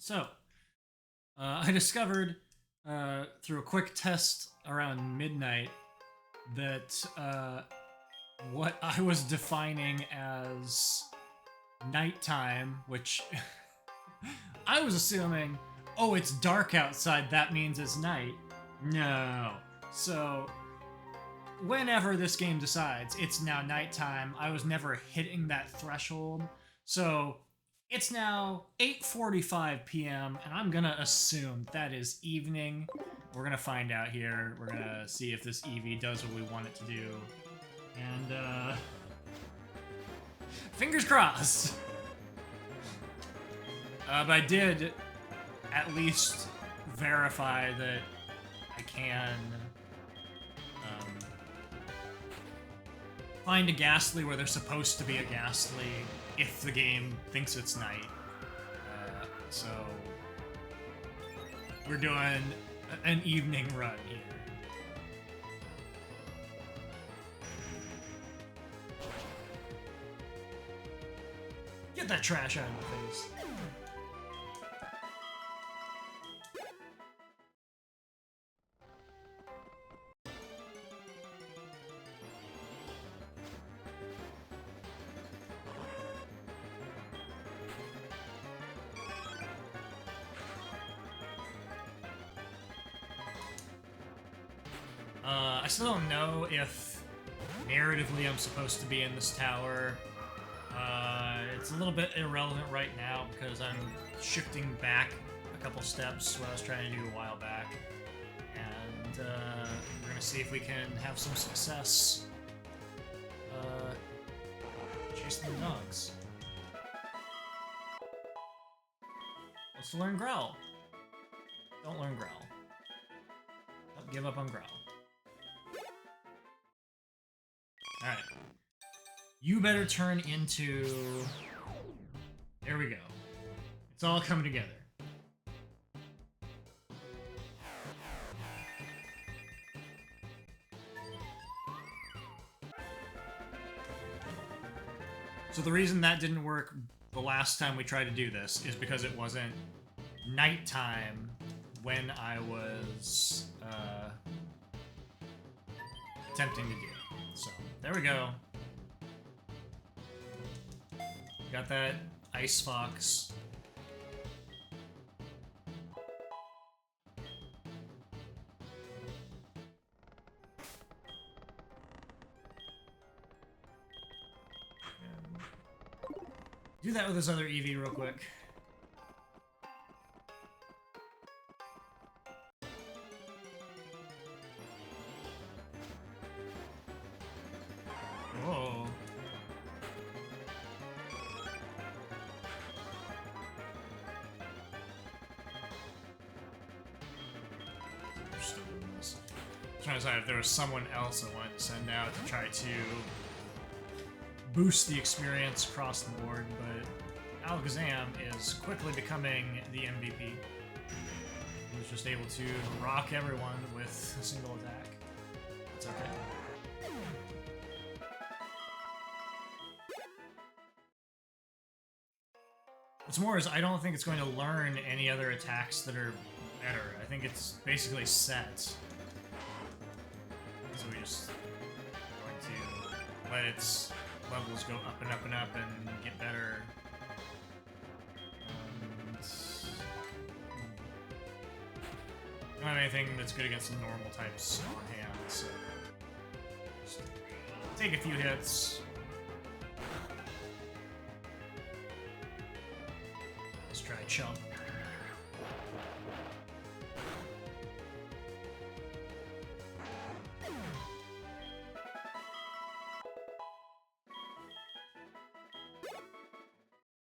So, I discovered through a quick test around midnight that what I was defining as nighttime, which I was assuming, oh, it's dark outside, that means it's night. No. So, whenever this game decides it's now nighttime, I was never hitting that threshold. So, it's now 8:45 p.m. and I'm gonna assume that is evening. We're gonna find out here. We're gonna see if this EV does what we want it to do. And fingers crossed. But I did at least verify that I can find a ghastly where there's supposed to be a ghastly if the game thinks it's night. So we're doing an evening run here. Get that trash out of my face. I still don't know if narratively I'm supposed to be in this tower. It's a little bit irrelevant right now because I'm shifting back a couple steps what I was trying to do a while back. And we're gonna see if we can have some success chasing the dogs. Let's learn Growl. Don't learn Growl. Don't give up on Growl. Alright. You better turn into... There we go. It's all coming together. So the reason that didn't work the last time we tried to do this is because it wasn't nighttime when I was attempting to do it. So, there we go. Got that Ice Fox. Do that with this other EV real quick. Whoa. We're still doing this. I'm trying to decide if there was someone else I wanted to send out to try to boost the experience across the board, but Alakazam is quickly becoming the MVP. He was just able to rock everyone with a single attack. It's okay. What's more is I don't think it's going to learn any other attacks that are better. I think it's basically set. So we just going to let its levels go up and up and up and get better. I don't have anything that's good against the normal types on hand, so just take a few hits. Let's try Chump.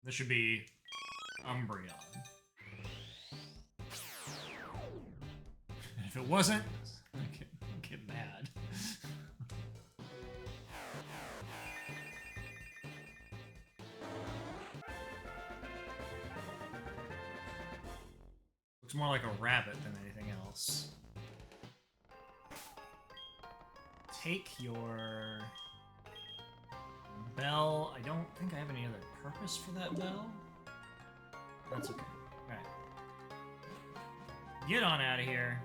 This should be Umbreon. If it wasn't, I'd get mad. Looks more like a rabbit than anything else. Take your bell. I don't think I have any other purpose for that bell. That's okay. Alright. Get on out of here.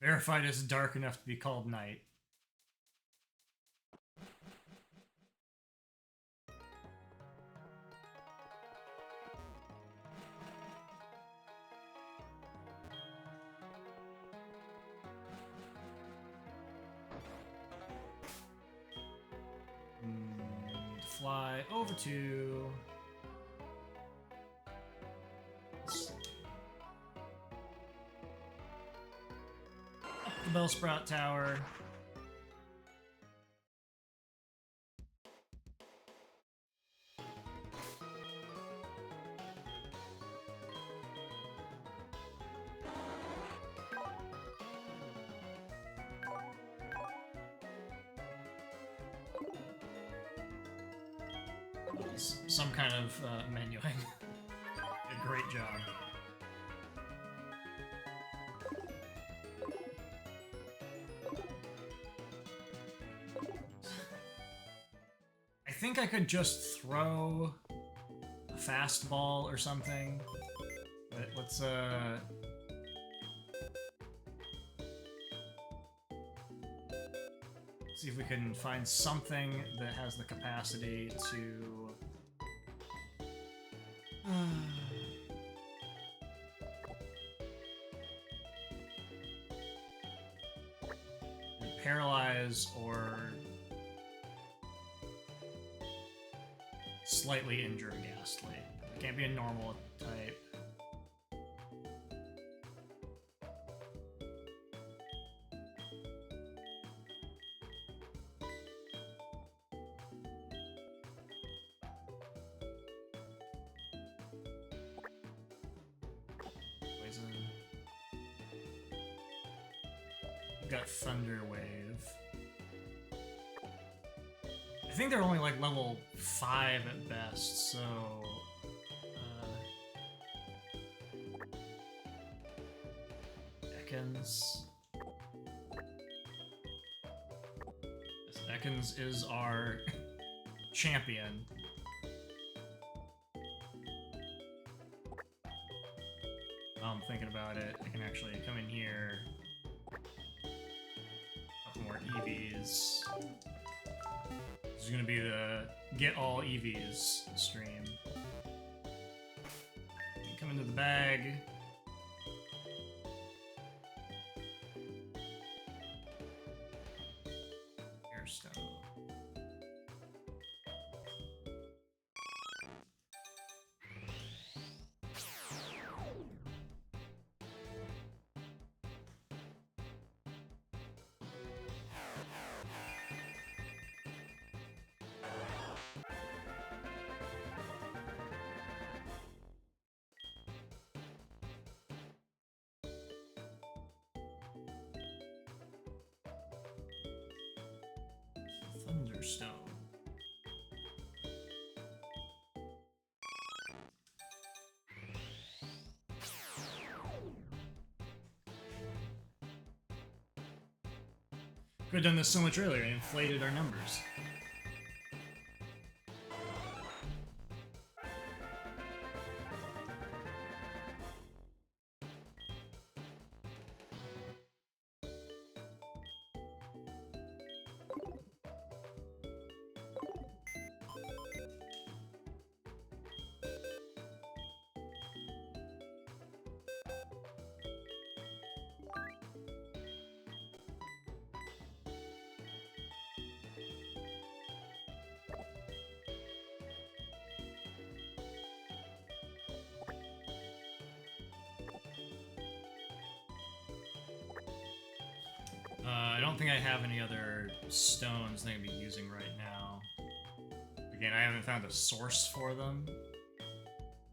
Verified it's dark enough to be called night. Fly over to... up the Bellsprout Tower. Some kind of menuing. A great job. I think I could just throw a fastball or something, but let's see if we can find something that has the capacity to paralyze or slightly injure Ghastly. It can't be a normal type. Got Thunder Wave. I think they're only like level 5 at best, so Ekans. Yes, Ekans is our champion. I'm thinking about it. I can actually come in here. More EVs. This is gonna be the get all EVs stream. Come into the bag. Airstone. Thunderstone. Could have done this so much earlier and inflated our numbers. I don't think I have any other stones that I can be using right now. Again, I haven't found a source for them.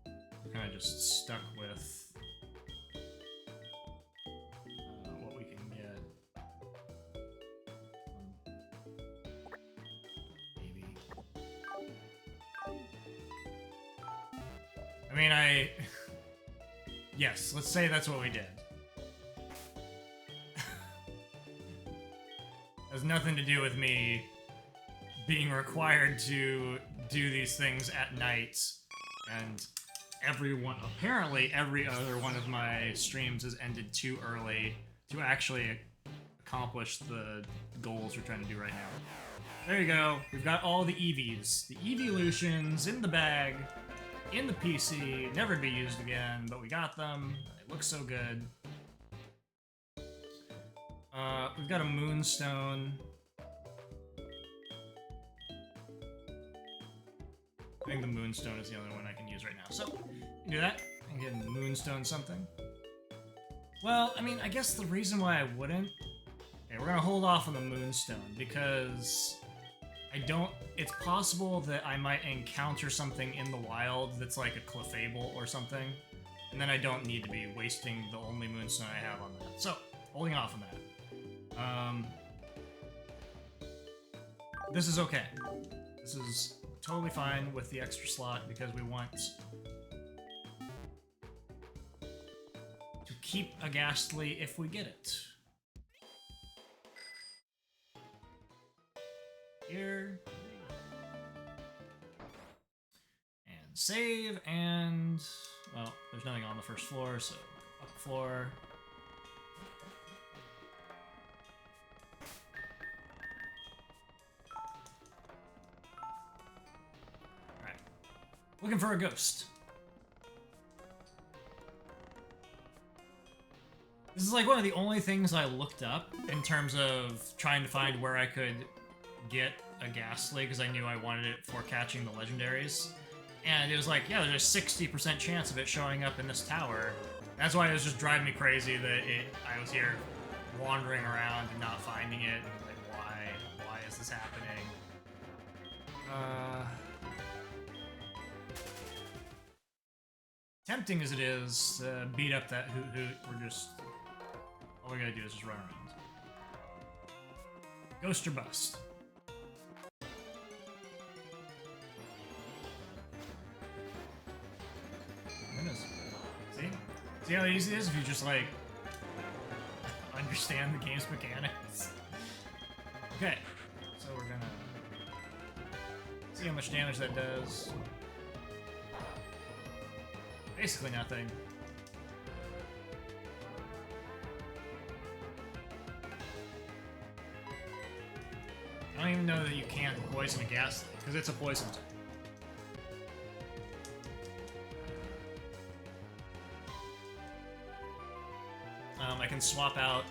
I'm kind of just stuck with what we can get. Maybe. I mean, yes, let's say that's what we did. Has nothing to do with me being required to do these things at night, and apparently every other one of my streams has ended too early to actually accomplish the goals we're trying to do right now. There you go. We've got all the EVs. The evolutions in the bag, in the PC, never to be used again, but we got them. It looks so good. We've got a moonstone. I think the moonstone is the only one I can use right now. So, we can do that. I can get moonstone something. Well, I mean, I guess the reason why I wouldn't... Okay, we're gonna hold off on the moonstone, because it's possible that I might encounter something in the wild that's like a clefable or something, and then I don't need to be wasting the only moonstone I have on that. So, holding off on that. This is okay. This is totally fine with the extra slot because we want to keep a ghastly if we get it. Here. And save, and... well, there's nothing on the first floor, so up the floor. Alright. Looking for a ghost. This is like one of the only things I looked up in terms of trying to find where I could get a ghastly, because I knew I wanted it for catching the legendaries. And it was like, yeah, there's a 60% chance of it showing up in this tower. That's why it was just driving me crazy that I was here wandering around and not finding it. And like, why is this happening? Tempting as it is to beat up that hoot, we're just... all we gotta do is just run around. Ghost or bust. Goodness. See how easy it is if you just, like, understand the game's mechanics? Okay, so we're gonna see how much damage that does. Basically nothing. I don't even know that you can't poison a ghastly, because it's a poison type. I can swap out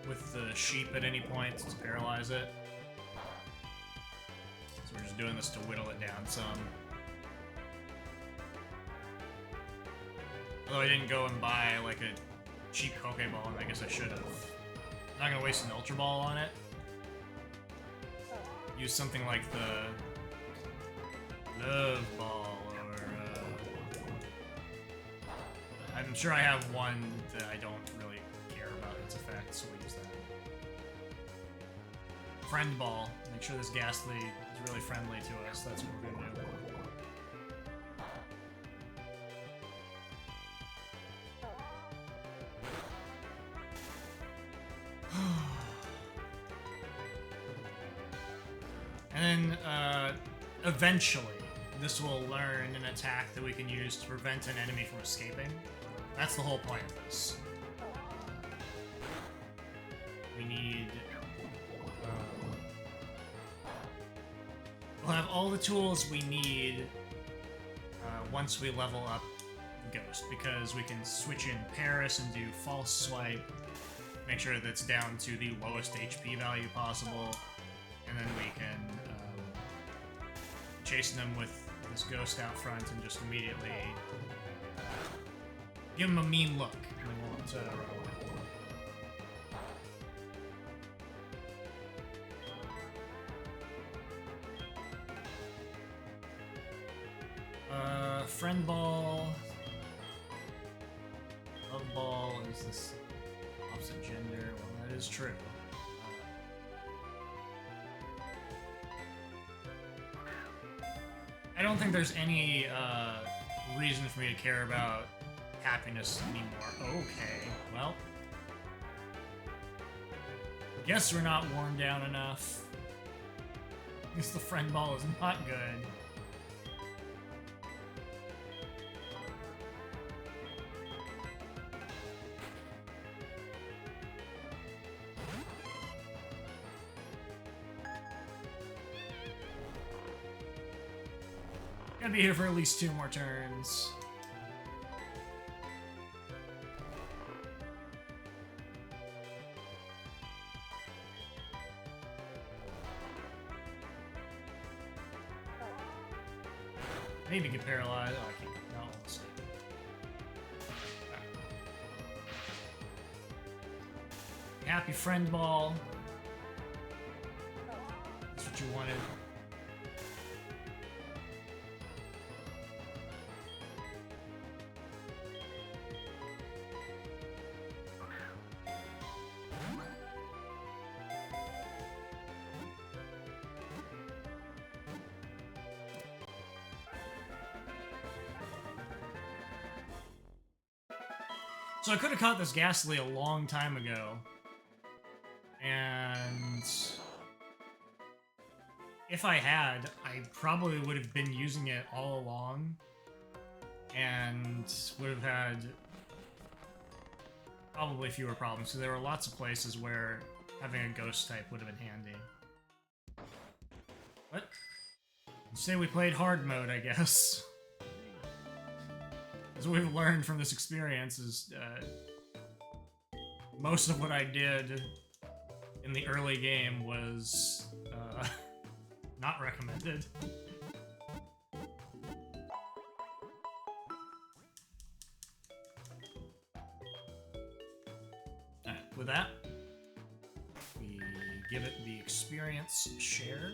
with the sheep at any point to paralyze it. So we're just doing this to whittle it down some. Although I didn't go and buy like a cheap Pokeball, and I guess I should have. I'm not gonna waste an Ultra Ball on it. Use something like the Love Ball, or I'm sure I have one that I don't really care about its effects, so we'll use that. Friend Ball. Make sure this Ghastly is really friendly to us. That's what we're gonna do. And then, eventually, this will learn an attack that we can use to prevent an enemy from escaping. That's the whole point of this. We need... we'll have all the tools we need once we level up Ghost, because we can switch in Paris and do False Swipe, make sure that it's down to the lowest HP value possible, and then we can chase them with this Ghost out front and just immediately give them a mean look. And we won't run away. Friend Ball. Love Ball is this opposite gender. Well, that is true. I don't think there's any reason for me to care about happiness anymore. Okay, well. Guess we're not worn down enough. Because the friend ball is not good. Gotta be here for at least 2 more turns. Maybe get paralyzed. Oh, I can't. No, let's see. Happy friend ball. That's what you wanted. So I could have caught this Ghastly a long time ago. And if I had, I probably would have been using it all along. And would have had probably fewer problems. So there were lots of places where having a ghost type would have been handy. What? You say we played hard mode, I guess. As we've learned from this experience is most of what I did in the early game was not recommended. Alright, with that, we give it the experience share.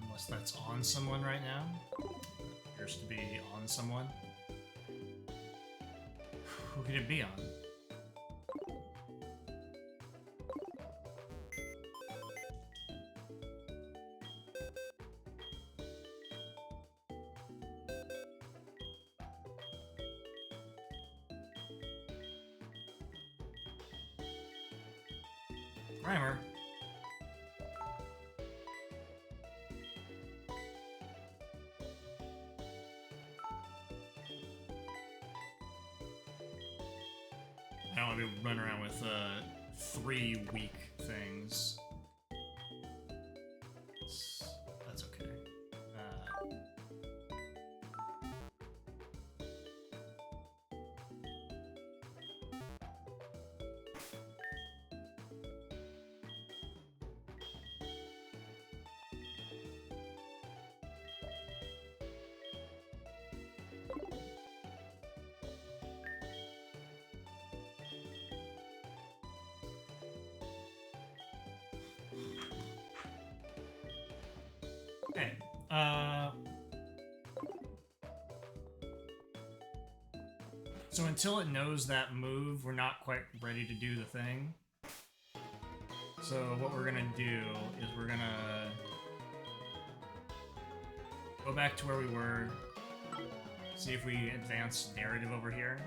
Unless that's on someone right now. Appears to be on someone. Who could it be on? Primer. I don't want to be running around with 3 weak things. That's okay. Okay. So until it knows that move, we're not quite ready to do the thing. So what we're gonna do is we're gonna go back to where we were, see if we advance narrative over here.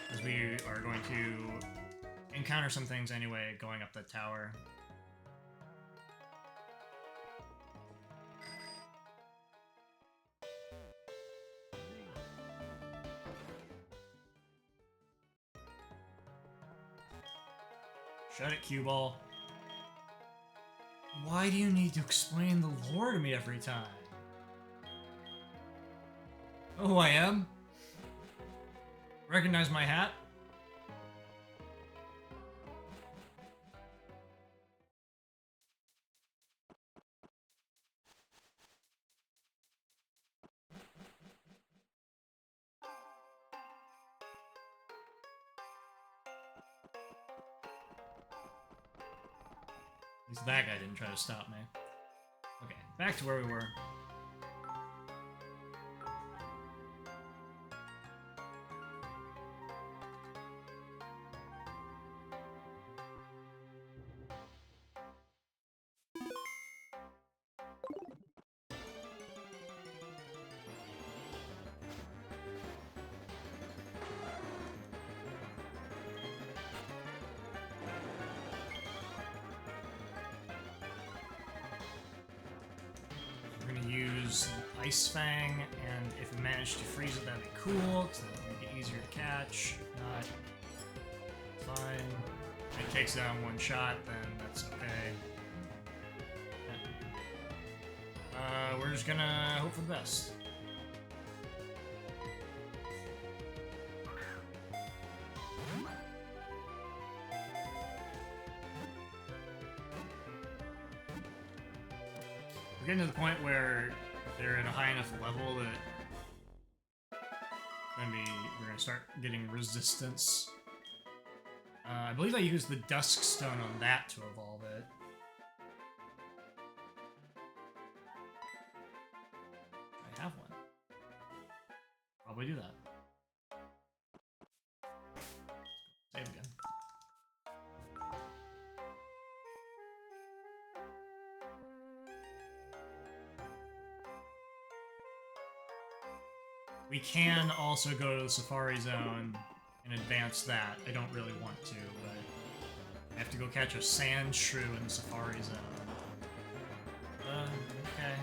Because we are going to encounter some things anyway going up the tower. Shut it, cue ball. Why do you need to explain the lore to me every time? Oh, who I am? Recognize my hat? At least that guy didn't try to stop me. Okay, back to where we were. use Ice Fang, and if we manage to freeze it, that'd be cool, because that'll make it easier to catch. If not, fine. If it takes it out in one shot, then that's okay. We're just gonna hope for the best. We're getting to the point where they're at a high enough level that we're gonna start getting resistance. I believe I used the Dusk Stone on that to evolve it. I have one. Probably do that. Save again. We can also go to the Safari Zone and advance that. I don't really want to, but I have to go catch a sand shrew in the Safari Zone. Okay.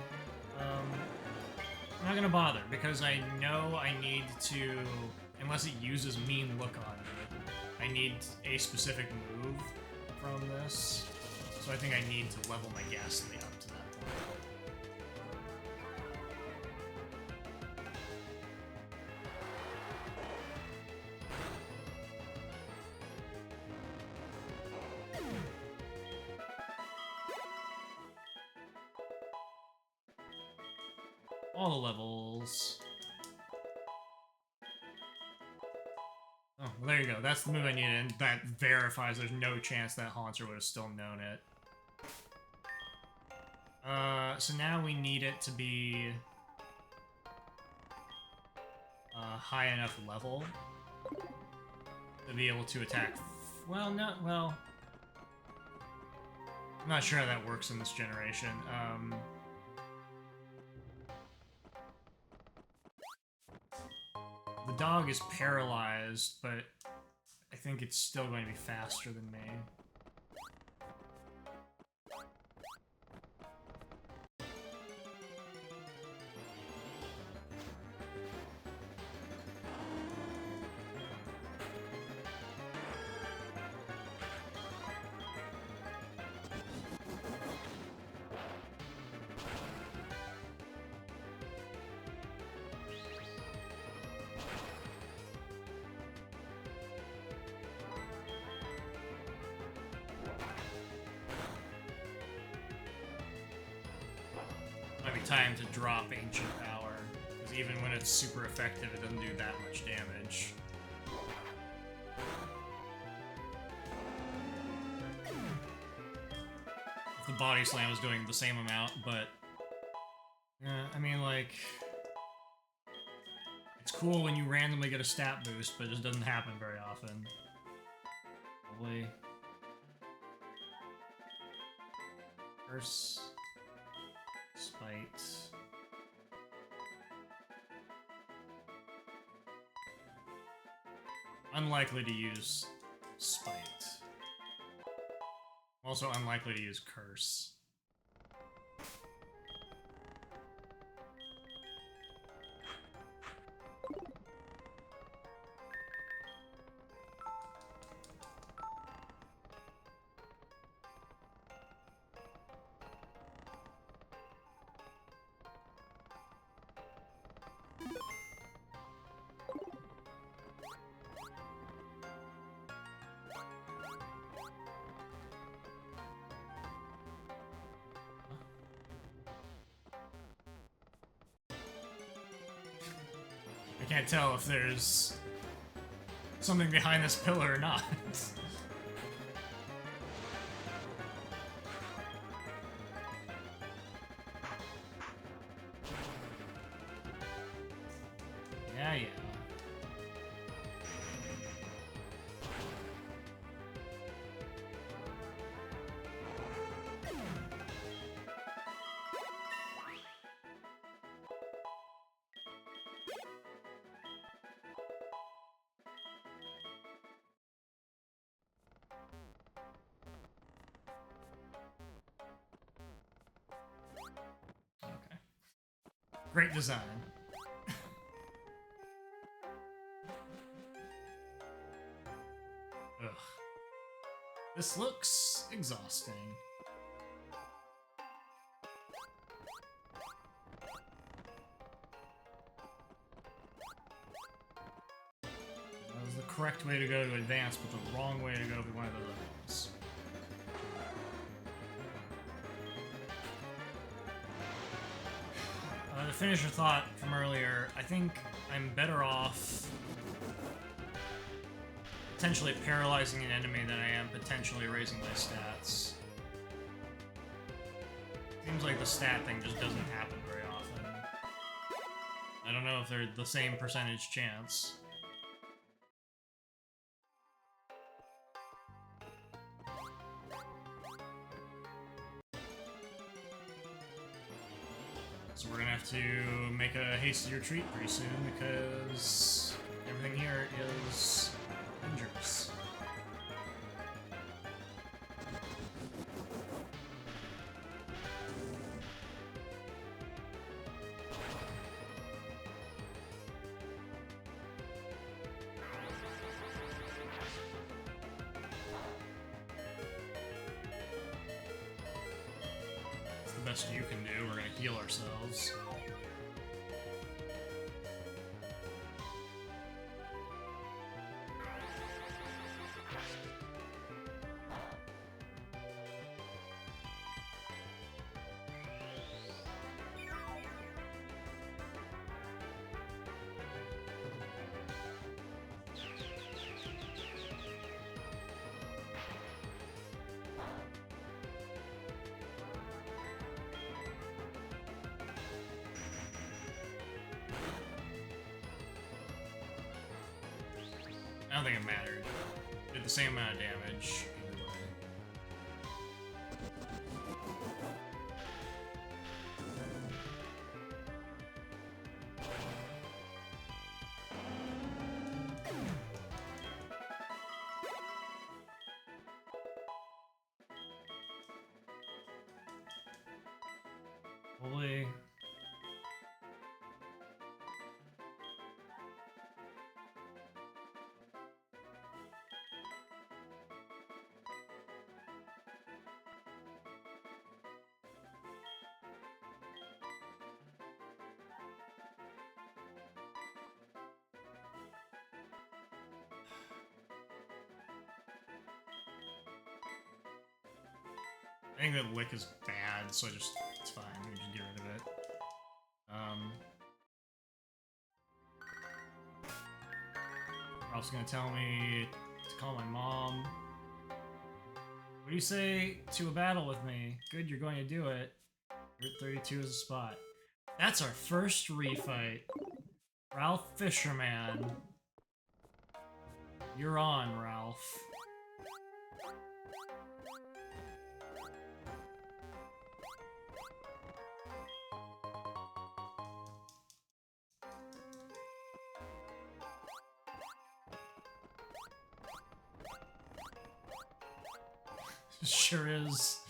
I'm not gonna bother, because I know I need to, unless it uses Mean Look on me, I need a specific move from this. So I think I need to level my Ghastly up to that point. All the levels. Oh, well, there you go. That's the move I needed, and that verifies there's no chance that Haunter would have still known it. So now we need it to be high enough level to be able to attack. Well, no, well, I'm not sure how that works in this generation. The dog is paralyzed, but I think it's still going to be faster than me. Might be time to drop Ancient Power, because even when it's super effective, it doesn't do that much damage. If the Body Slam is doing the same amount, but... I mean, like... It's cool when you randomly get a stat boost, but it just doesn't happen very often. Probably... Curse... Spite. Unlikely to use Spite. Also unlikely to use Curse. I can't tell if there's something behind this pillar or not. Yeah. Great design. Ugh. This looks exhausting. That was the correct way to go to advance, but the wrong way to go through one of the levels. To finish your thought from earlier, I think I'm better off potentially paralyzing an enemy than I am potentially raising my stats. Seems like the stat thing just doesn't happen very often. I don't know if they're the same percentage chance. So we're gonna have to make a hasty retreat pretty soon because everything here is dangerous. Best you can do. We're gonna heal ourselves. I don't think it mattered. Did the same amount of damage either way. Holy. I think that lick is bad, so it's fine. We just get rid of it. Ralph's gonna tell me to call my mom. What do you say to a battle with me? Good, you're going to do it. Route 32 is a spot. That's our first refight. Ralph Fisherman. You're on, Ralph. Sure is.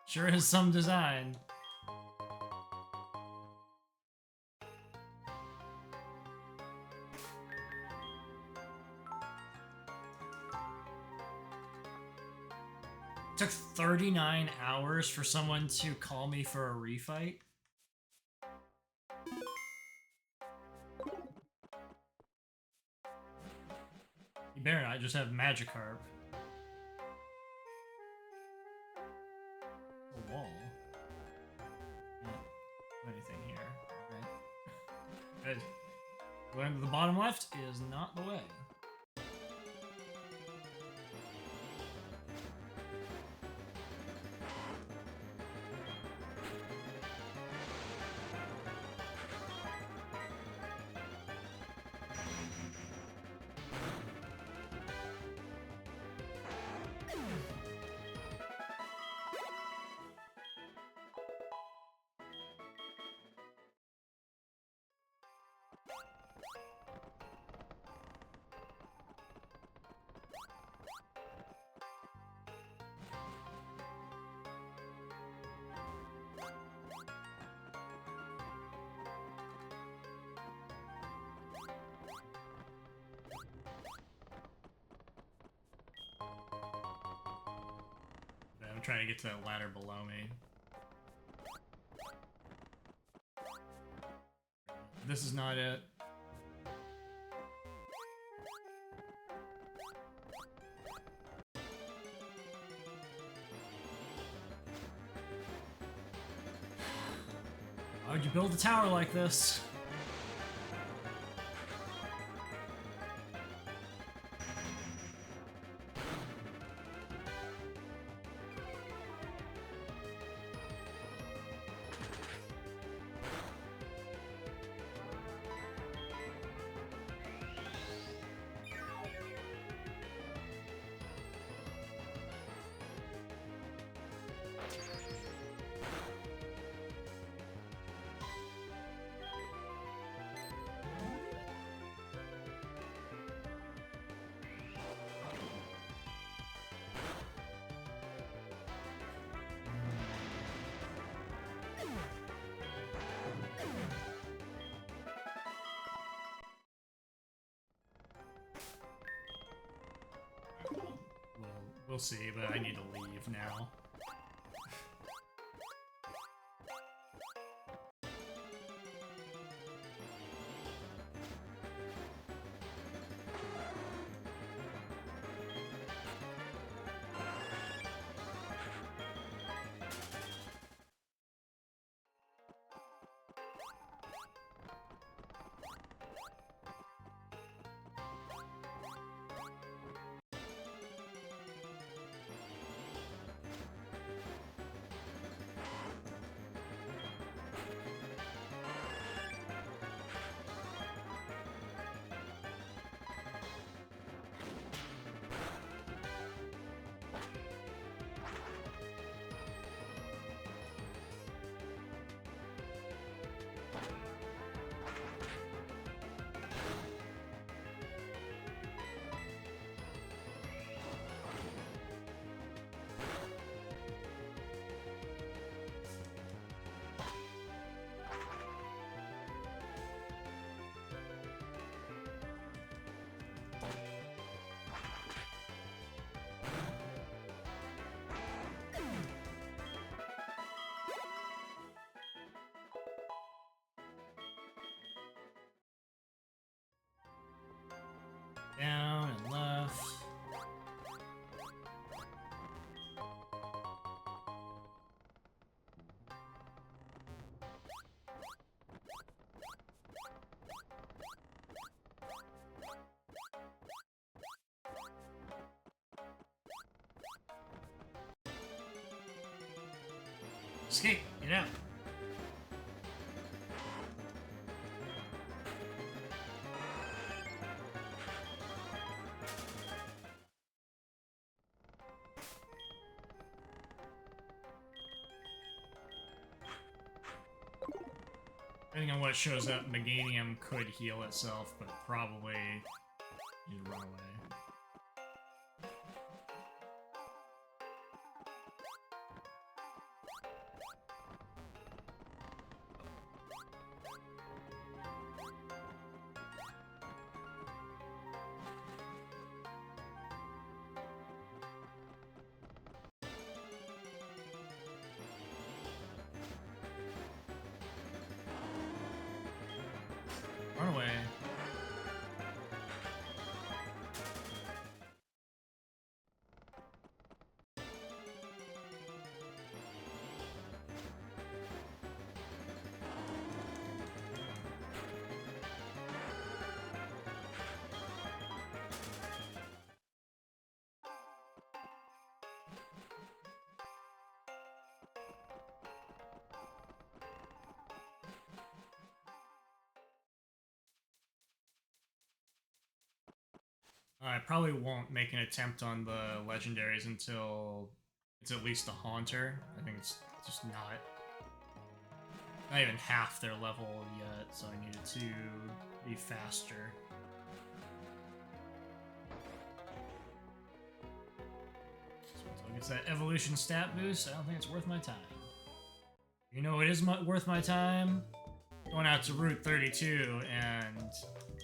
Sure is some design. It took 39 hours for someone to call me for a refight. You better not just have Magikarp. A wall. Can't do anything here. Okay. Good. Going to the bottom left is not the way. I'm trying to get to that ladder below me. This is not it. Why would you build a tower like this? We'll see, but I need to leave now. Down and left. Escape! Get out! Depending on what shows up, Meganium could heal itself, but probably need to run away. Run away. I probably won't make an attempt on the legendaries until it's at least a Haunter. I think it's just not even half their level yet, so I needed to be faster. So until it gets that evolution stat boost, I don't think it's worth my time. You know, it is worth my time going out to Route 32 and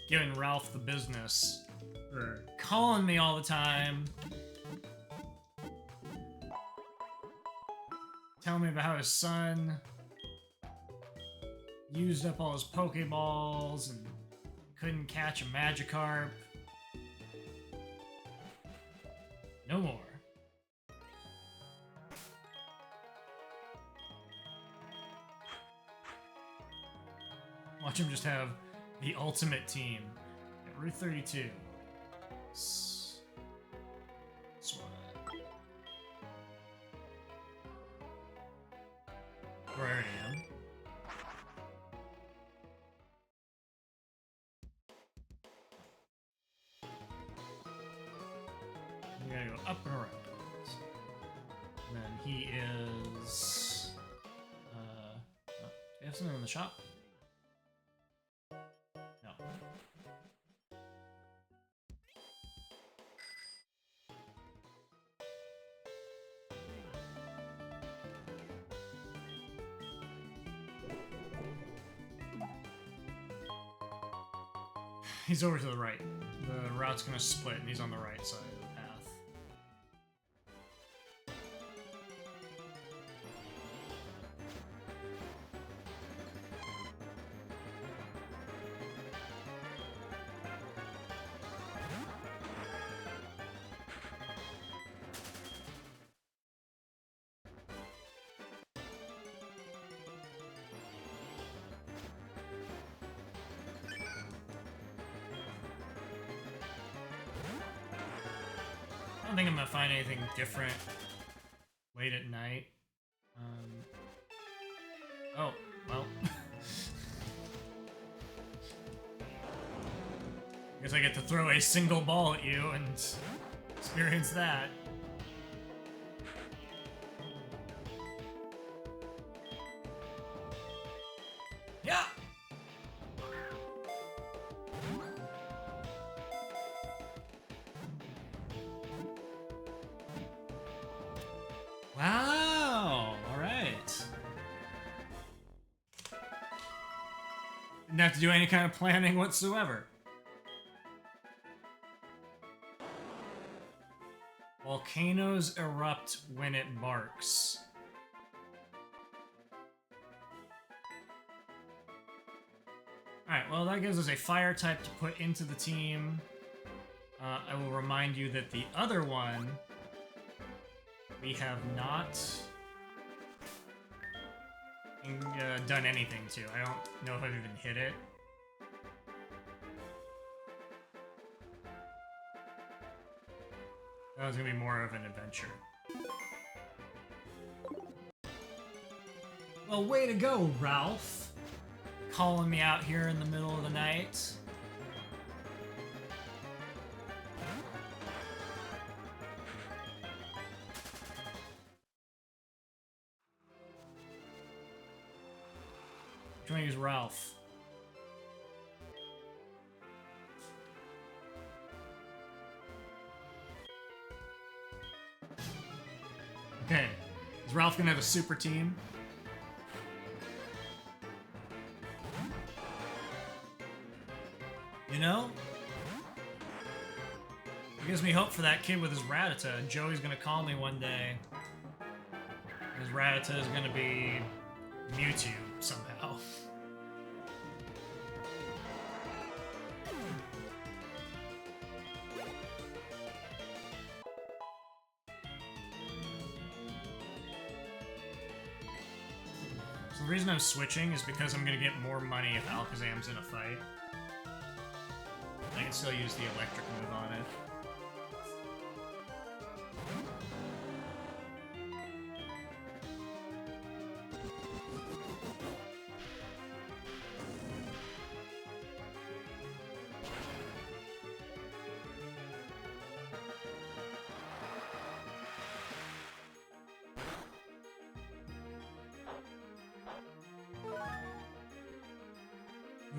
giving Ralph the business for calling me all the time. telling me about how his son used up all his Pokeballs and couldn't catch a Magikarp. No more. Watch him just have the ultimate team at Route 32. Swat. Where I am. We gotta go up and around. And then he is. Oh, do you have something in the shop? No. He's over to the right. The route's gonna split, and he's on the right side of the path. I don't think I'm gonna find anything different late at night. Oh, well. Guess I get to throw a single ball at you and experience that. Yeah! Wow! Alright. Didn't have to do any kind of planning whatsoever. Volcanoes erupt when it barks. Alright, well that gives us a fire type to put into the team. I will remind you that the other one we have not done anything to. I don't know if I've even hit it. That was gonna be more of an adventure. Well, way to go, Ralph. Calling me out here in the middle of the night. Which one is Ralph? Okay. Is Ralph gonna have a super team? You know? It gives me hope for that kid with his Rattata. Joey's gonna call me one day. His Rattata is gonna be Mewtwo somehow. So the reason I'm switching is because I'm gonna get more money if Alakazam's in a fight. I can still use the electric move on it.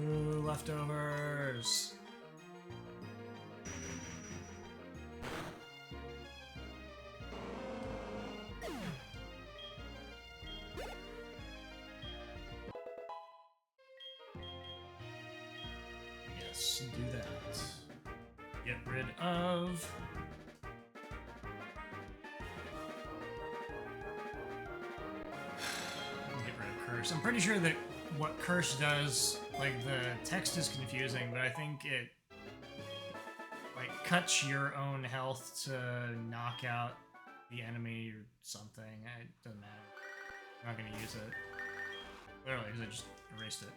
Ooh, leftovers. Yes, do that. Get rid of... curse. I'm pretty sure that what curse does, like, the text is confusing, but I think it, like, cuts your own health to knock out the enemy or something. It doesn't matter. I'm not gonna use it. Literally, because I just erased it.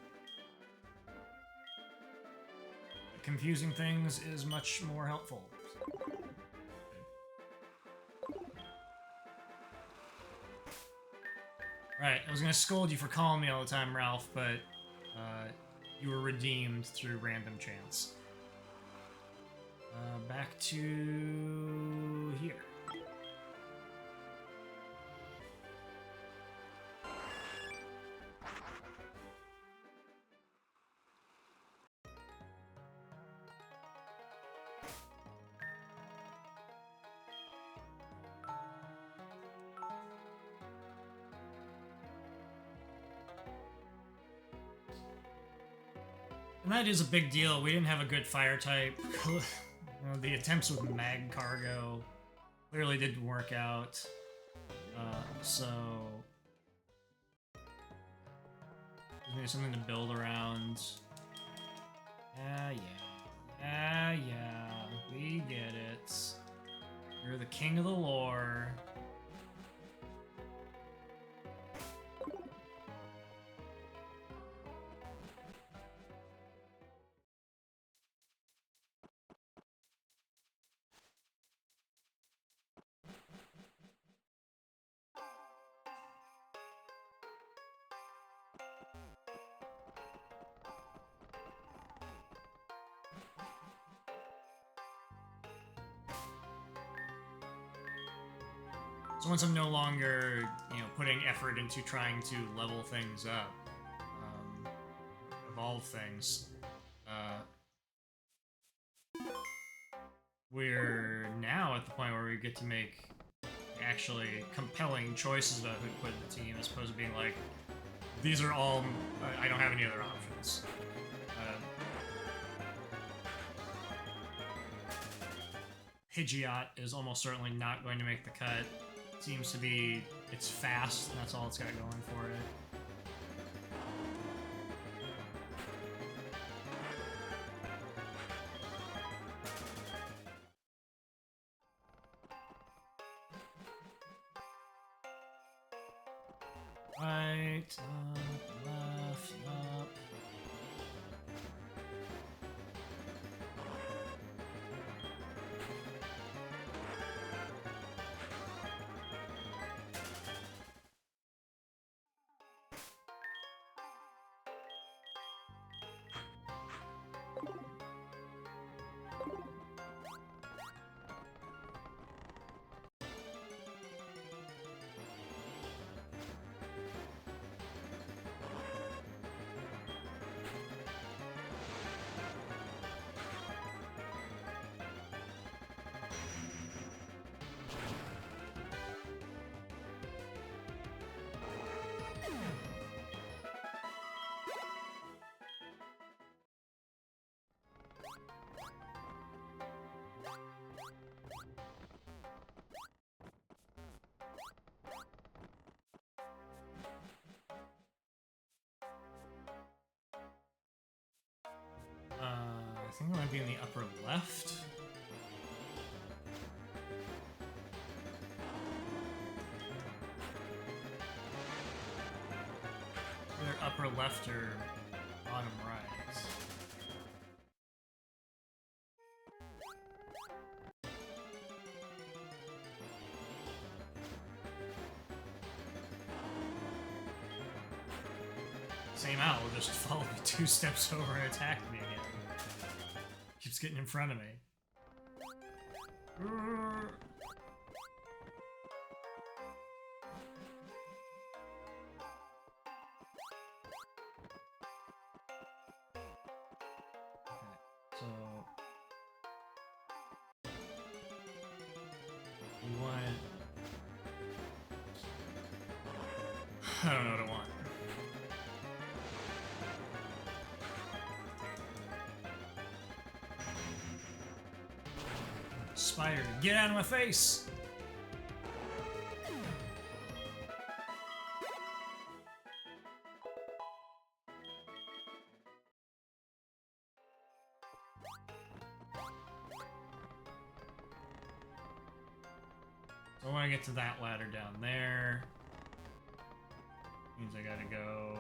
Confusing things is much more helpful. Right, I was gonna scold you for calling me all the time, Ralph, but you were redeemed through random chance. Back to here. And that is a big deal. We didn't have a good fire type. The attempts with mag cargo clearly didn't work out. So there's something to build around. Yeah, we get it. You're the king of the lore. So once I'm no longer, putting effort into trying to level things up, evolve things, we're now at the point where we get to make actually compelling choices about who to put in the team, as opposed to being like, these are all, I don't have any other options. Pidgeot is almost certainly not going to make the cut. Seems to be, it's fast, and that's all it's got going for it. Right, up, left, up. I think it might be in the upper left. Either upper left or bottom right. Same owl just followed me 2 steps over and attacked me again. Keeps getting in front of me. So we want. I don't know what I want. Spider, get out of my face! So I want to get to that ladder down there. Means I gotta go...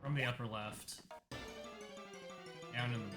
from the upper left. Down in the middle.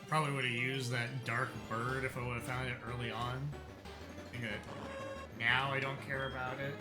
Probably would have used that dark bird if I would have found it early on. I think that now I don't care about it.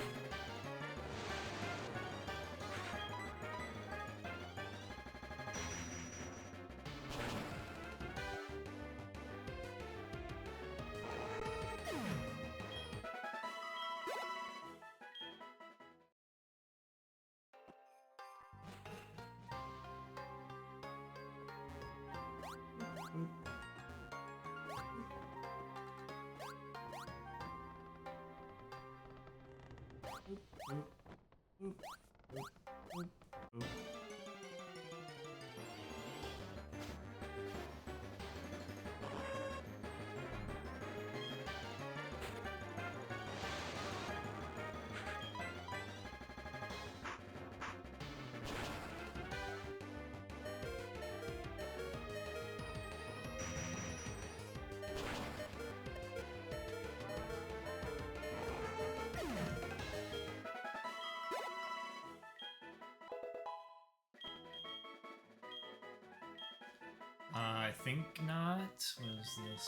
I think not. What is this?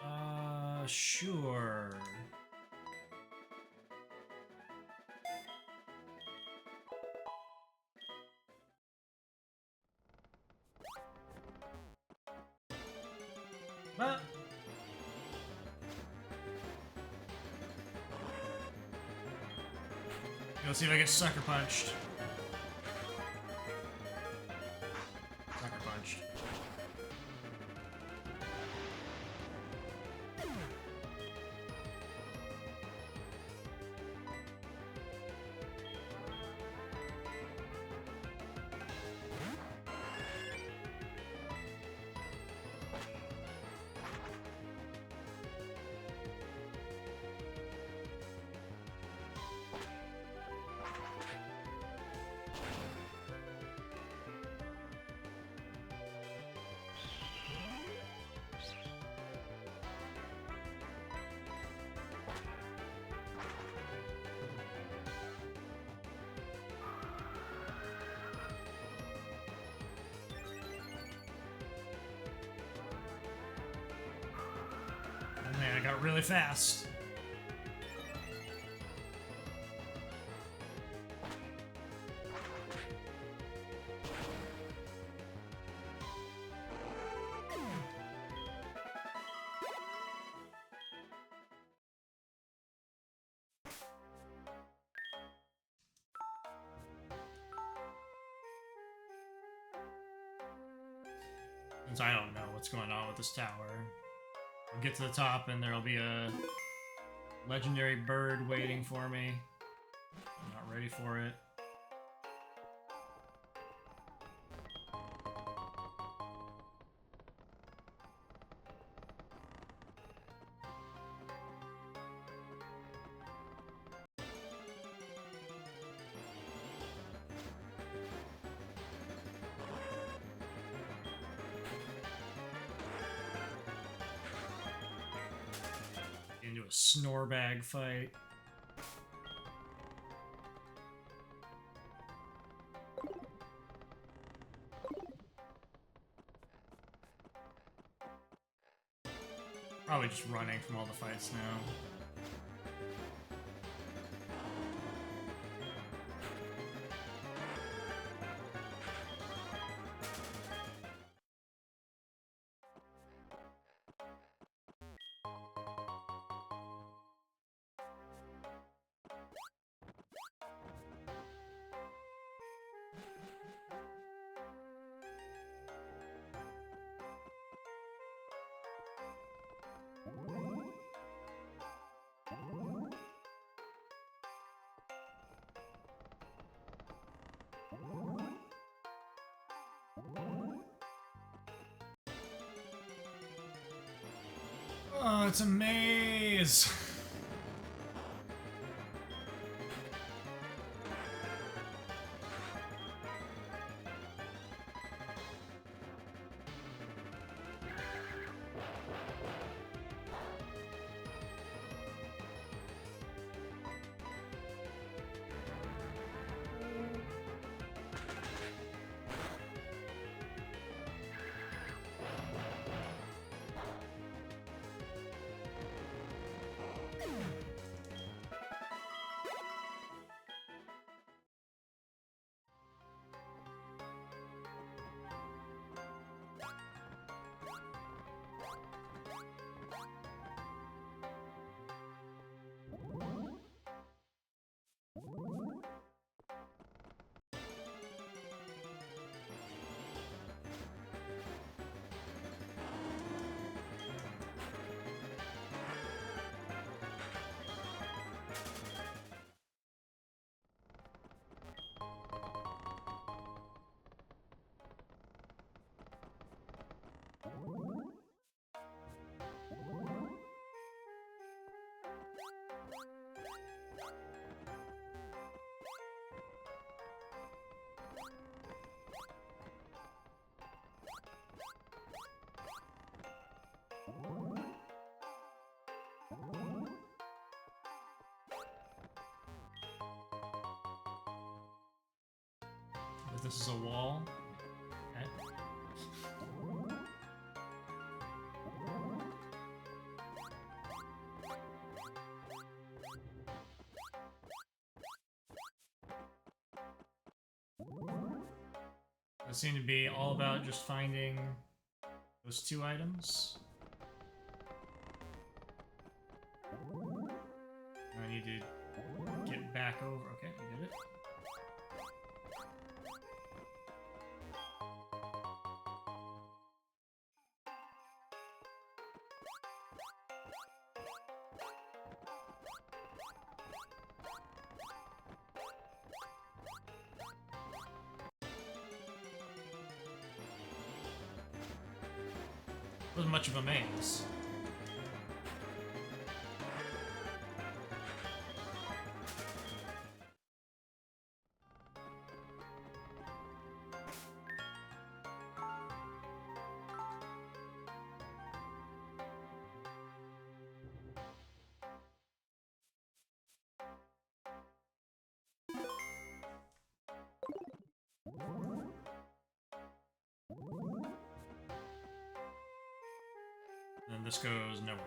Oh. Sure. But let's see if I get sucker punched. Sucker punched. Man, I got really fast. Since I don't know what's going on with this tower. I'll get to the top and there'll be a legendary bird waiting for me. I'm not ready for it. Into a snorebag fight. Probably just running from all the fights now. it's a maze! This is a wall. Okay. That seemed to be all about just finding those two items. I need to get back over. Okay, we did it. Wasn't much of a maze. And this goes nowhere.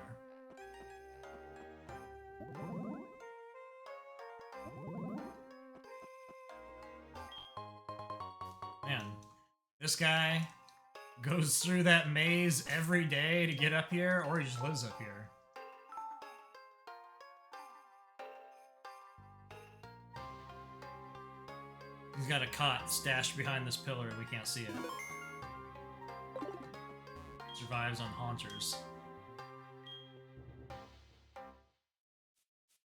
Man, this guy goes through that maze every day to get up here, or he just lives up here. He's got a cot stashed behind this pillar, we can't see it. Survives on haunters.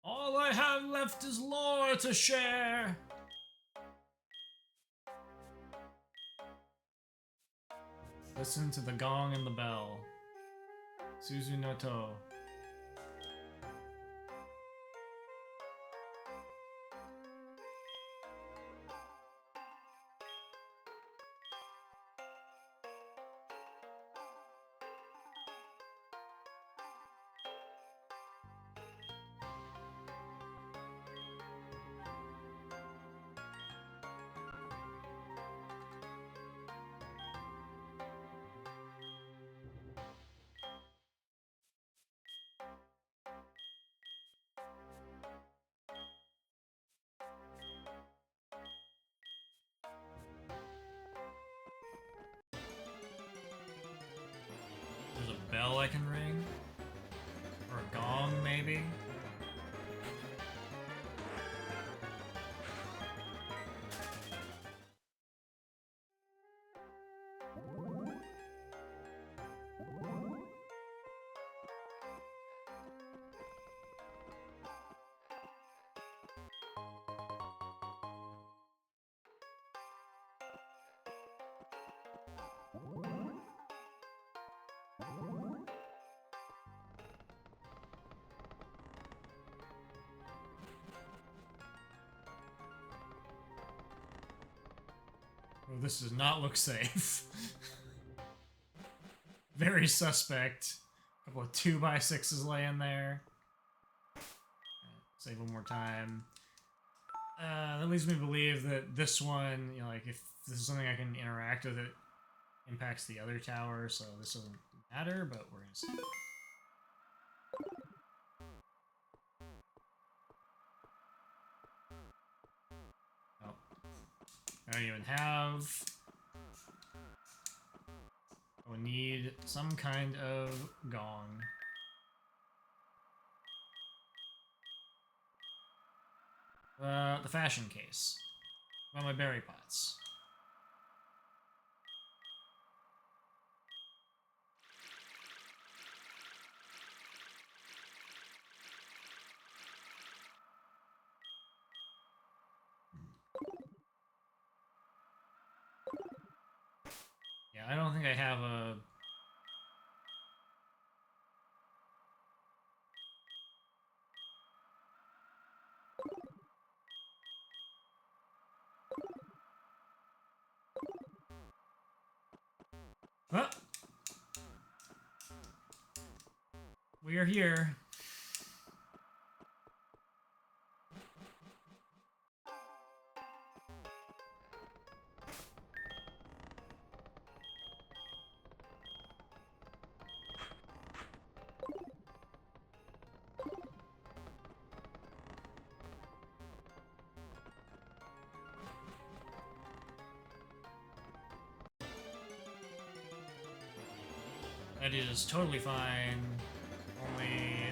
All I have left is lore to share! Listen to the gong and the bell. Suzu no to. There's a bell I can ring? Or a gong, maybe? Oh, this does not look safe. Very suspect. A couple of 2x6s laying there. Save one more time. That leads me to believe that this one, you know, like if this is something I can interact with, it impacts the other tower, so this doesn't matter, but we're gonna see. Oh. I don't even have... I will need some kind of gong. The fashion case. What about my berry pots? Yeah, I don't think I have a... Huh? We are here. That is totally fine. Only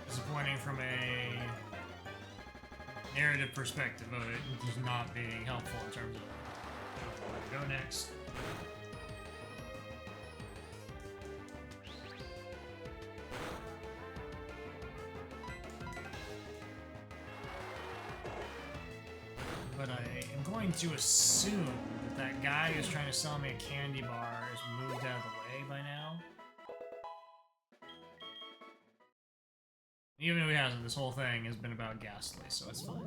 disappointing from a narrative perspective of it just not being helpful in terms of where to go next. But I am going to assume that that guy who's trying to sell me a candy bar has moved out of the way by now. Even if he hasn't, this whole thing has been about Ghastly, so it's fine.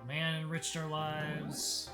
Man enriched our lives.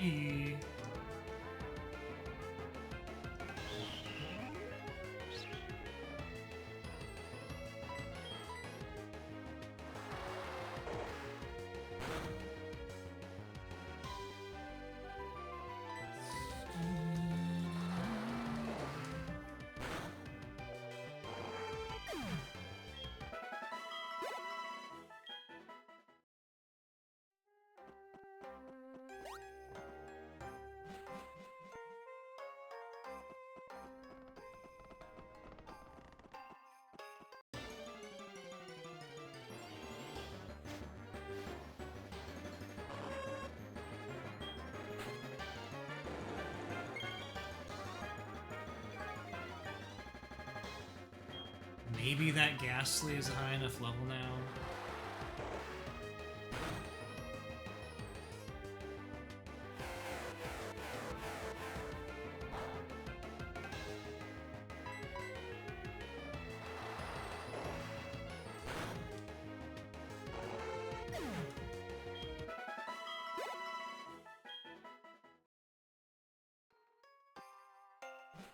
E. Maybe that Ghastly is a high enough level now.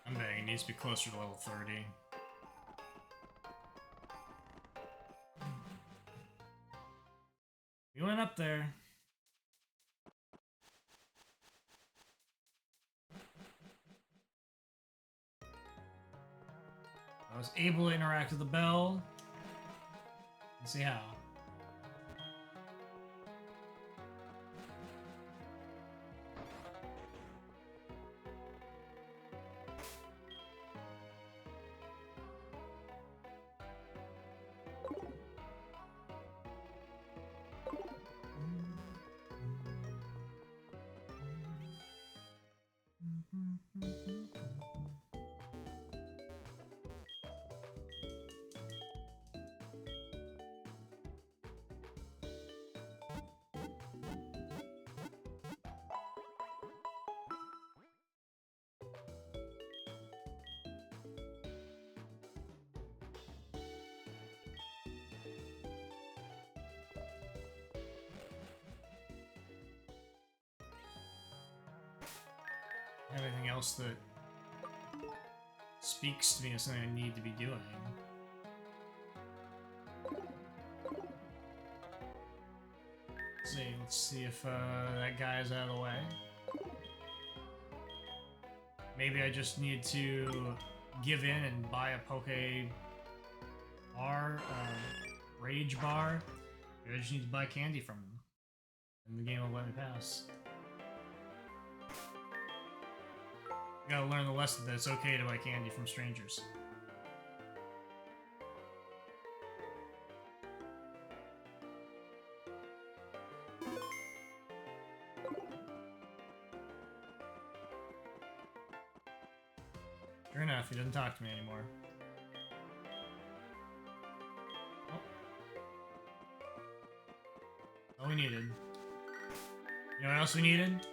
I'm betting it needs to be closer to level 30. We went up there. I was able to interact with the bell. Let's see how. Everything else that speaks to me as something I need to be doing. Let's see if that guy's out of the way. Maybe I just need to give in and buy a Poke bar, Rage bar. Maybe I just need to buy candy from him, and the game will let me pass. You gotta learn the lesson that it's okay to buy candy from strangers. Sure enough, he doesn't talk to me anymore. Oh. All we needed. You know what else we needed?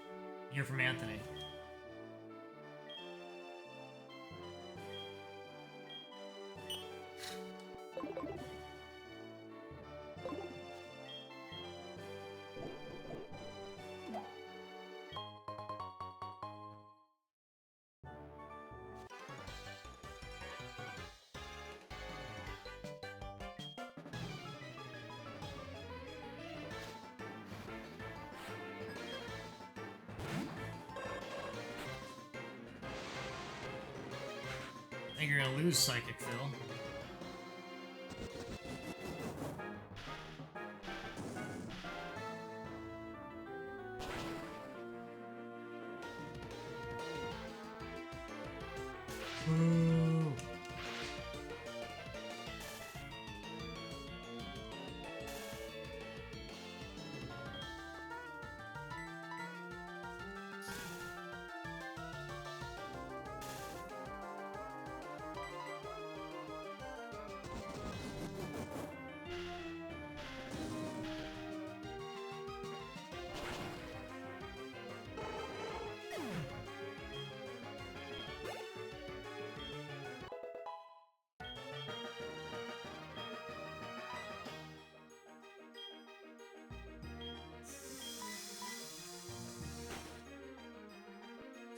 Hear from Anthony. I think you're gonna lose Psychic Phil. Boo.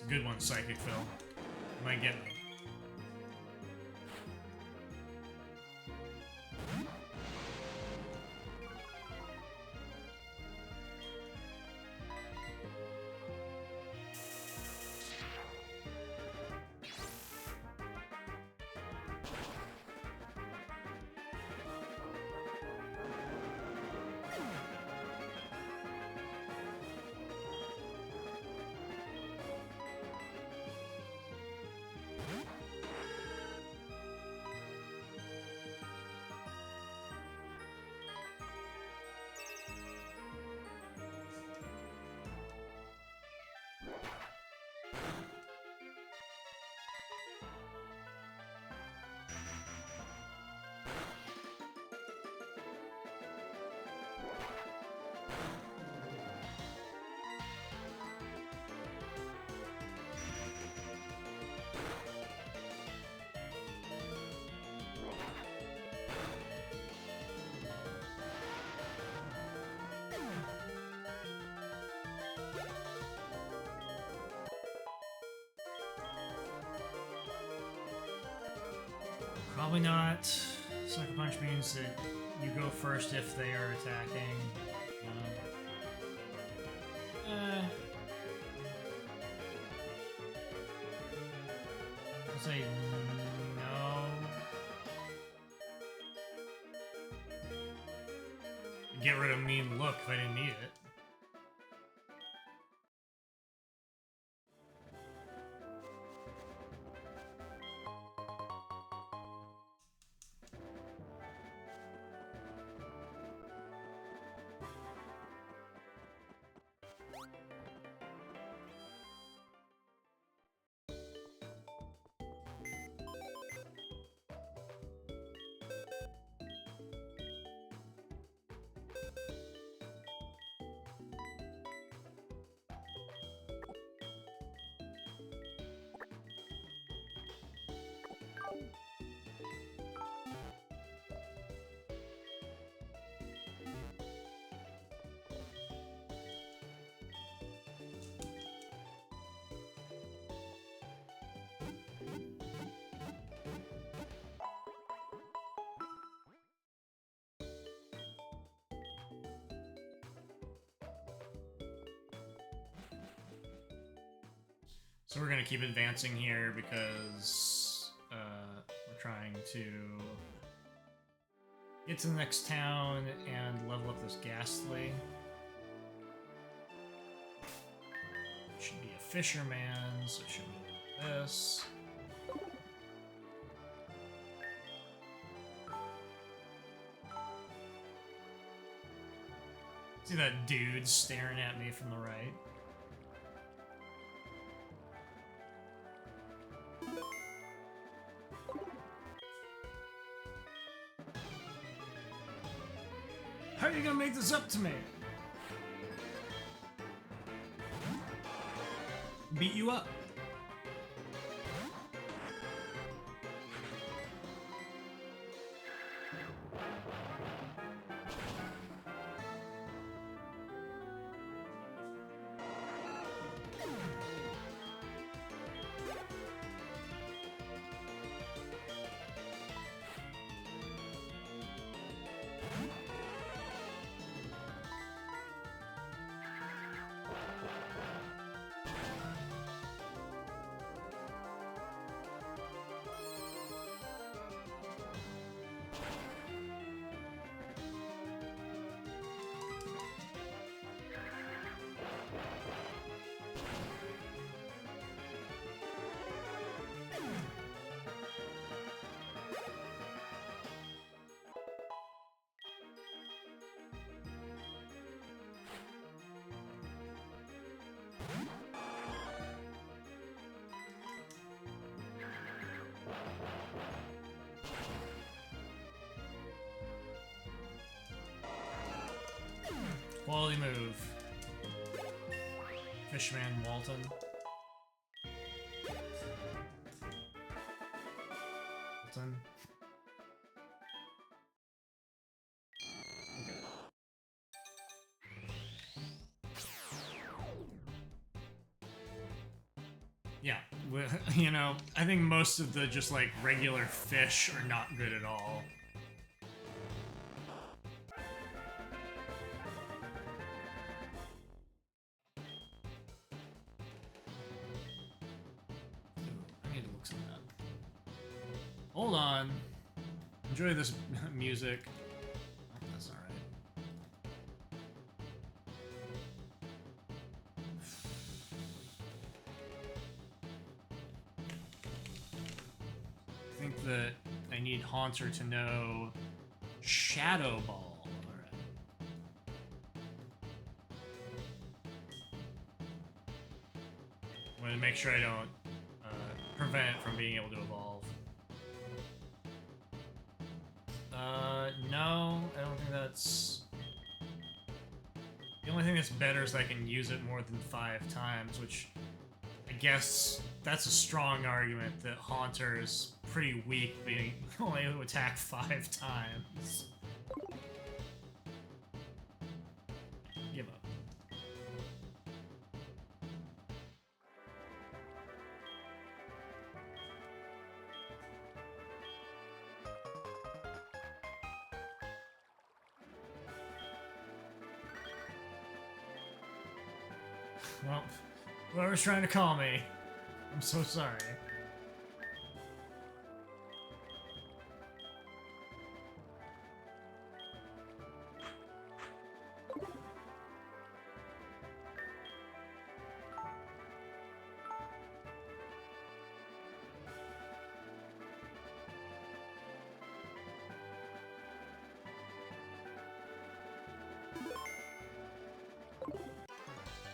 Good one, Psychic Phil. You might get me. Probably not. Sucker Punch means that you go first if they are attacking. I'll say no. Get rid of mean look if I didn't need it. So we're gonna keep advancing here because we're trying to get to the next town and level up this ghastly. Should be a fisherman, so it should be this. See that dude staring at me from the right? How are you gonna make this up to me? Beat you up. Quality move. Fishman Walton. Walton. Yeah, you know, I think most of the just like regular fish are not good at all. Hold on. Enjoy this music. Oh, that's alright. I think that I need Haunter to know Shadow Ball. Alright. I'm gonna make sure I don't prevent it from being able to evolve. No, I don't think that's... The only thing that's better is I can use it more than 5 times, which I guess that's a strong argument that Haunter is pretty weak, being only able to attack 5 times. Give up. Well, whoever's trying to call me, I'm so sorry.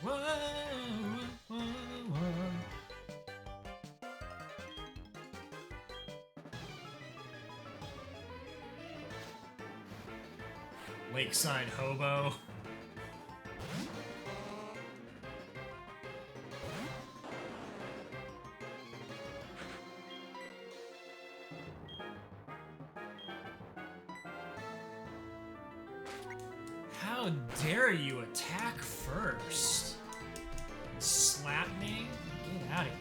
Whoa, whoa, whoa. Lakeside hobo. How dare you attack first? Slap me? Get out of here.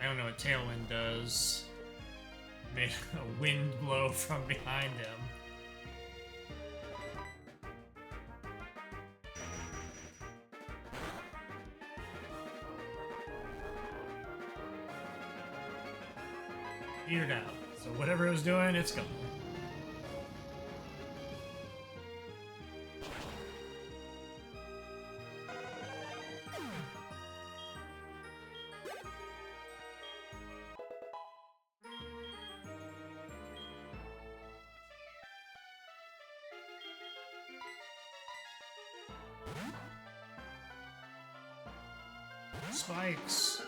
I don't know what Tailwind does. Made a wind blow from behind him. Petered out. So whatever it was doing, it's gone. Spikes.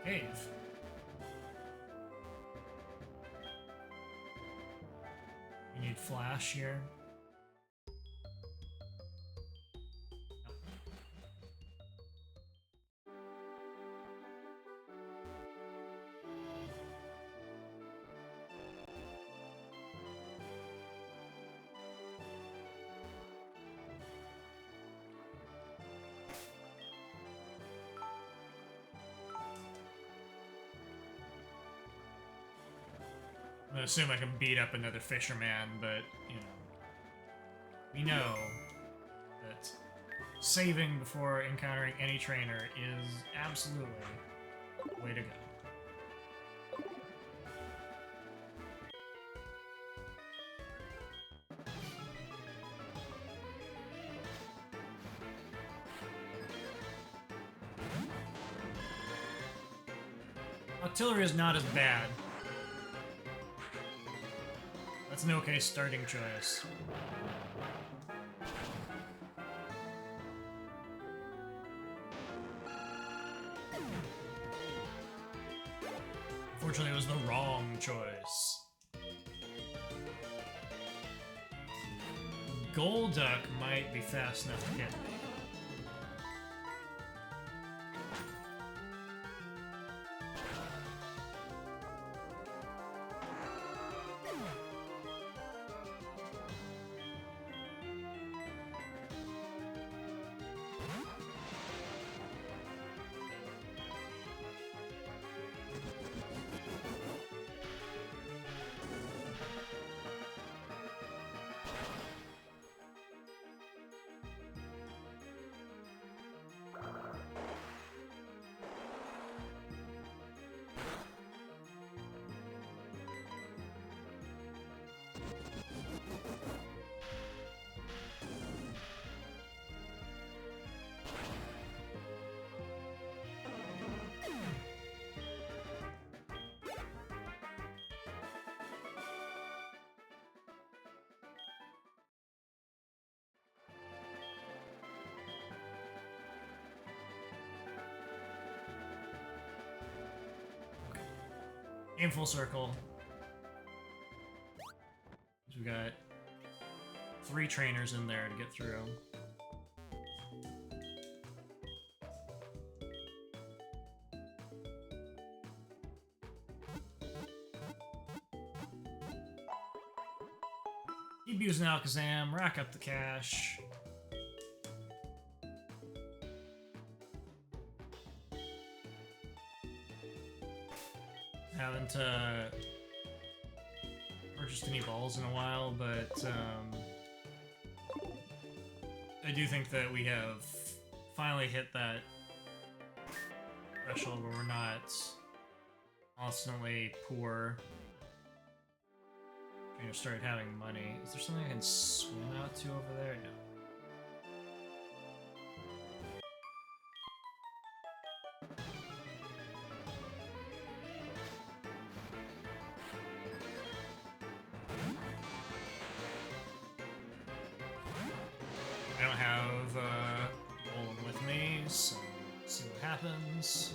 Cave. You need flash here. I'm gonna assume I can beat up another fisherman, but, you know, we know that saving before encountering any trainer is absolutely the way to go. Artillery is not as bad. That's an okay starting choice. Unfortunately, it was the wrong choice. Golduck might be fast enough to get me. Came full circle. We got 3 trainers in there to get through. Keep using Alakazam, rack up the cash. Haven't purchased any balls in a while, but I do think that we have finally hit that threshold where we're not constantly poor. Trainer started having money. Is there something I can swim out to over there? No. I don't have Golem with me, so let's see what happens.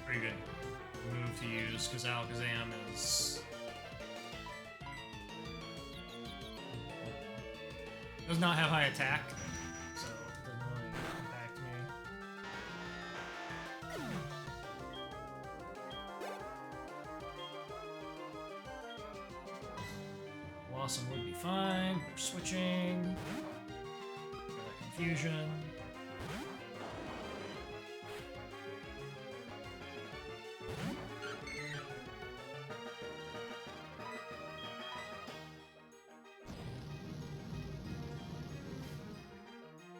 Pretty good move to use, because Alakazam is... does not have high attack, so it doesn't really impact me. Blossom would be fine. We're switching. Confusion.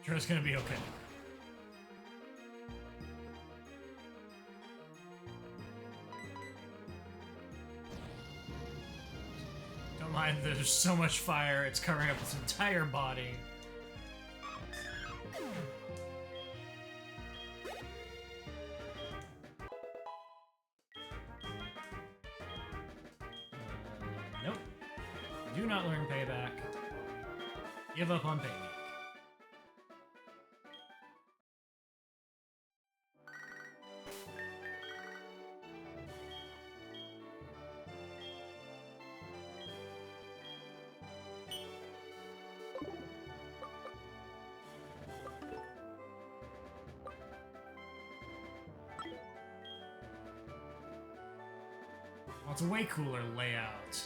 Sure, it's gonna be okay. Don't mind, there's so much fire, it's covering up its entire body. Nope. Do not learn payback. Give up on payback. Well, it's a way cooler layout.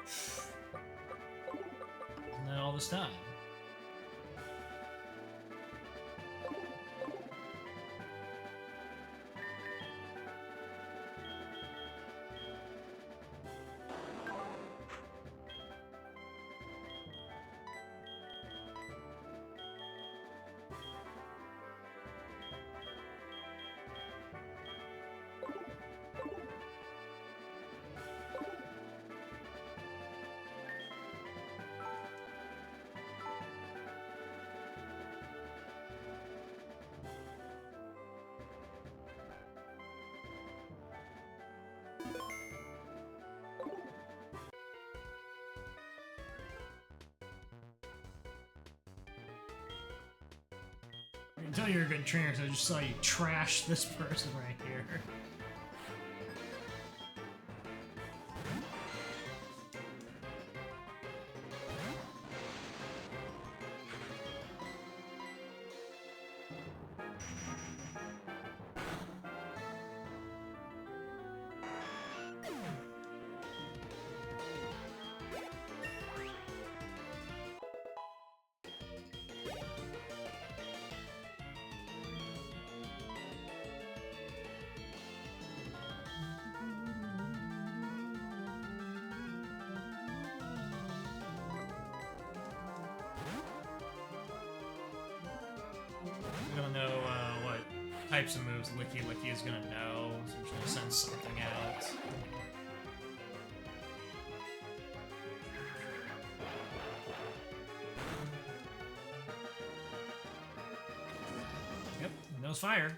Isn't that all this time? I can tell you're a good trainer because I just saw you trash this person right here. We don't know what types of moves Licky Licky is gonna know, so we're just gonna send something out. Yep, knows fire.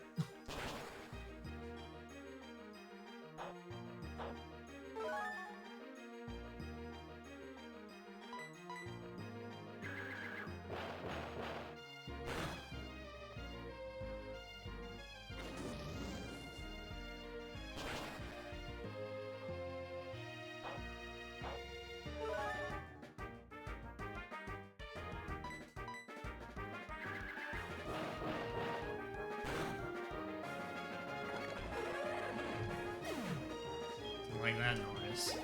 like that noise.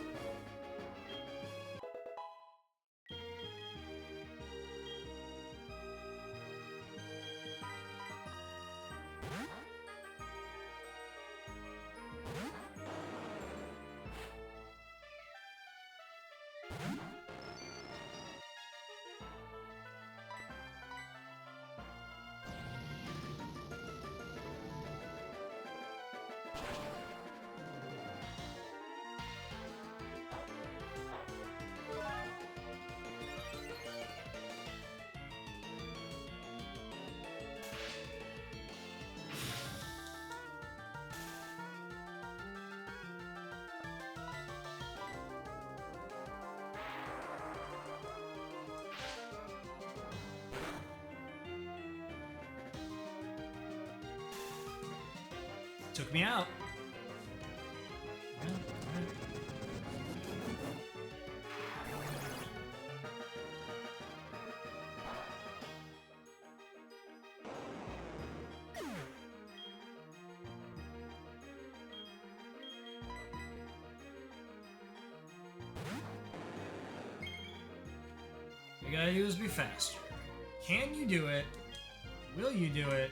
Took me out. You gotta do is be faster. Can you do it? Will you do it?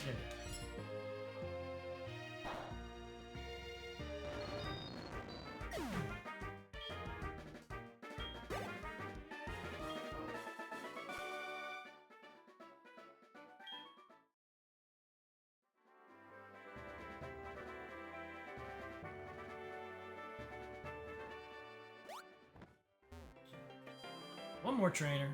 Yeah. One more trainer.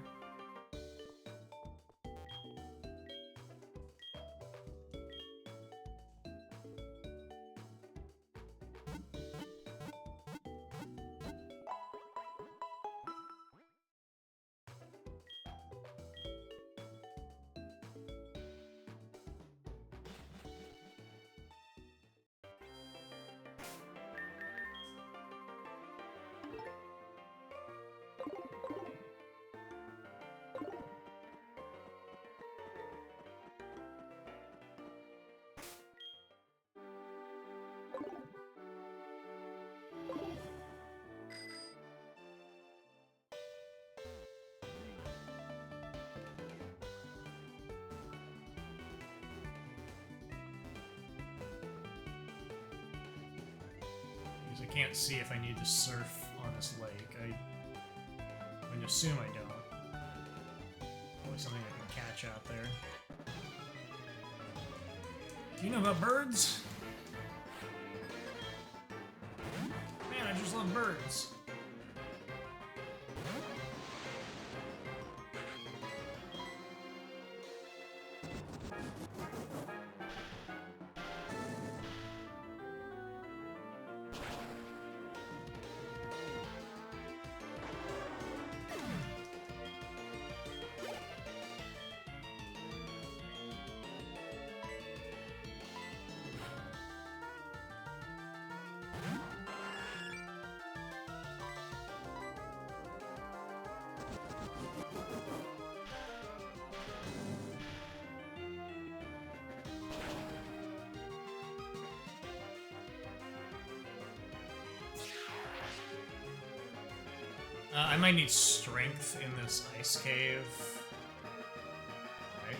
I can't see if I need to surf on this lake. I would assume I don't. Probably something I can catch out there. Do you know about birds? Man, I just love birds. I might need strength in this ice cave. Right?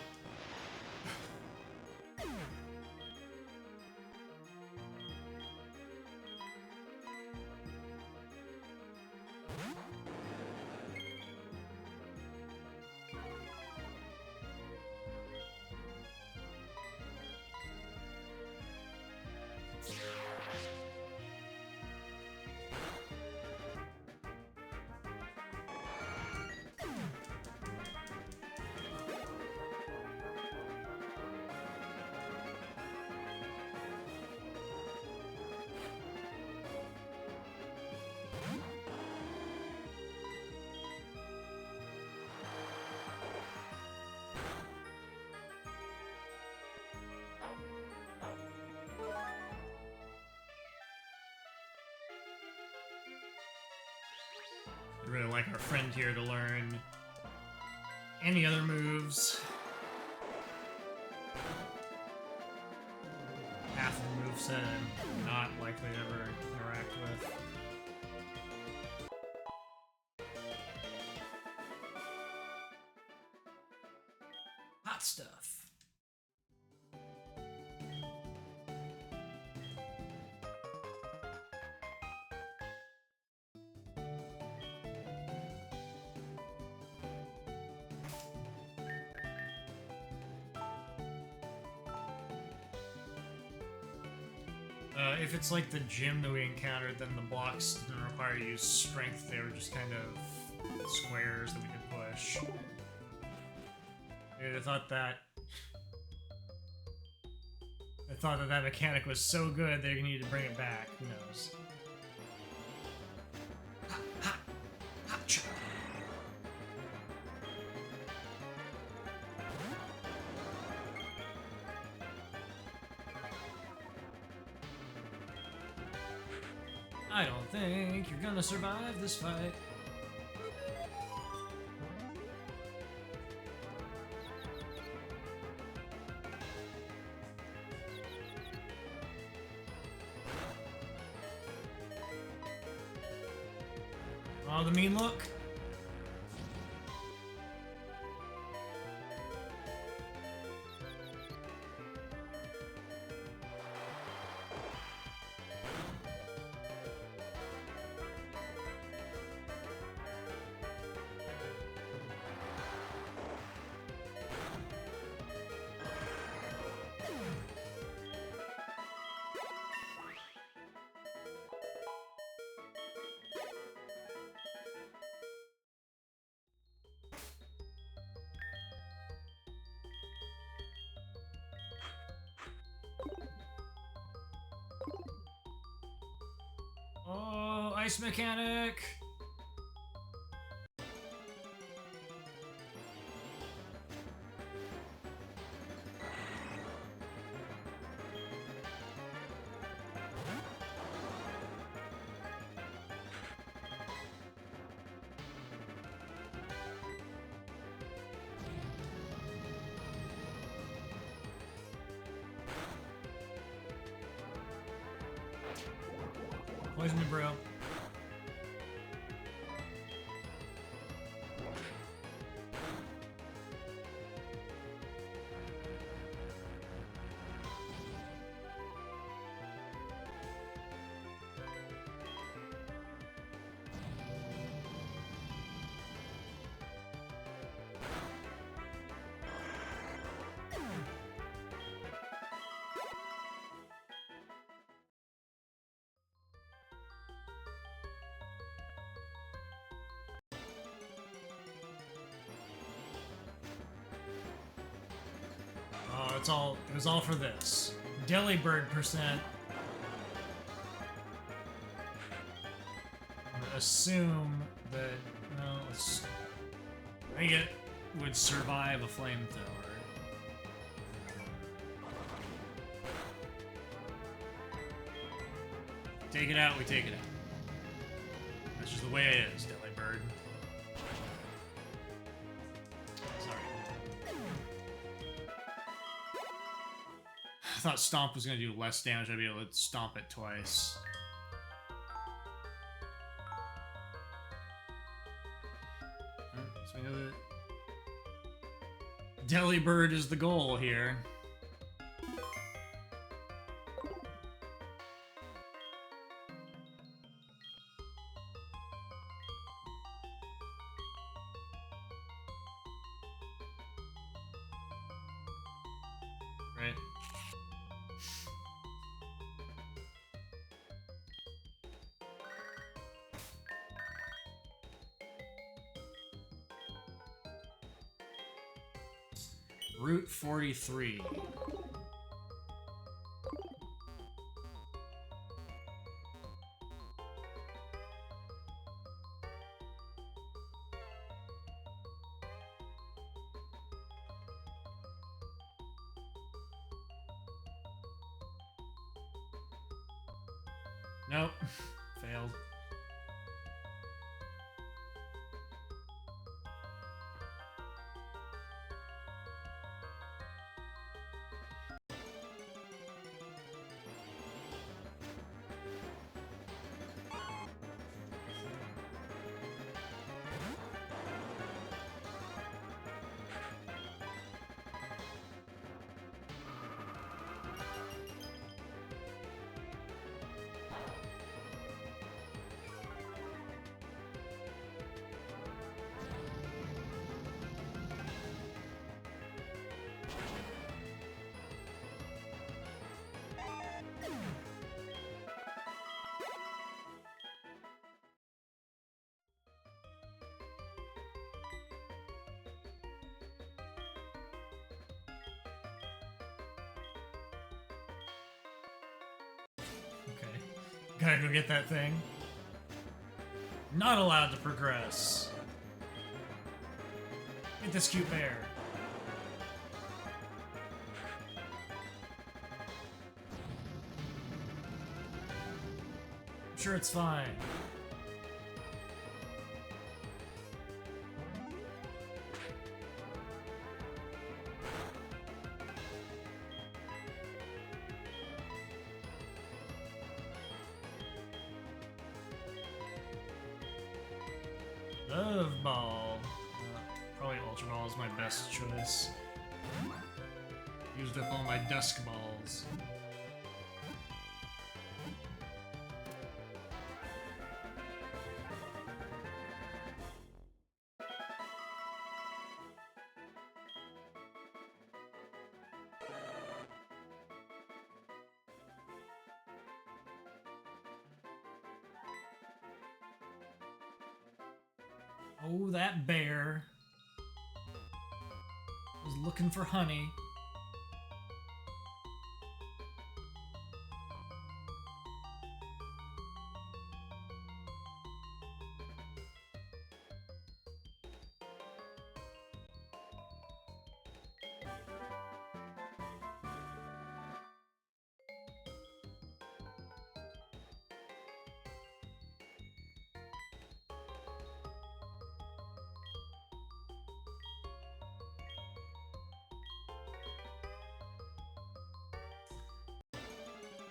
I'd really like our friend here to learn any other moves. Half the said, I'm not likely to ever interact with. Hot stuff. If it's like the gym that we encountered, then the blocks didn't require you to use strength, they were just kind of squares that we could push. Dude, I thought that mechanic was so good they're gonna need to bring it back. Who knows? Ha, ha, ha, cha. I don't think you're gonna survive this fight. Oh, the mean look. Oh, ice mechanic! Poison me, bro. Oh, it was all for this. Delibird percent. I'm gonna assume that, well, I think it would survive a flamethrower. Take it out, we take it out. That's just the way it is, Delibird. I thought Stomp was going to do less damage. I'd be able to stomp it twice. So we know that Delibird is the goal here. Right. Route 43. Nope. Failed. Okay. Gotta go get that thing. Not allowed to progress. Get this cute bear. I'm sure it's fine. Love ball. Probably Ultra Ball is my best choice. Used up all my Dusk Balls. Oh, that bear was looking for honey.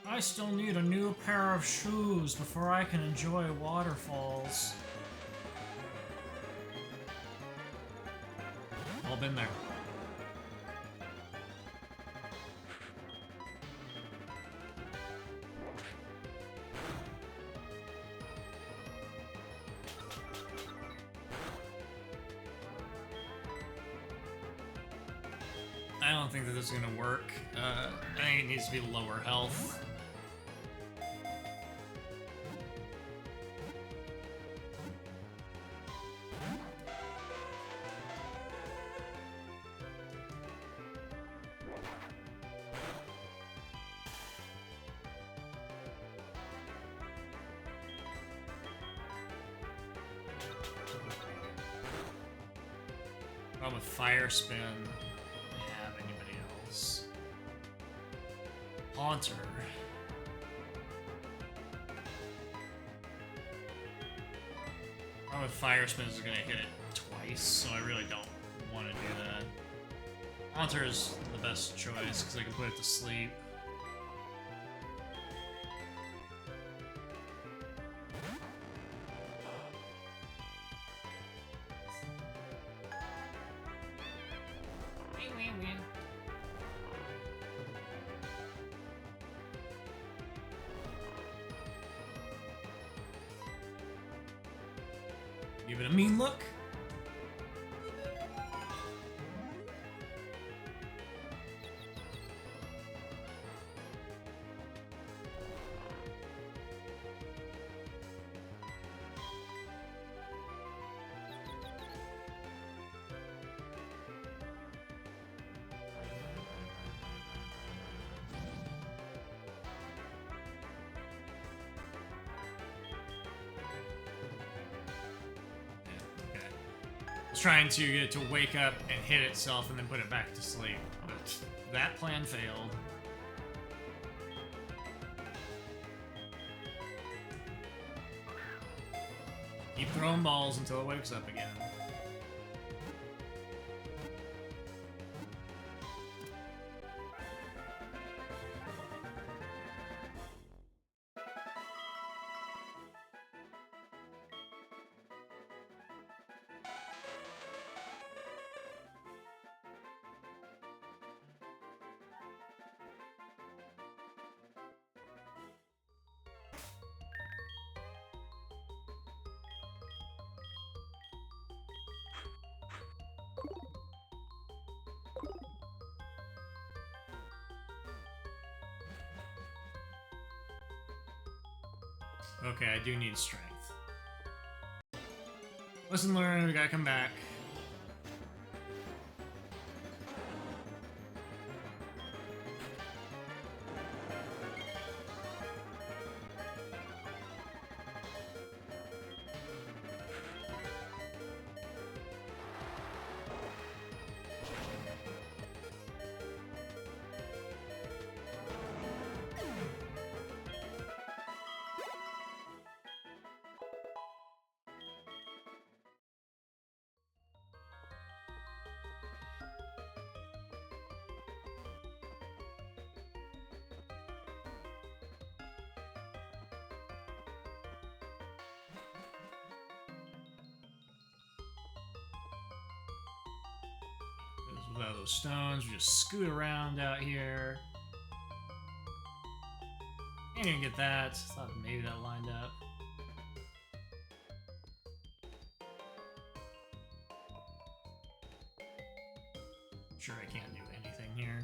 I still need a new pair of shoes before I can enjoy waterfalls. All been there. I don't think that this is gonna work. I think it needs to be lower health. Problem with Fire Spin. Have anybody else? Haunter. Problem with Fire Spin is gonna hit it twice, so I really don't want to do that. Haunter is the best choice because I can put it to sleep. Give it a mean look. It's trying to get it to wake up and hit itself and then put it back to sleep. But that plan failed. Keep throwing balls until it wakes up again. Okay, I do need strength. Listen, learn, we gotta come back. Without those stones, we just scoot around out here. I didn't get that. Thought maybe that lined up. Sure, I can't do anything here.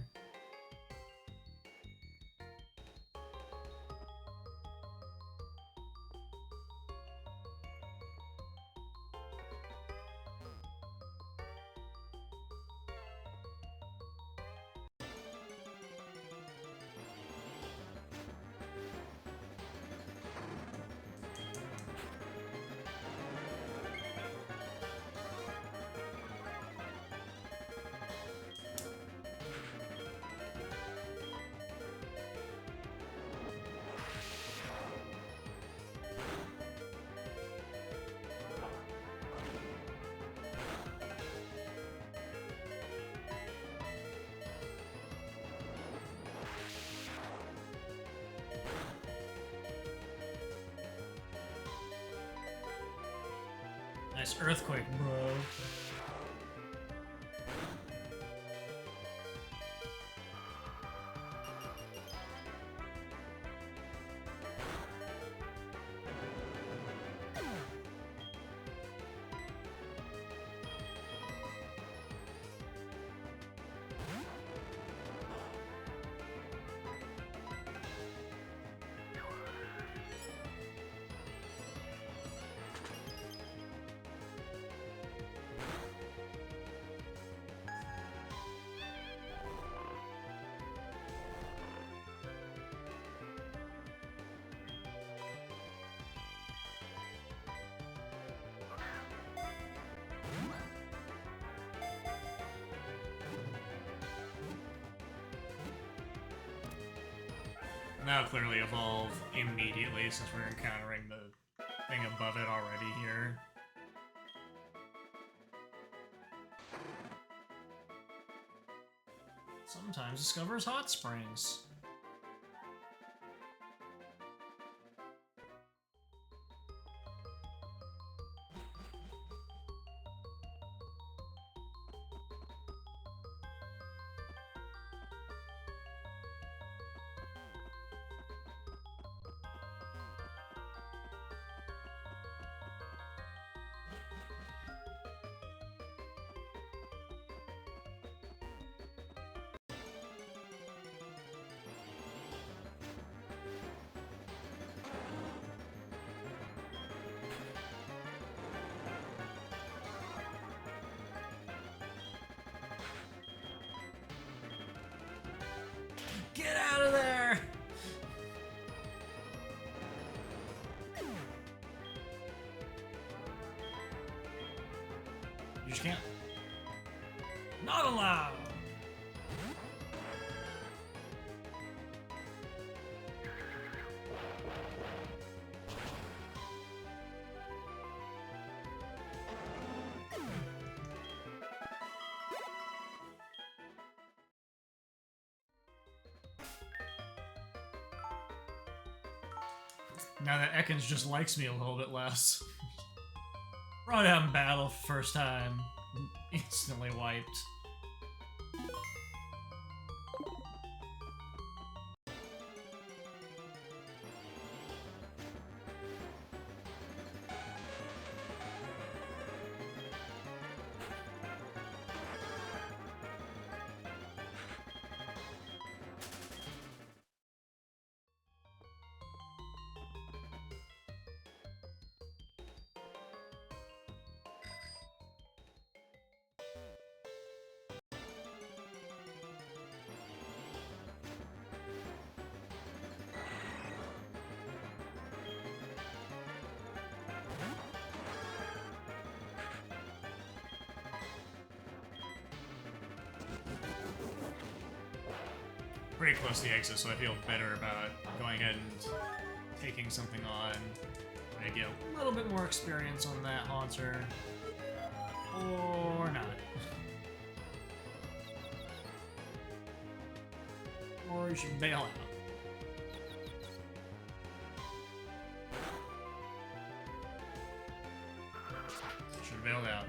Nice earthquake, bro. Now clearly evolve immediately since we're encountering the thing above it already here. Sometimes discovers hot springs. Get out of there! You just can't. Not allowed! Now that Ekans just likes me a little bit less. Brought out in battle first time. Instantly wiped. pretty close to the exit, so I feel better about going ahead and taking something on. I get a little bit more experience on that Haunter. Or not. Or you should bail out. Should have bailed out.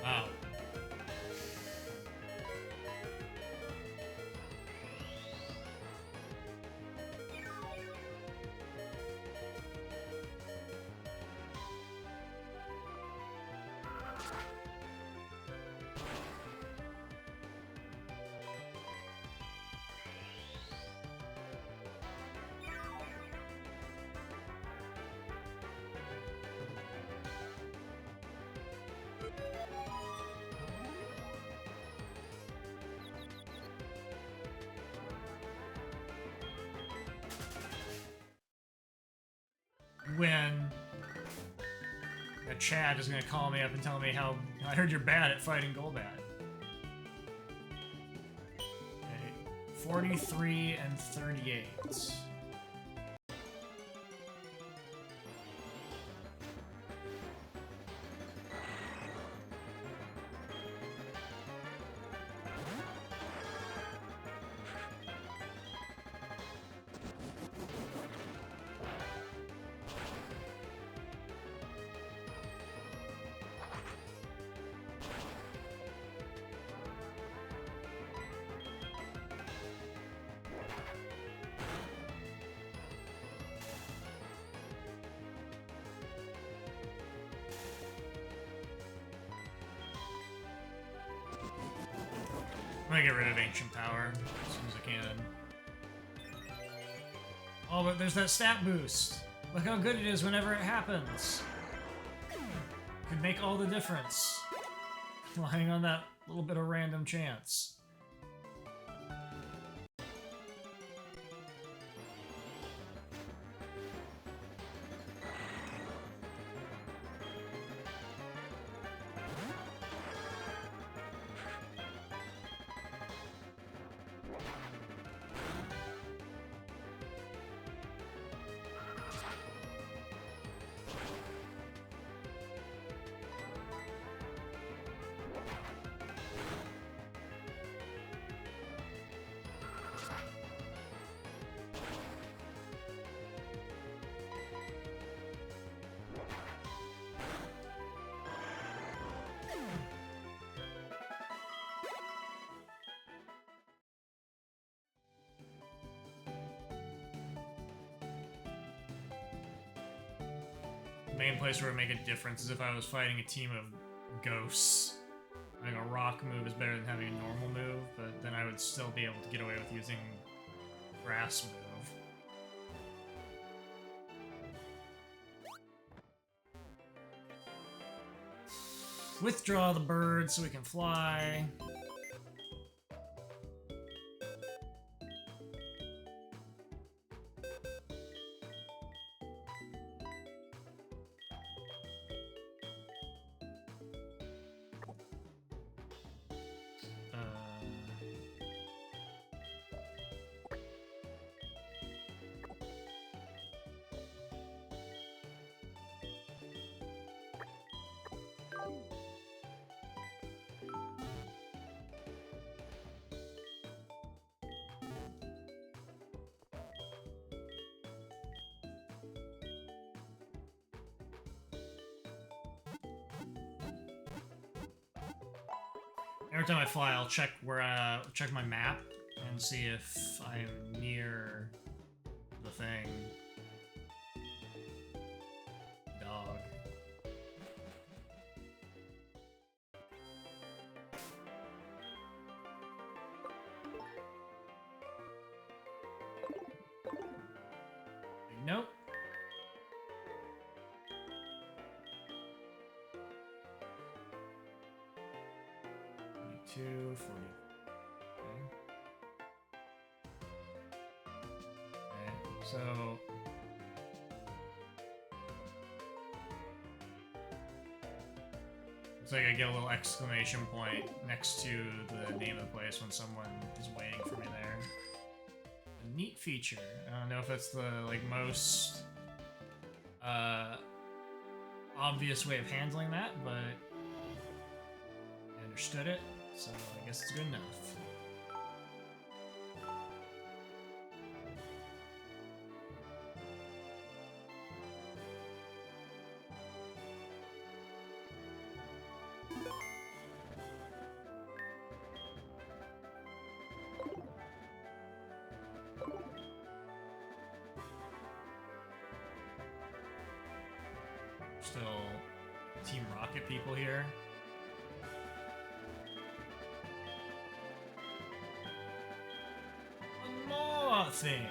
Wow. When Chad is gonna call me up and tell me how I heard you're bad at fighting Golbat. Okay, 43 and 38. I'm gonna get rid of Ancient Power as soon as I can. Oh, but there's that stat boost. Look how good it is whenever it happens. Could make all the difference. Relying on that little bit of random chance. The main place where it would make a difference is if I was fighting a team of ghosts. Having a rock move is better than having a normal move, but then I would still be able to get away with using grass move. Withdraw the bird so we can fly. Every time I fly, I'll check check my map and see if I'm near the thing. Dog. Nope. 42, 40. Okay, so looks like I get a little exclamation point next to the name of the place when someone is waiting for me there. A neat feature. I don't know if it's the most obvious way of handling that, but I understood it, so I guess it's good enough. Still Team Rocket people here. One more thing.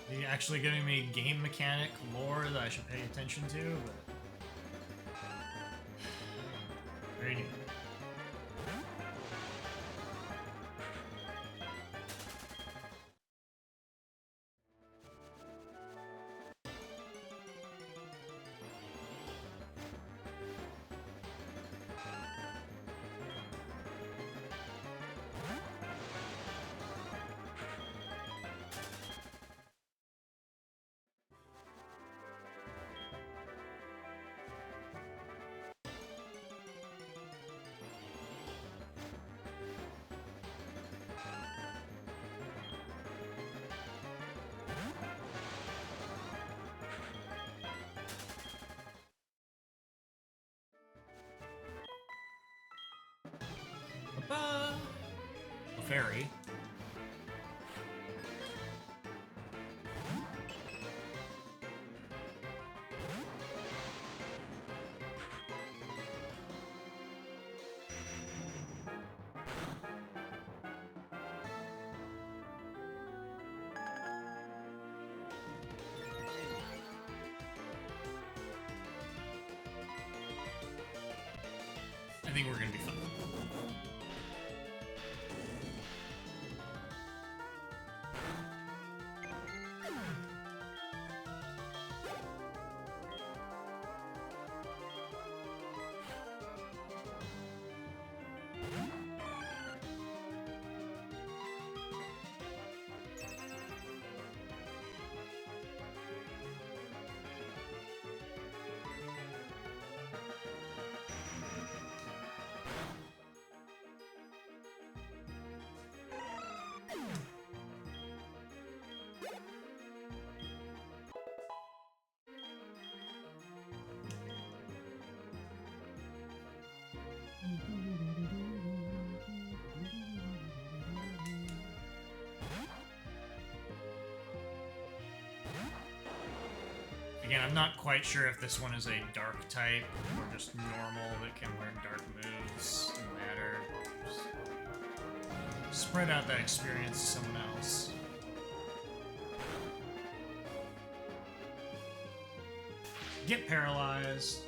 Are you actually giving me game mechanic lore that I should pay attention to? But very new. A fairy. I think we're gonna be fine. Again, I'm not quite sure if this one is a dark type or just normal that can learn dark moves. Doesn't matter. Just spread out that experience to someone else. Get paralyzed.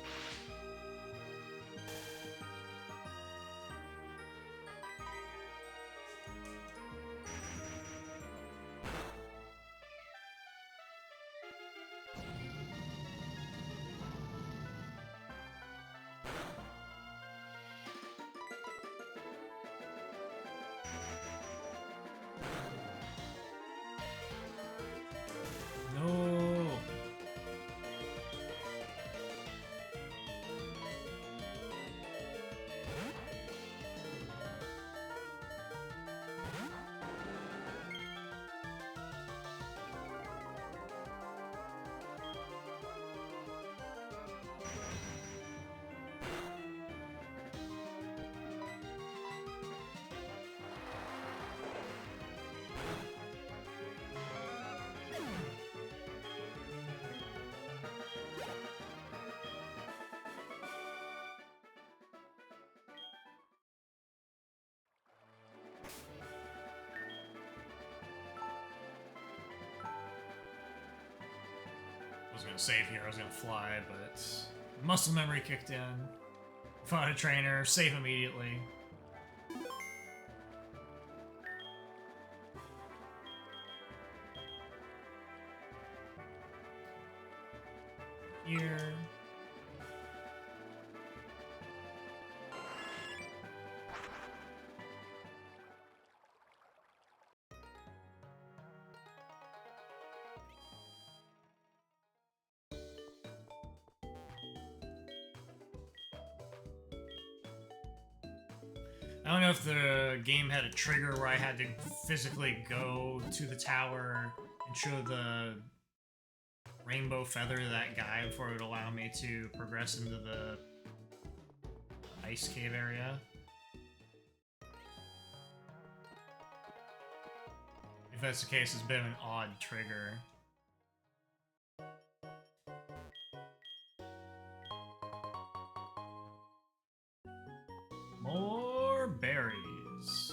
was gonna save here, I was gonna fly, but muscle memory kicked in. Fought a trainer, save immediately. Here. I don't know if the game had a trigger where I had to physically go to the tower and show the rainbow feather to that guy before it would allow me to progress into the ice cave area. If that's the case, it's a bit of an odd trigger. More berries.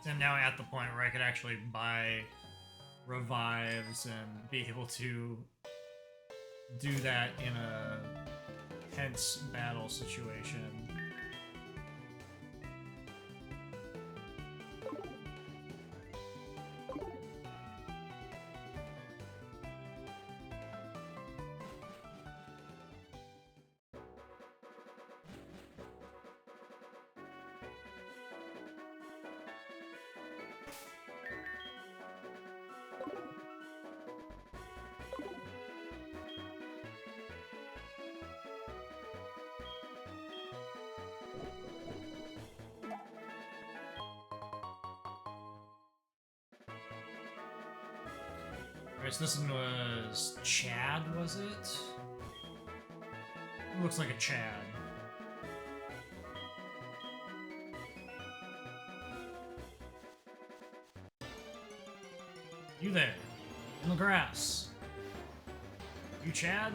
And now at the point where I could actually buy revives and be able to do that in a tense battle situation. Alright, so this one was Chad, was it? It looks like a Chad. You there, in the grass. You Chad?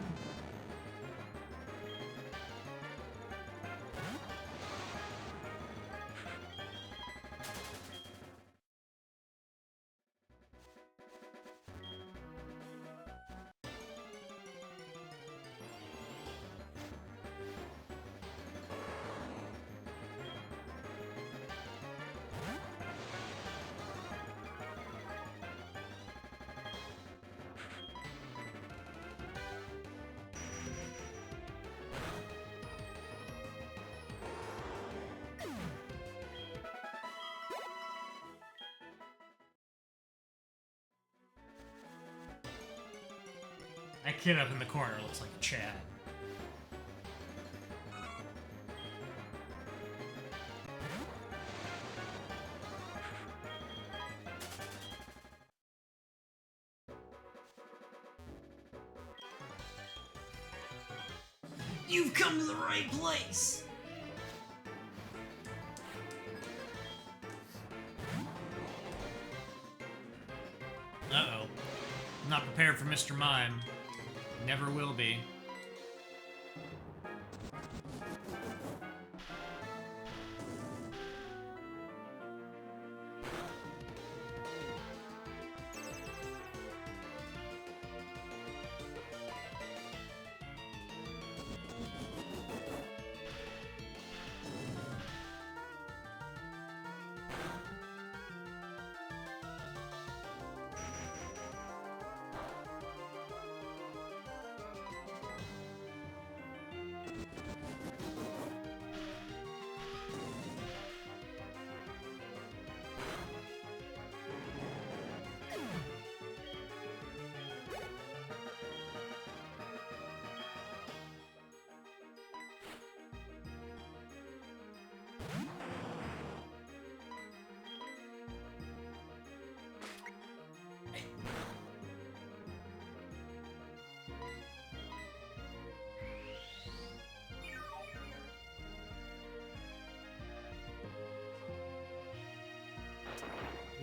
That kid up in the corner looks like a Chad. You've come to the right place! Uh-oh. I'm not prepared for Mr. Mime. Never will be.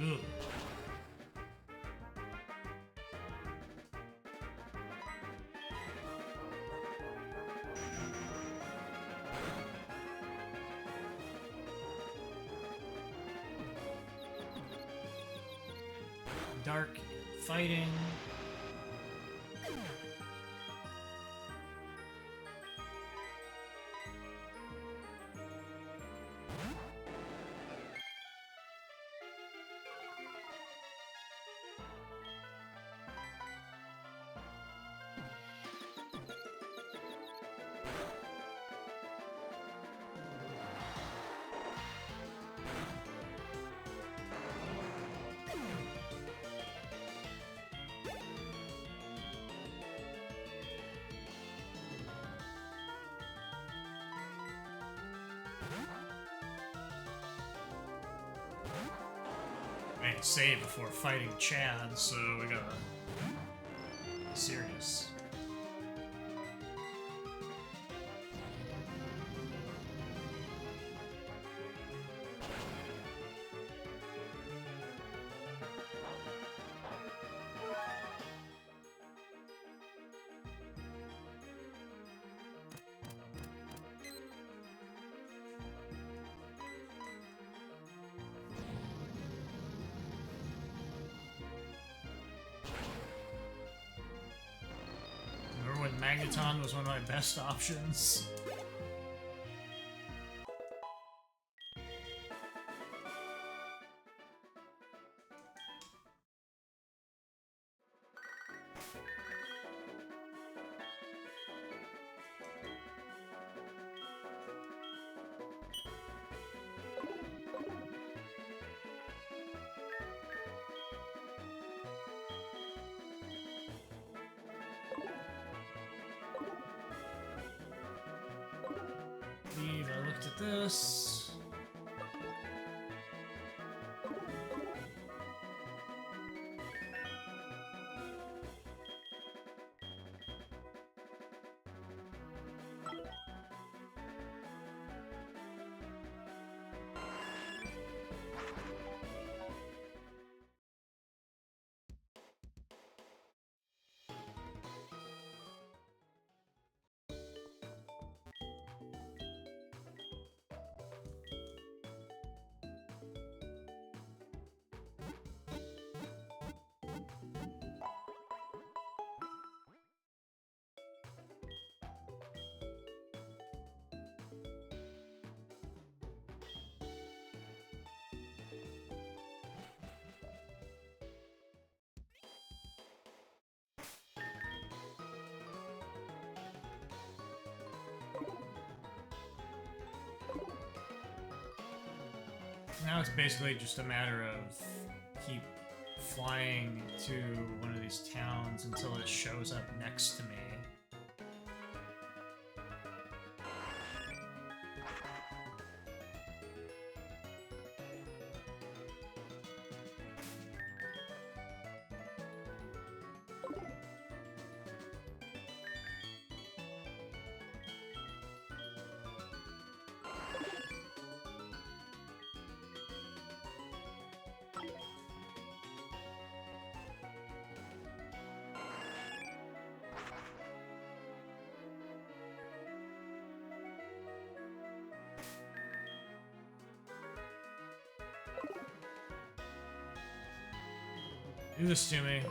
Ugh. Dark fighting. I need to save before fighting Chad, so we gotta be serious. Remember when Magneton was one of my best options? I looked at this. Now it's basically just a matter of keep flying to one of these towns until it shows up next to me. Do this to me.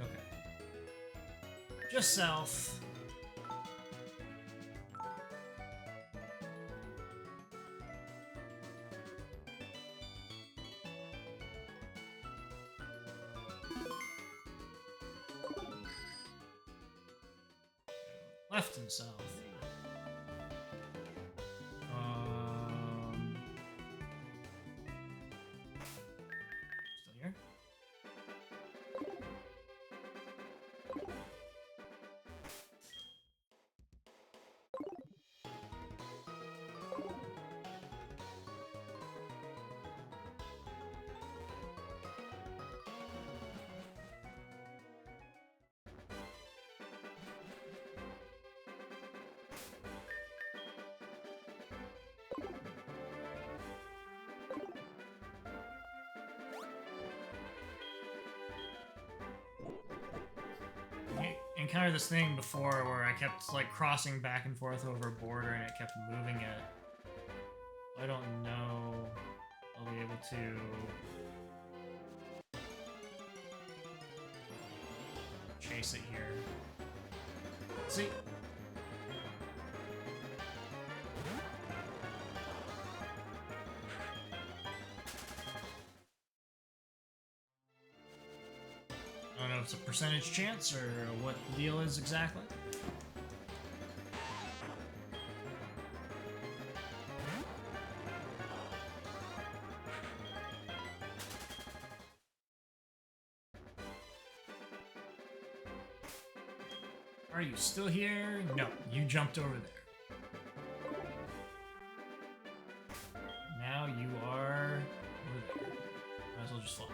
Okay. Just south. Left and south. Still here? Encountered this thing before where I kept like crossing back and forth over a border and it kept moving it. I don't know I'll be able to chase it here. See? I don't know if it's a percentage chance or what the deal is exactly. Are you still here? No, you jumped over there. Now you are over there. Might as well just fly.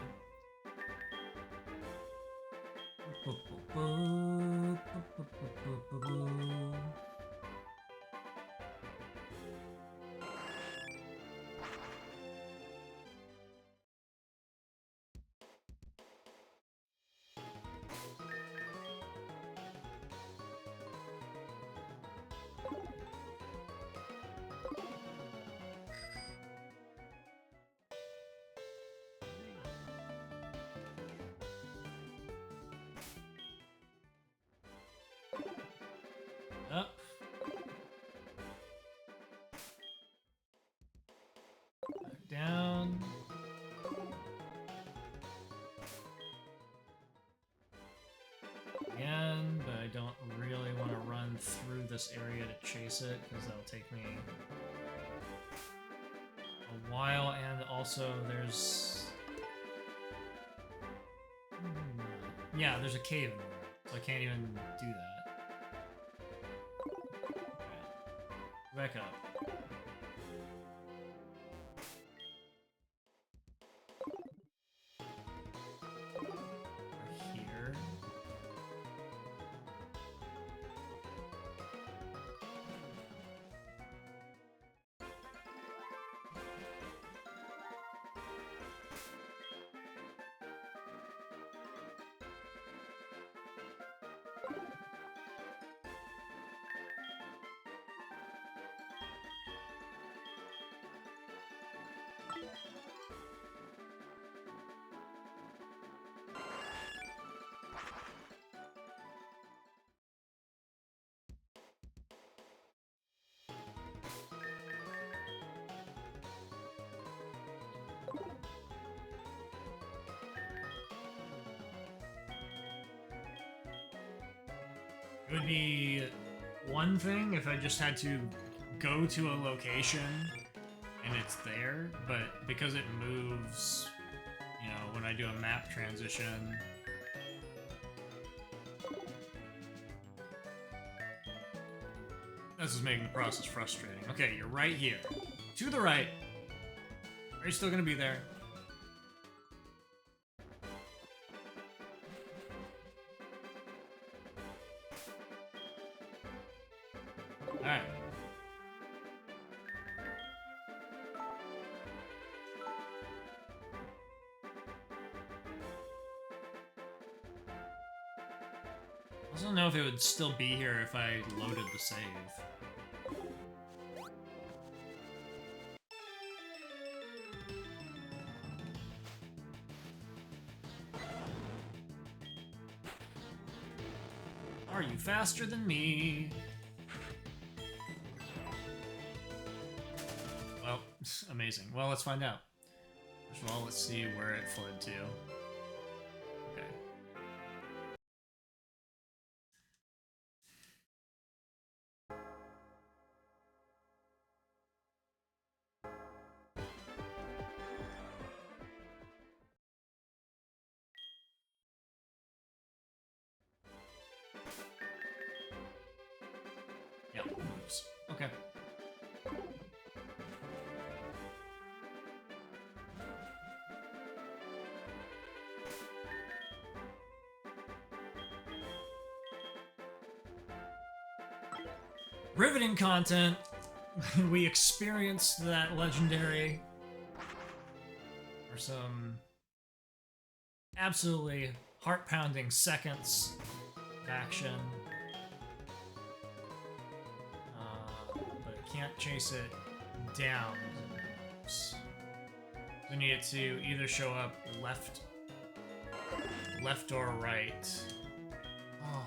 Up. Back down. Again, but I don't really want to run through this area to chase it, because that'll take me a while, and also there's... yeah, there's a cave in there, so I can't even do that. Back up. We're here. It would be one thing if I just had to go to a location and it's there, but because it moves, you know, when I do a map transition, this is making the process frustrating. Okay, you're right here. To the right. Are you still gonna be there? Alright. I also don't know if it would still be here if I loaded the save. Are you faster than me? Well, amazing. Well, let's find out. First of all, let's see where it fled to. Okay. Yeah, moves. Okay. Riveting content. we experienced that legendary for some absolutely heart-pounding seconds of action. But it can't chase it down. We need it to either show up left or right. Oh.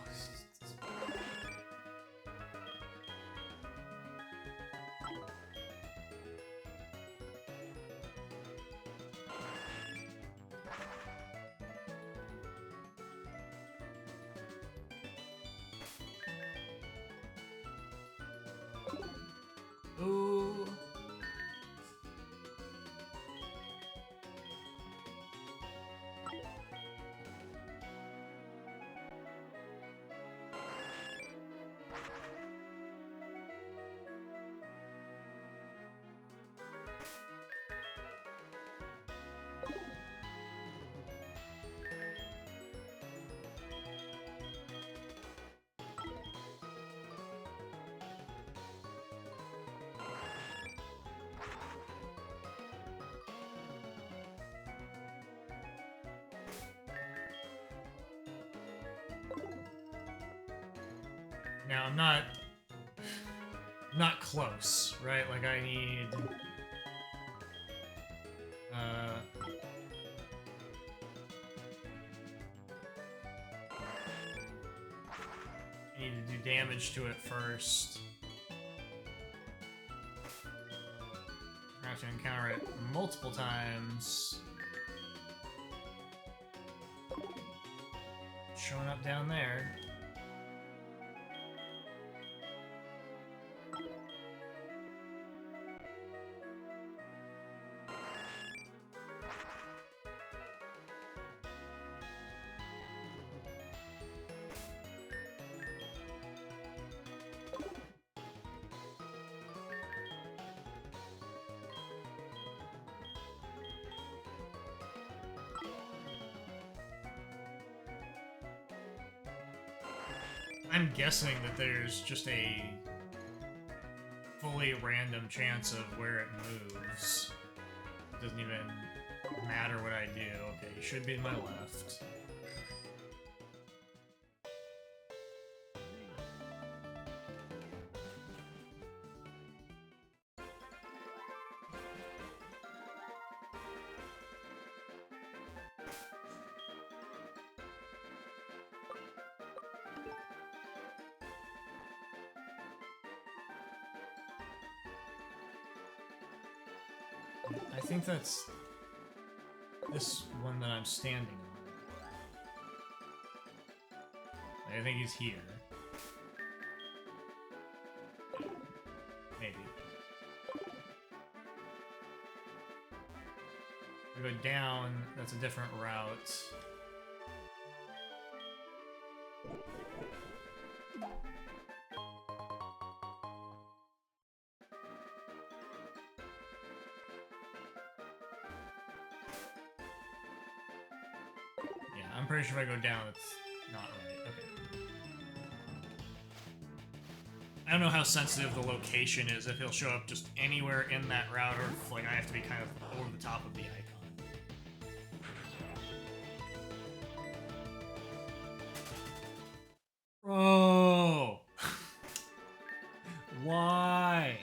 Ooh. Now I'm not close, right? Like I need I need to do damage to it first. I have to encounter it multiple times. Showing up down there. I'm guessing that there's just a fully random chance of where it moves. It doesn't even matter what I do. Okay, you should be to my left. I think that's this one that I'm standing on. I think he's here. Maybe. If I go down, that's a different route. I'm pretty sure if I go down, it's not right. Okay. I don't know how sensitive the location is, if he'll show up just anywhere in that route, or if like, I have to be kind of over the top of the icon. Bro! Why?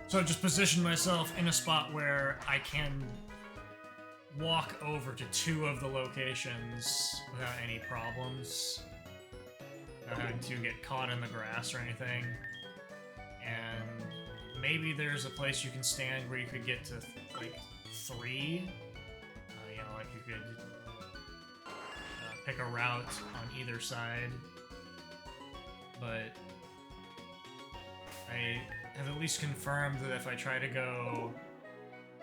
So I've just positioned myself in a spot where I can walk over to 2 of the locations without any problems. Without having to get caught in the grass or anything. And maybe there's a place you can stand where you could get to, like, 3. You know, like you could pick a route on either side. but I have at least confirmed that if I try to go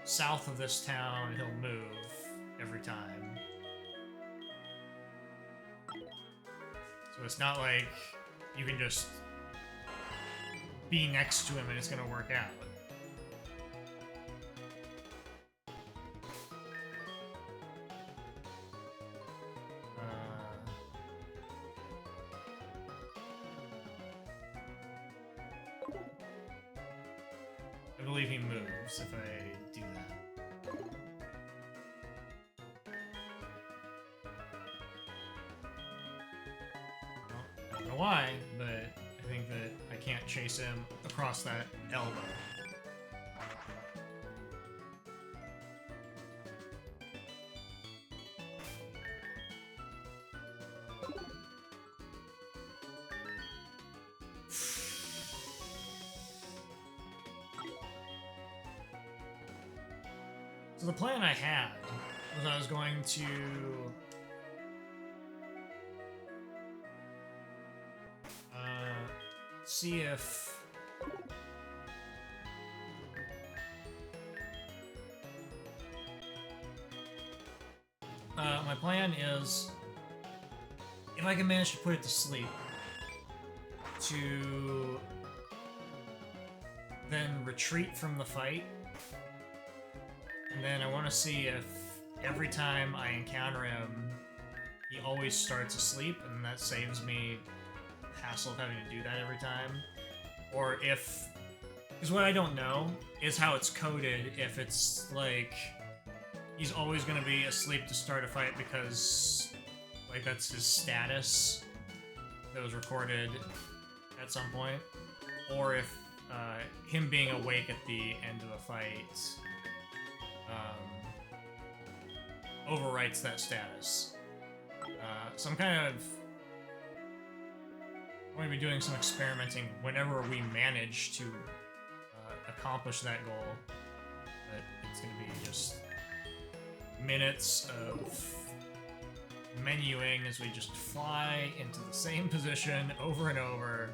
south of this town, he'll move every time. So it's not like you can just be next to him and it's gonna work out. I believe he moves if I do that. Well, I don't know why, but I think that I can't chase him across that elbow. So the plan I had was I was going to see if my plan is if I can manage to put it to sleep to then retreat from the fight. And then I want to see if every time I encounter him, he always starts asleep, and that saves me the hassle of having to do that every time. Or if... Because what I don't know is how it's coded, if it's like he's always going to be asleep to start a fight because like that's his status that was recorded at some point. Or if him being awake at the end of a fight overwrites that status. So I'm kind of going to be doing some experimenting whenever we manage to accomplish that goal. But it's going to be just minutes of menuing as we just fly into the same position over and over.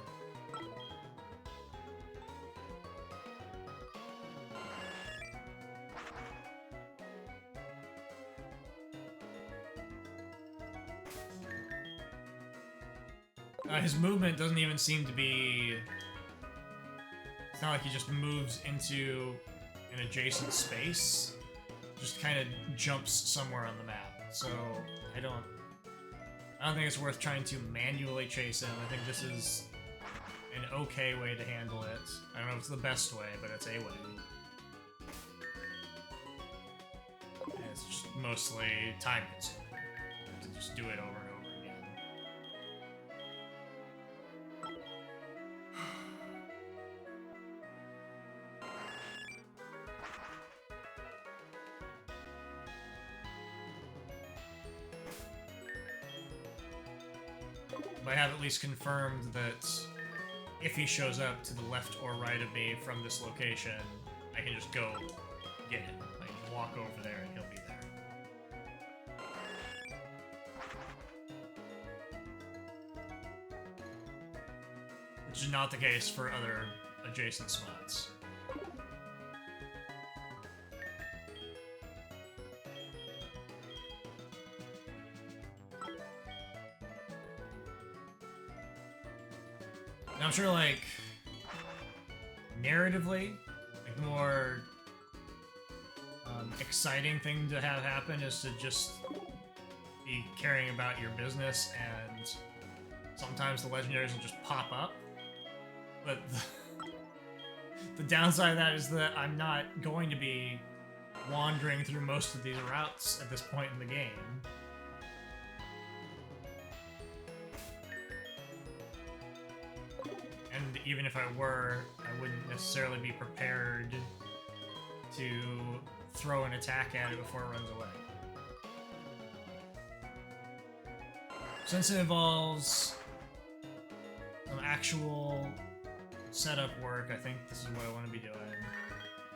His movement doesn't even seem to be... It's not like he just moves into an adjacent space. Just kind of jumps somewhere on the map. So I don't think it's worth trying to manually chase him. I think this is an okay way to handle it. I don't know if it's the best way, but it's a way. And it's just mostly time consuming to just do it over and over again. But I have at least confirmed that if he shows up to the left or right of me from this location, I can just go get him. I can walk over there and he'll be there. Which is not the case for other adjacent spots. And I'm sure, like, narratively, like, the more exciting thing to have happen is to just be caring about your business, and sometimes the legendaries will just pop up. But the downside of that is that I'm not going to be wandering through most of these routes at this point in the game. And even if I were, I wouldn't necessarily be prepared to throw an attack at it before it runs away. Since it involves some actual setup work, I think this is what I want to be doing.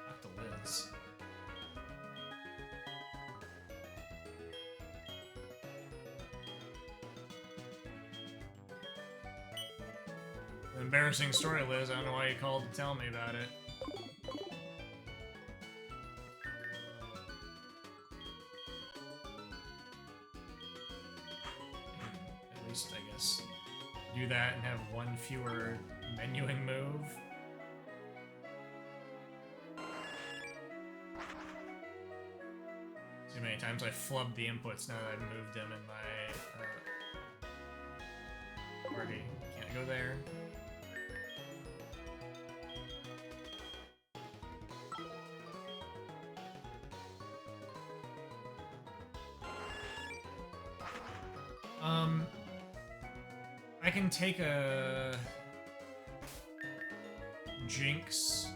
Talk to Liz. embarrassing story, Liz. I don't know why you called to tell me about it. At least, I guess, do that and have one fewer menuing move. Too many times I flubbed the inputs now that I've moved them in my party. Can't go there. I can take a Jinx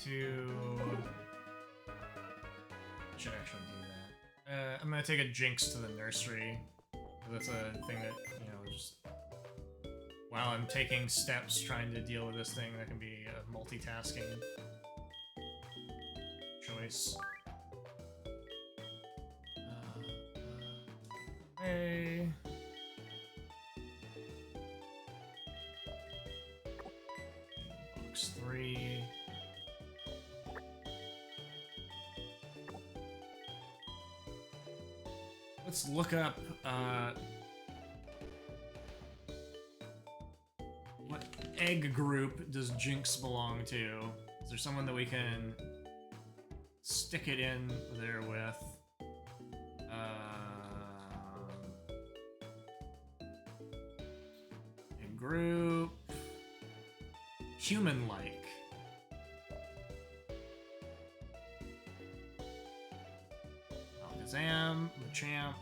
to... I should actually do that. I'm gonna take a Jinx to the nursery. That's a thing that, you know, just... While I'm taking steps trying to deal with this thing, that can be a multitasking choice. Hey. Box 3. Let's look up what egg group does Jinx belong to? Is there someone that we can stick it in there with? Egg group. Human-like. Alakazam, Machamp.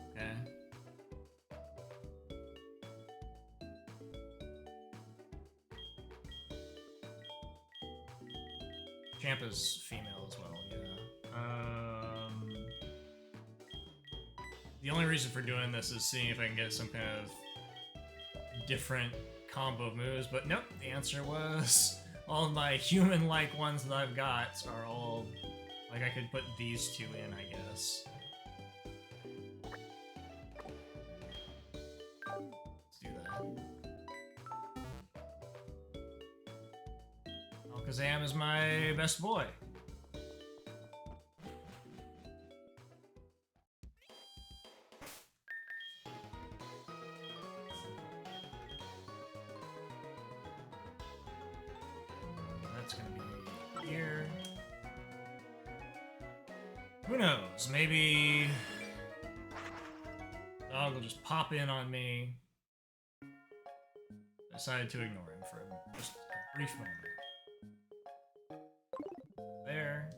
Okay. Champ is female as well, yeah. The only reason for doing this is seeing if I can get some kind of different combo of moves, but nope, the answer was all of my human-like ones that I've got are all... Like, I could put these two in, I guess. Let's do that. Alakazam is my best boy. That's gonna be here. Who knows? Maybe dog will just pop in on me. I decided to ignore him for just a brief moment. There.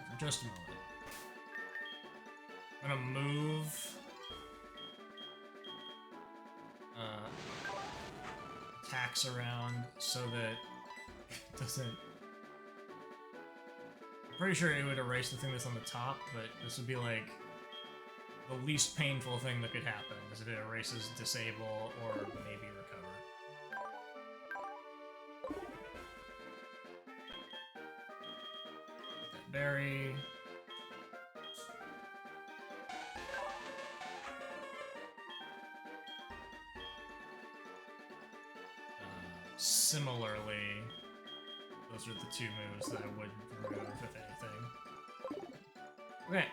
For just a moment. I'm gonna move attacks around so that it doesn't... I'm pretty sure it would erase the thing that's on the top, but this would be like the least painful thing that could happen, is if it erases disable or maybe recover. That berry. Similarly, those are the two moves that I would remove, if anything. Okay.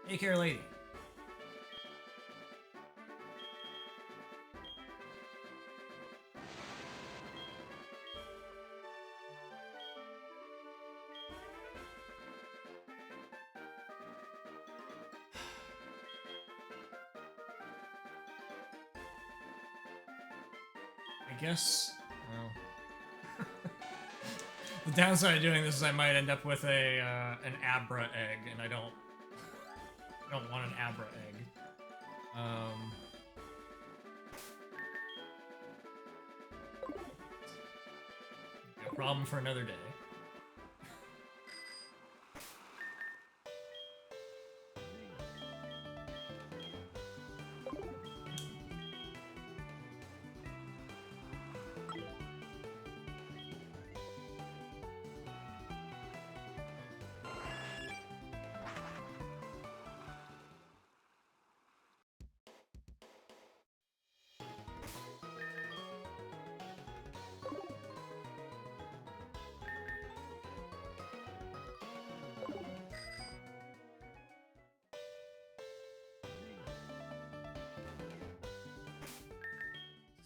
Take care, lady. I guess, well, the downside of doing this is I might end up with a an Abra egg, and I don't want an Abra egg. problem for another day.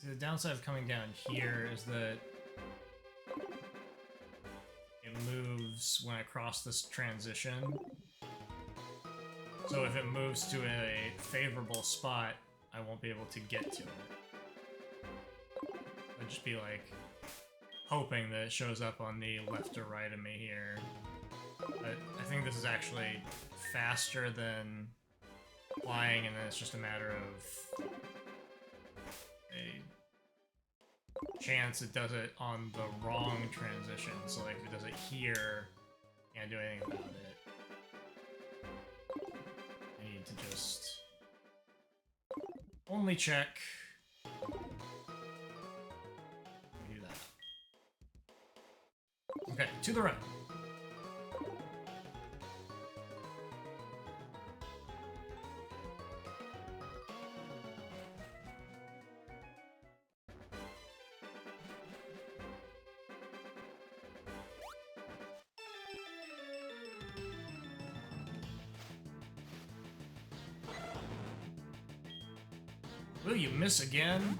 The downside of coming down here is that it moves when I cross this transition. So if it moves to a favorable spot, I won't be able to get to it. I'd just be like hoping that it shows up on the left or right of me here. But I think this is actually faster than flying, and then it's just a matter of a chance it does it on the wrong transition. So like if it does it here, can't do anything about it. I need to just only check. Do that. Okay, to the right. Will you miss again?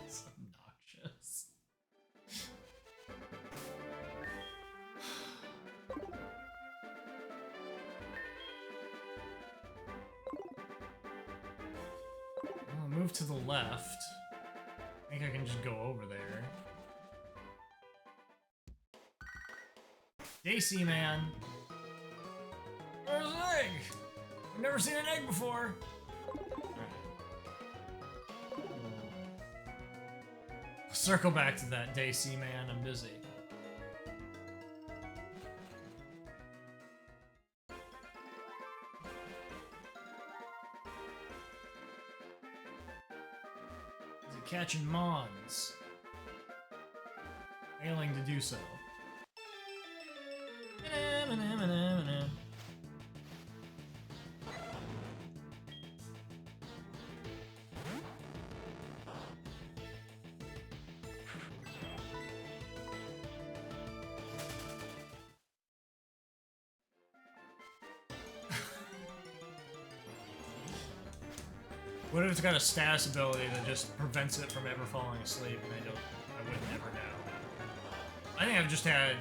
It's obnoxious. I'll move to the left. I think I can just go over there. Daisy, man. There's an egg! I've never seen an egg before! Right. Circle back to that, Daisy, man. I'm busy. Is it catching Mons? Failing to do so. What if it's got a status ability that just prevents it from ever falling asleep, and I would never know. I think I've just had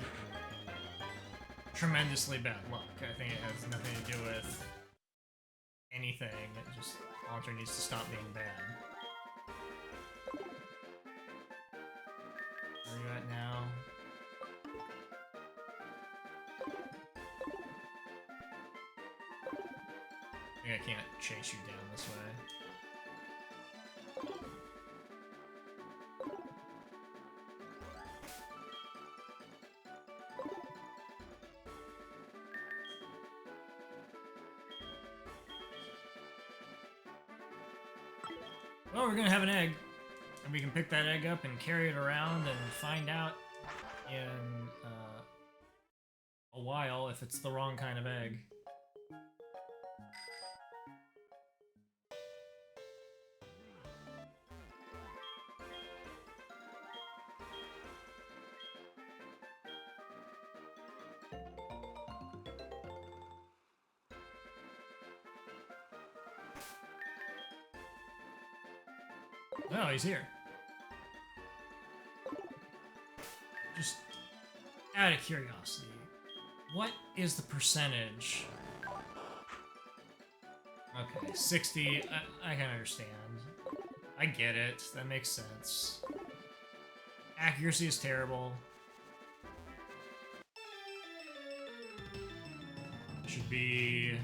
tremendously bad luck. I think it has nothing to do with anything. It just, Haunter needs to stop being bad. Where are you at now? I think I can't chase you down this way. Well, we're gonna have an egg, and we can pick that egg up and carry it around and find out in a while if it's the wrong kind of egg. Oh, he's here. Just out of curiosity, what is the percentage? Okay, 60, I can understand. I get it, that makes sense. Accuracy is terrible. Should be...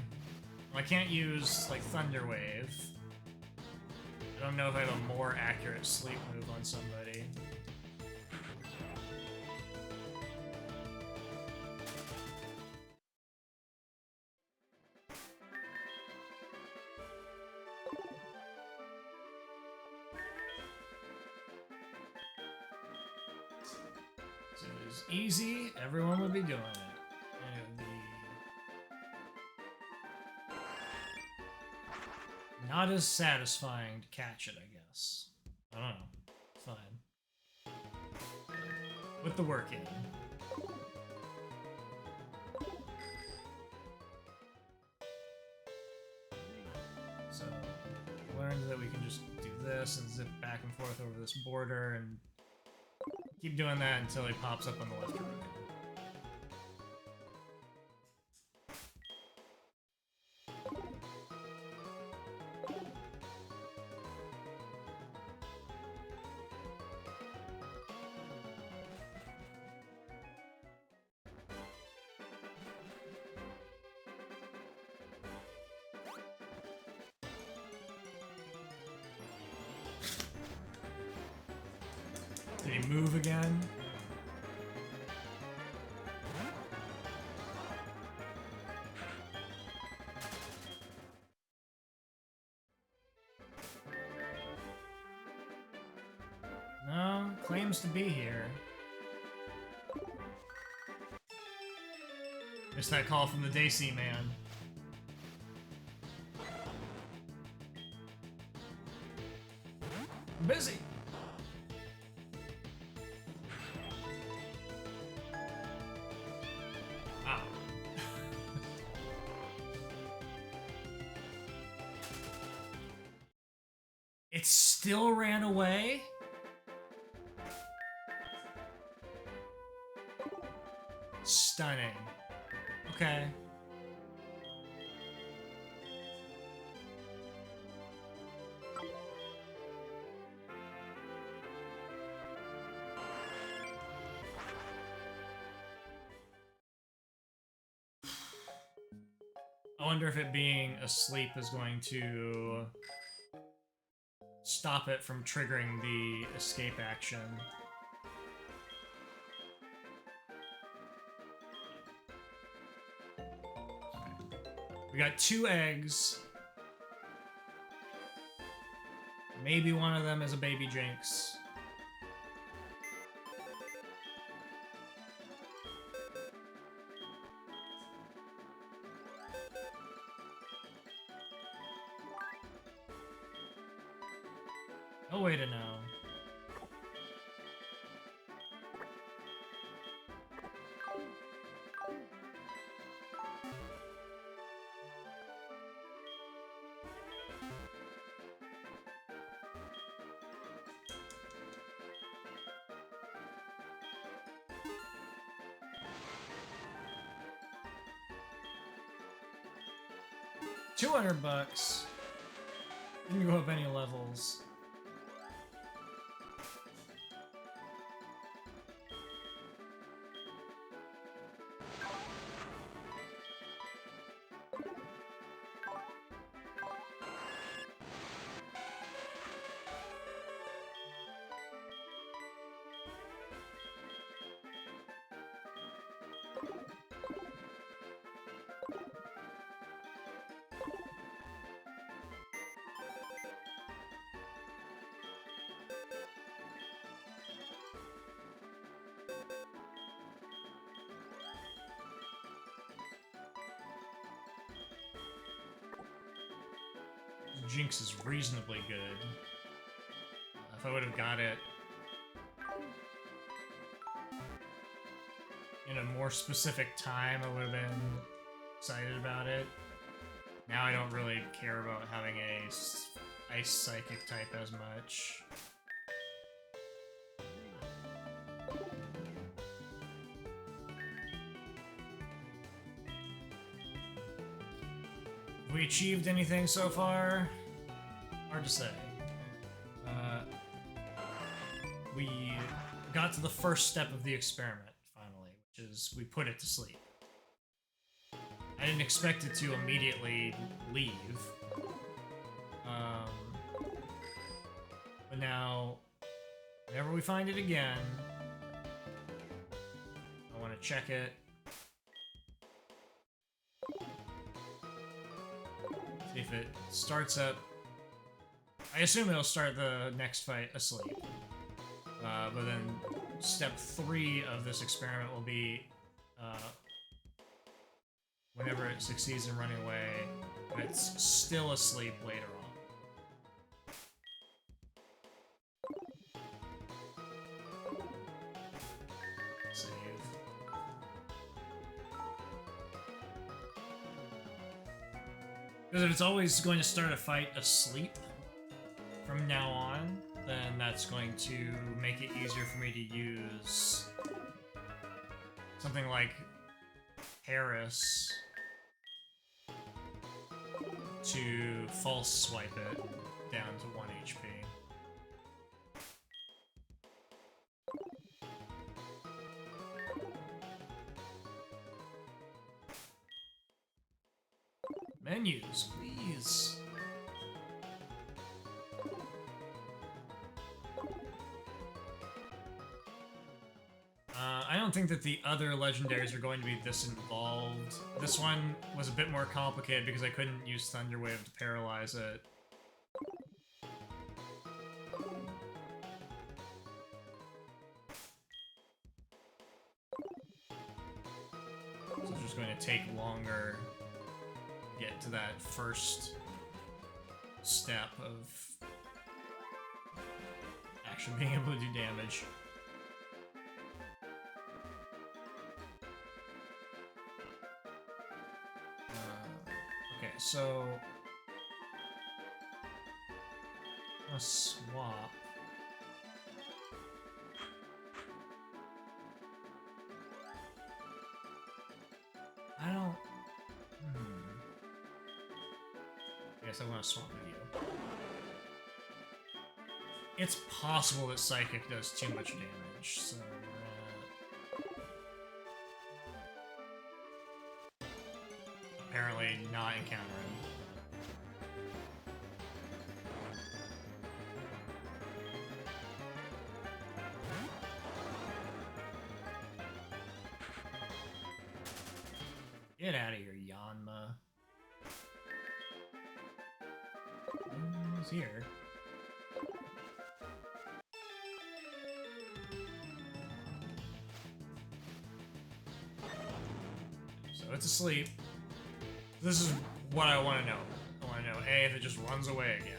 Well, I can't use, like, Thunder Wave. I don't know if I have a more accurate sleep move on somebody. So it was easy, everyone would be doing it. And it would be not as satisfying to catch it, I guess. I don't know. Fine. Put the work in. So, learned that we can just do this and zip back and forth over this border and keep doing that until he pops up on the left or right. Did he move again? No, claims to be here. Missed that call from the Daisy man. I'm busy. Wow. It still ran away? Stunning. Okay. I wonder if it being asleep is going to stop it from triggering the escape action. We got 2 eggs. Maybe one of them is a baby Jinx. No way to know. $200. Didn't go up any levels. Jinx is reasonably good. If I would have got it in a more specific time, I would have been excited about it. Now I don't really care about having a ice psychic type as much. Have we achieved anything so far? Hard to say. We got to the first step of the experiment, finally, which is we put it to sleep. I didn't expect it to immediately leave. But now, whenever we find it again, I want to check it. See if it starts up. I assume it'll start the next fight asleep. But then step 3 of this experiment will be whenever it succeeds in running away, but it's still asleep later on. Save. Because if it's always going to start a fight asleep from now on, then that's going to make it easier for me to use something like Paris to false swipe it down to 1 HP. Menus, please. I don't think that the other legendaries are going to be this involved. This one was a bit more complicated because I couldn't use Thunder Wave to paralyze it. So it's just going to take longer to get to that first step of actually being able to do damage. Okay, so I'm gonna swap. I don't. I guess I want to swap with you. It's possible that Psychic does too much damage, so. Apparently not encountering. Get out of here, Yanma. Who's here? So it's asleep. This is what I want to know. I want to know, A, if it just runs away again.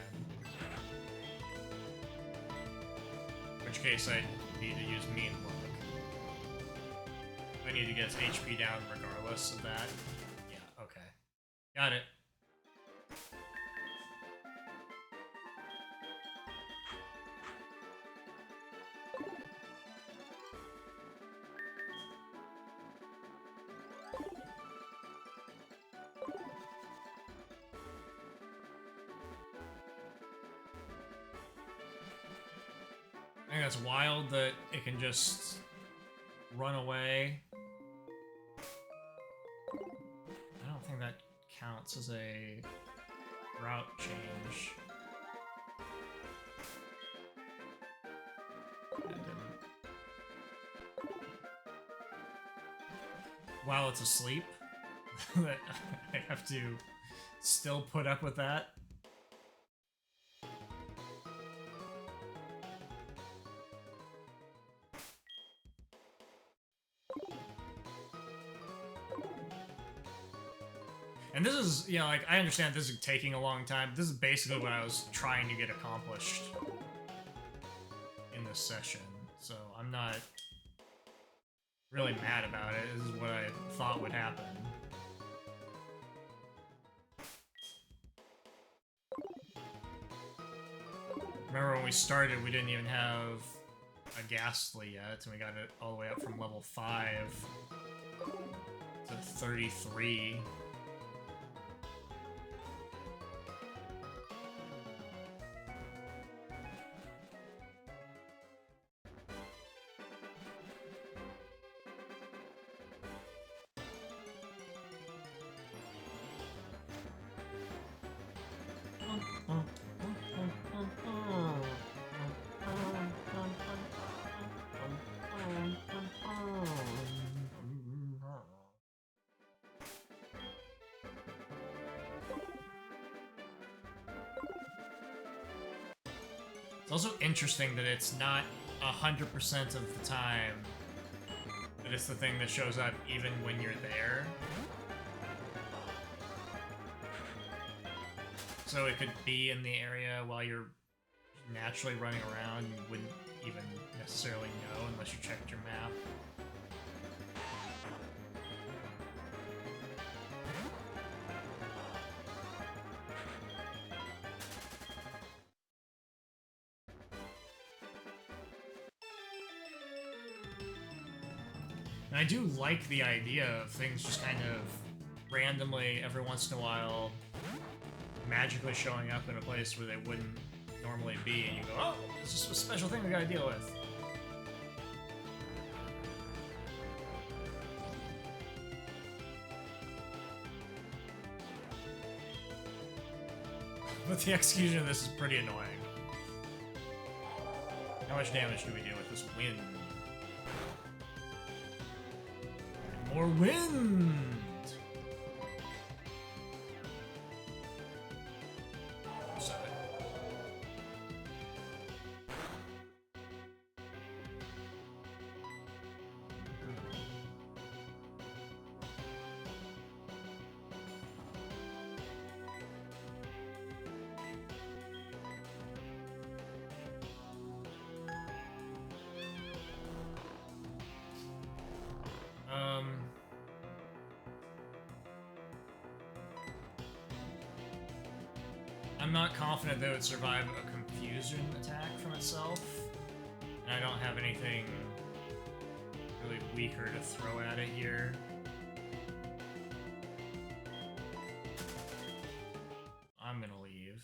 In which case I need to use Mean Look. I need to get its HP down regardless of that. Yeah, okay. Got it. I think that's wild that it can just run away. I don't think that counts as a route change. It didn't. While it's asleep, I have to still put up with that. And this is, you know, like, I understand this is taking a long time. This is basically what I was trying to get accomplished in this session. So I'm not really mad about it. This is what I thought would happen. Remember when we started, we didn't even have a Ghastly yet, and we got it all the way up from level 5 to 33. It's also interesting that it's not 100% of the time that it's the thing that shows up even when you're there. So it could be in the area while you're naturally running around. You wouldn't even necessarily know unless you checked your map. And I do like the idea of things just kind of randomly, every once in a while, magically showing up in a place where they wouldn't normally be, and you go, oh, it's just a special thing we gotta deal with. But the execution of this is pretty annoying. How much damage do we deal with this wind? More wind! Sorry. I'm not confident that it would survive a confusion attack from itself, and I don't have anything really weaker to throw at it here. I'm gonna leave.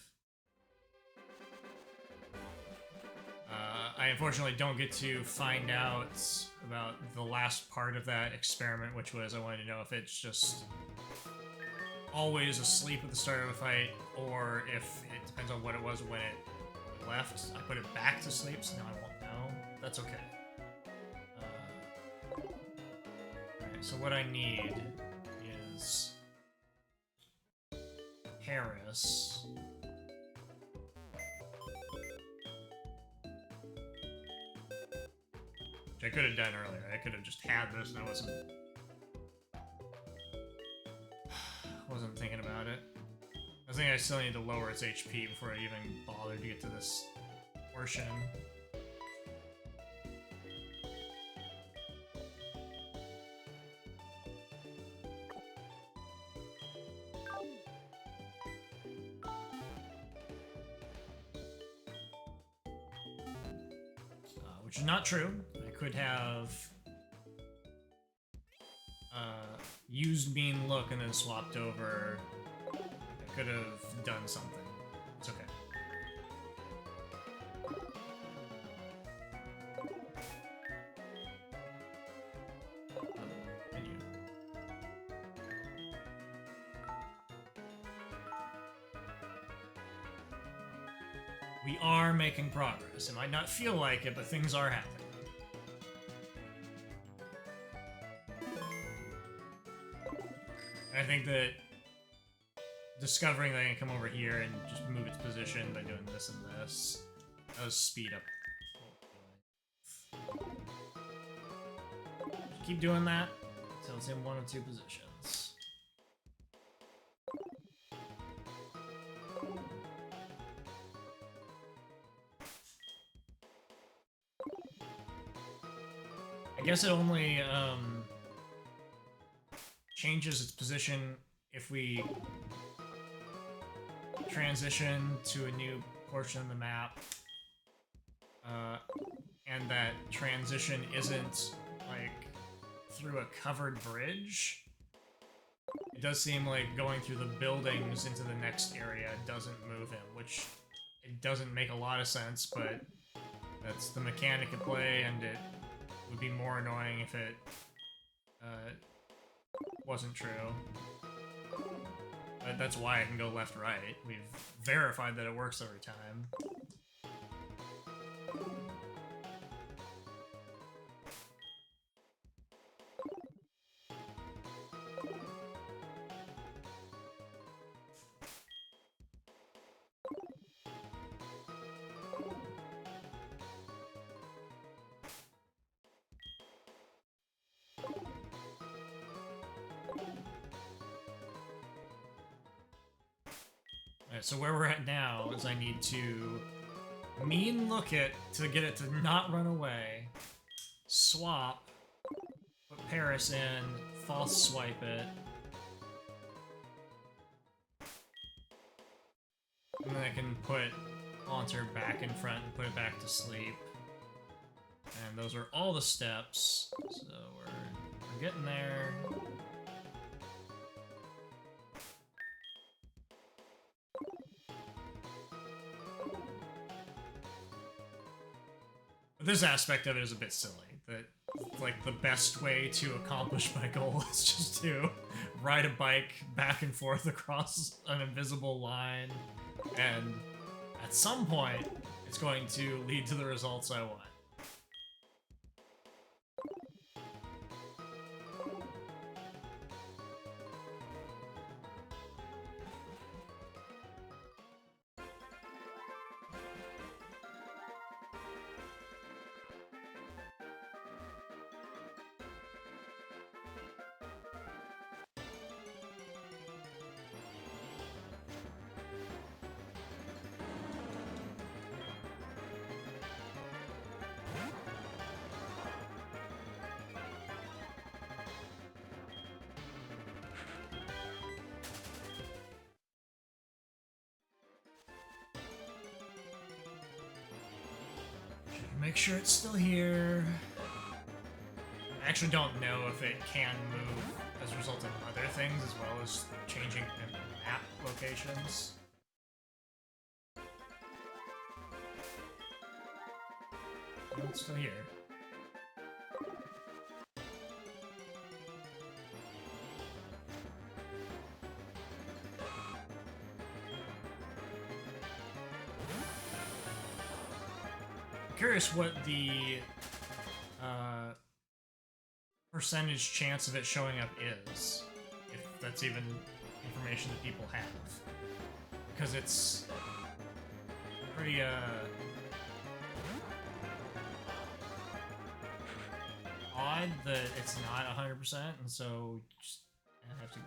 I unfortunately don't get to find out about the last part of that experiment, which was I wanted to know if it's just always asleep at the start of a fight, or if it depends on what it was when it left. I put it back to sleep, so now I won't know. That's okay. Alright, so what I need is Paris. Which I could have done earlier. I could have just had this and I wasn't thinking about it. I think I still need to lower its HP before I even bother to get to this portion. Which is not true. I could have used Mean Look and then swapped over. I could have done something. It's okay. Menu. We are making progress. It might not feel like it, but things are happening. I think that discovering that I can come over here and just move its position by doing this and this does speed up. Just keep doing that until it's in one of two positions. I guess it only changes its position if we transition to a new portion of the map, and that transition isn't like through a covered bridge. It does seem like going through the buildings into the next area doesn't move him, which it doesn't make a lot of sense, but that's the mechanic at play, and it would be more annoying if it wasn't true. But that's why I can go left-right. We've verified that it works every time. Alright, so where we're at now is I need to mean look it to get it to not run away, swap, put Paris in, false swipe it, and then I can put Haunter back in front and put it back to sleep. And those are all the steps, so we're getting there. This aspect of it is a bit silly. That, like, the best way to accomplish my goal is just to ride a bike back and forth across an invisible line, and at some point, it's going to lead to the results I want. Make sure it's still here. I actually don't know if it can move as a result of other things as well as changing map locations. Oh, it's still here. Curious what the percentage chance of it showing up is, if that's even information that people have, because it's pretty odd that it's not 100%, and so just have to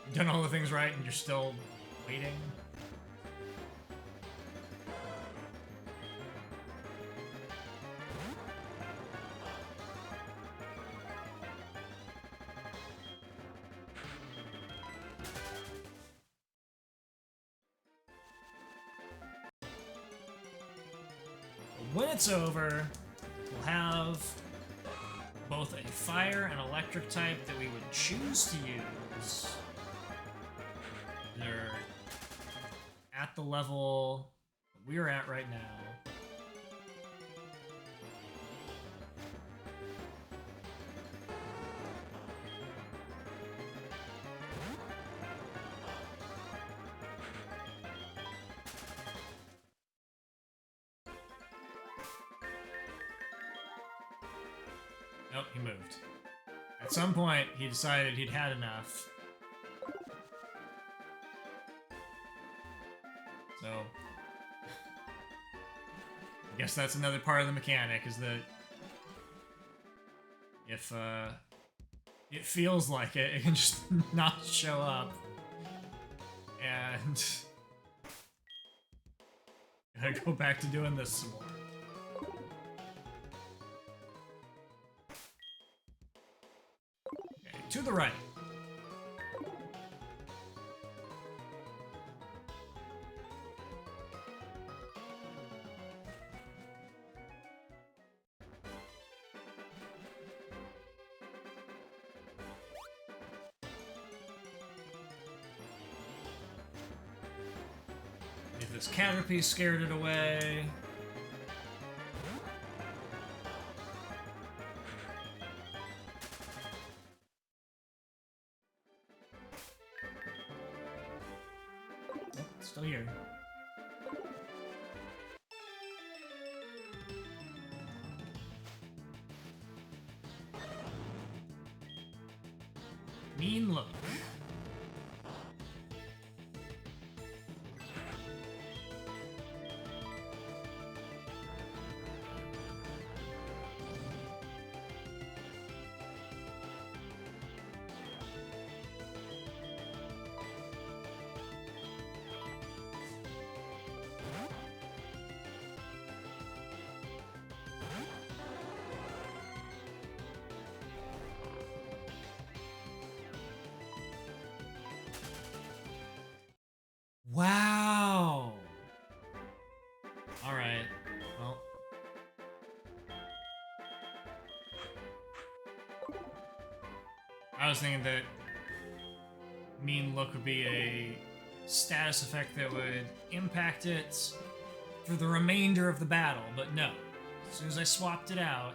you've done all the things right and you're still waiting. When it's over, we'll have both a fire and electric type that we would choose to use. They're at the level we're at right now. Nope, he moved. At some point, he decided he'd had enough. So, I guess that's another part of the mechanic, is that if it feels like it, it can just not show up. And gotta go back to doing this some more. To the right. If this Caterpie scared it away. Still here. Mean look. I was thinking that mean look would be a status effect that would impact it for the remainder of the battle, but no. As soon as I swapped it out,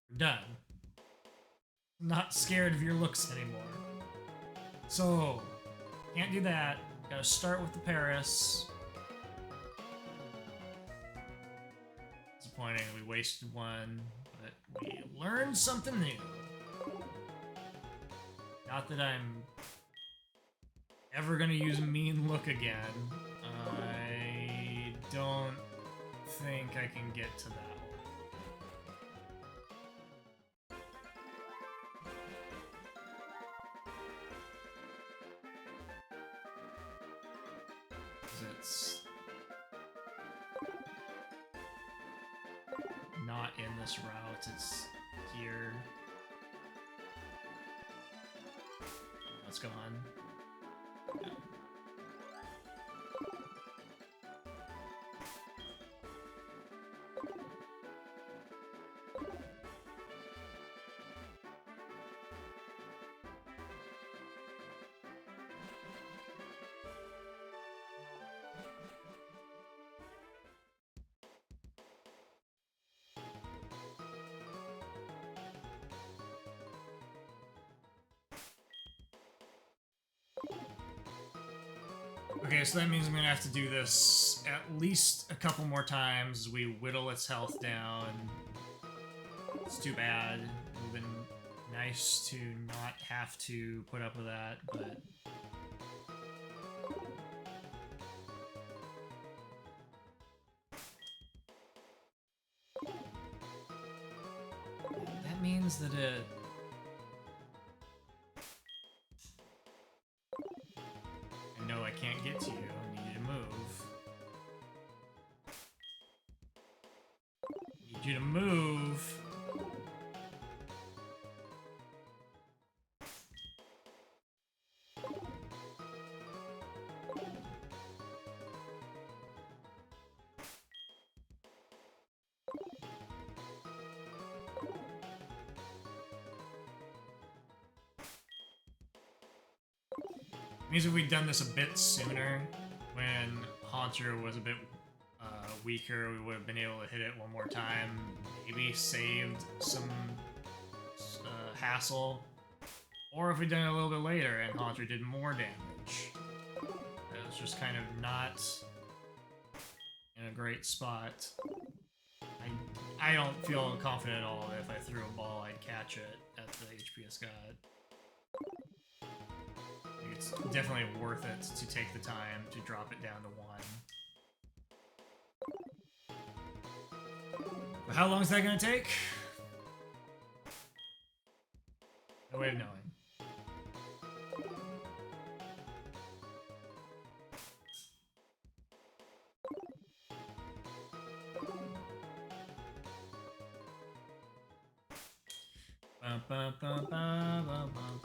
we're done. I'm not scared of your looks anymore. So, can't do that. Gotta start with the Paris. Disappointing, we wasted one, but we learned something new. Not that I'm ever gonna use mean look again. I don't think I can get to that one. 'Cause it's not in this route, it's here. It's gone. Yeah. Okay, so that means I'm gonna have to do this at least a couple more times as we whittle its health down. It's too bad. It would have been nice to not have to put up with that, but... that means that it... no, I can't get to you. I need you to move. Need you to move. Means if we'd done this a bit sooner, when Haunter was a bit weaker, we would have been able to hit it one more time, maybe saved some hassle. Or if we'd done it a little bit later and Haunter did more damage. It was just kind of not in a great spot. I don't feel confident at all that if I threw a ball, I'd catch it at the HPS God. It's definitely worth it to take the time to drop it down to 1. But how long is that going to take? No way of knowing. Bum, bum, bum, bum, bum, bum.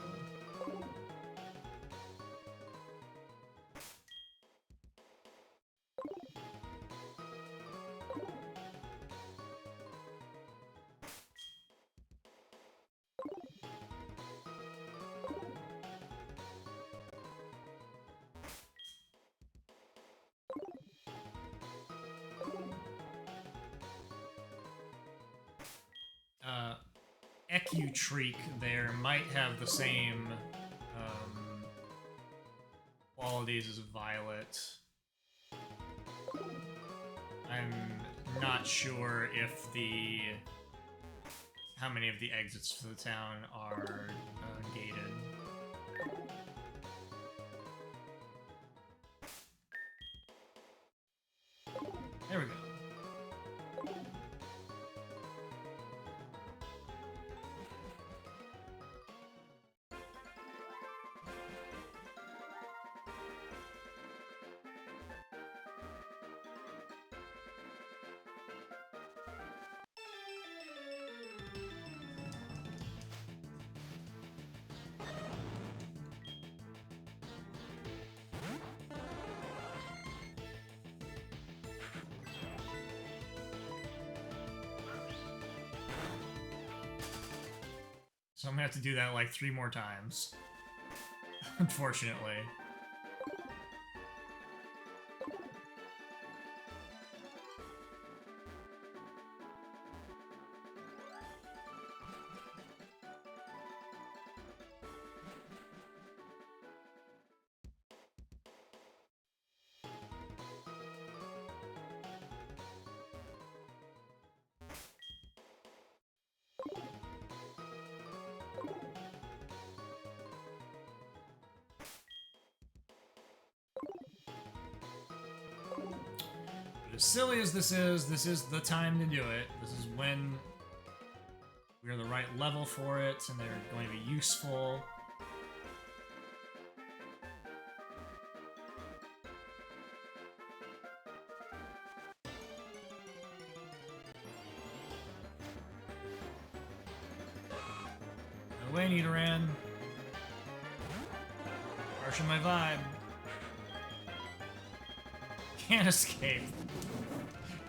Ecutreek there might have the same qualities as Violet. I'm not sure if how many of the exits to the town are gated. There we go. So I'm gonna have to do that like 3 more times. Unfortunately. As silly as this is the time to do it. This is when we're the right level for it, and they're going to be useful. No way, Nidoran. Harshing my vibe. Can't escape.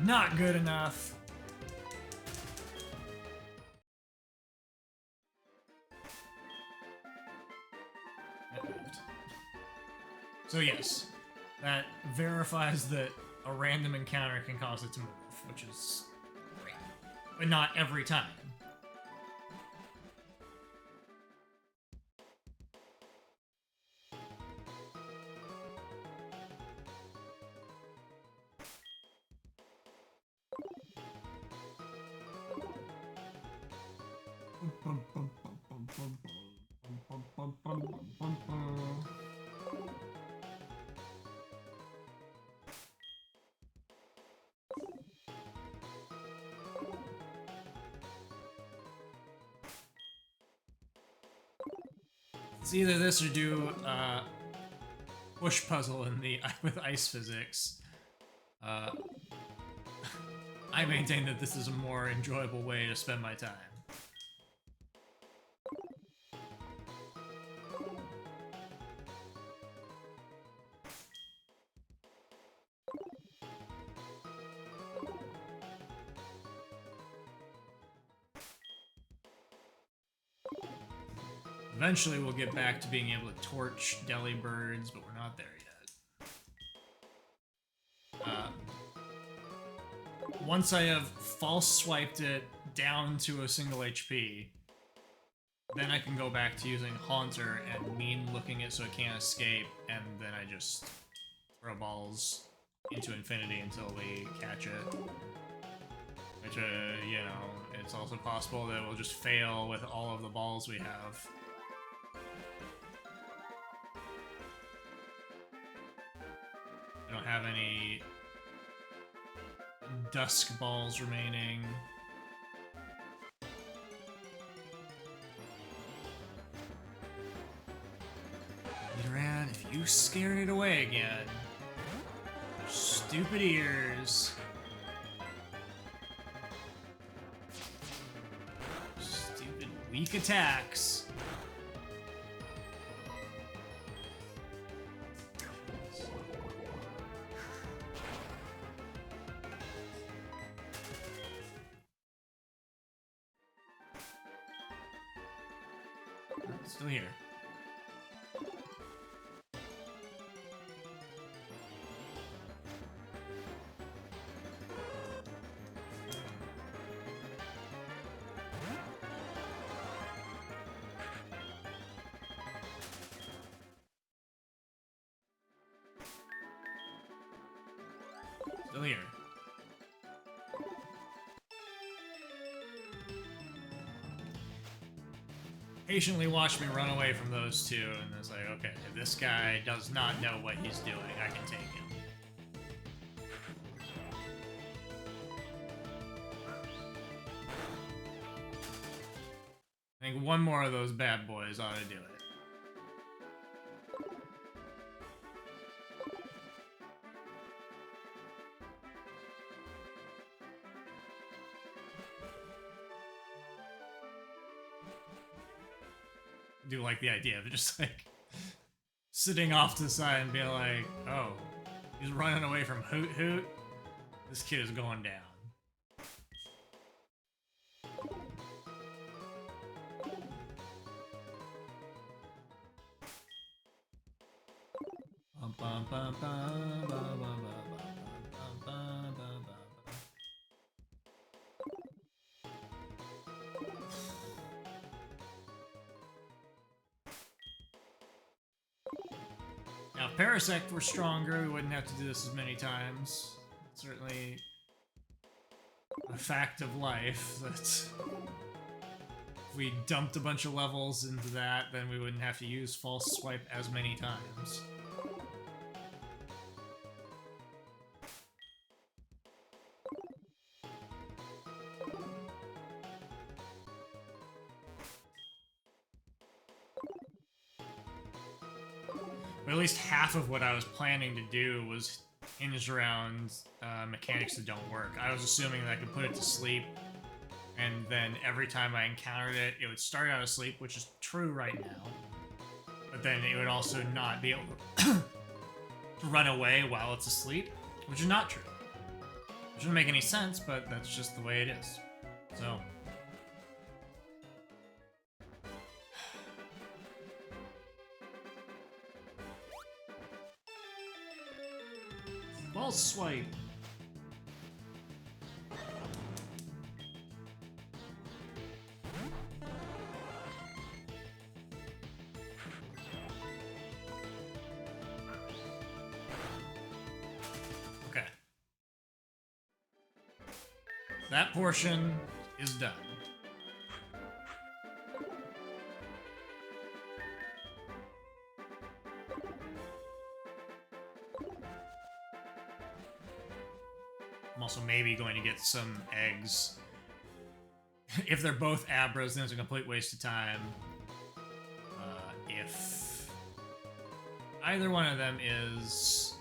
Not good enough. It moved. So yes, that verifies that a random encounter can cause it to move, which is great. But not every time. It's either this or do push puzzle in the with ice physics. I maintain that this is a more enjoyable way to spend my time. Eventually we'll get back to being able to torch deli birds, but we're not there yet. Once I have false swiped it down to a single HP, then I can go back to using Haunter and mean looking it so it can't escape, and then I just throw balls into infinity until we catch it. Which, you know, it's also possible that we'll just fail with all of the balls we have. I don't have any dusk balls remaining. Nidoran, if you scared it away again. Stupid ears. Stupid weak attacks. Still here. Still here. Patiently watch me run away from those two, and it's like, okay, if this guy does not know what he's doing, I can take him. I think one more of those bad boys ought to do it. Do like the idea of just like sitting off to the side and being like, oh, he's running away from Hoot Hoot. This kid is going down. Now, if Parasect were stronger, we wouldn't have to do this as many times. It's certainly a fact of life that if we dumped a bunch of levels into that, then we wouldn't have to use False Swipe as many times. But at least half of what I was planning to do was hinged around mechanics that don't work. I was assuming that I could put it to sleep, and then every time I encountered it, it would start out asleep, which is true right now. But then it would also not be able to run away while it's asleep, which is not true. It shouldn't make any sense, but that's just the way it is. So... False Swipe. Okay. That portion is done. I'm also maybe going to get some eggs. If they're both Abras, then it's a complete waste of time. If either one of them is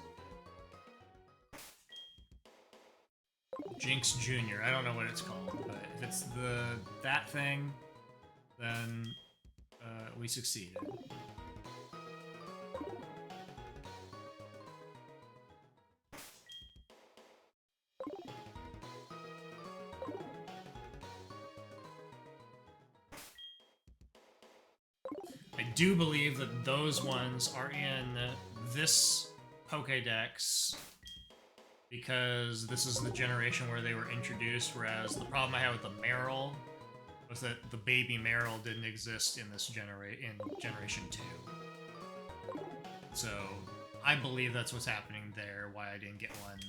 Jinx Jr., I don't know what it's called, but if it's that thing, then we succeeded. I do believe that those ones are in this Pokédex because this is the generation where they were introduced, whereas the problem I had with the Marill was that the baby Marill didn't exist in this Generation 2. So I believe that's what's happening there, why I didn't get one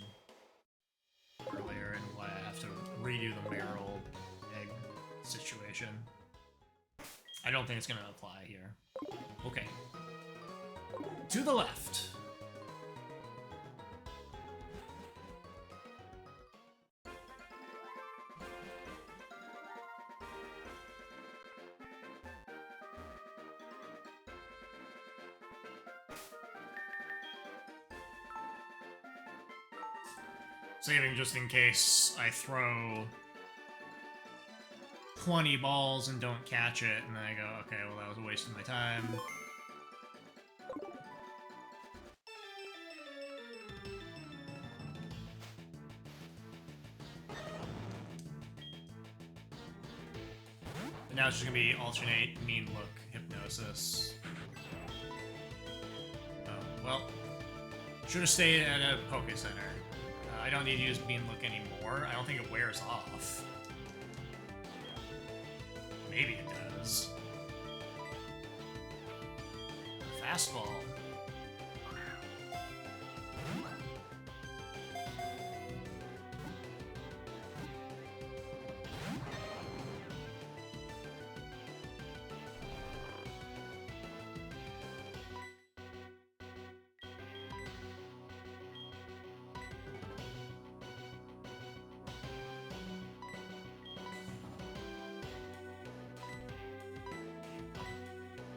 earlier, and why I have to redo the Marill egg situation. I don't think it's going to apply here. Okay. To the left. Saving just in case I throw 20 balls and don't catch it, and then I go, okay, well that was a waste of my time. But now it's just gonna be alternate mean look hypnosis. Well, should have stayed at a Poké Center. I don't need to use Bean Look anymore. I don't think it wears off. Maybe it does. Fastball.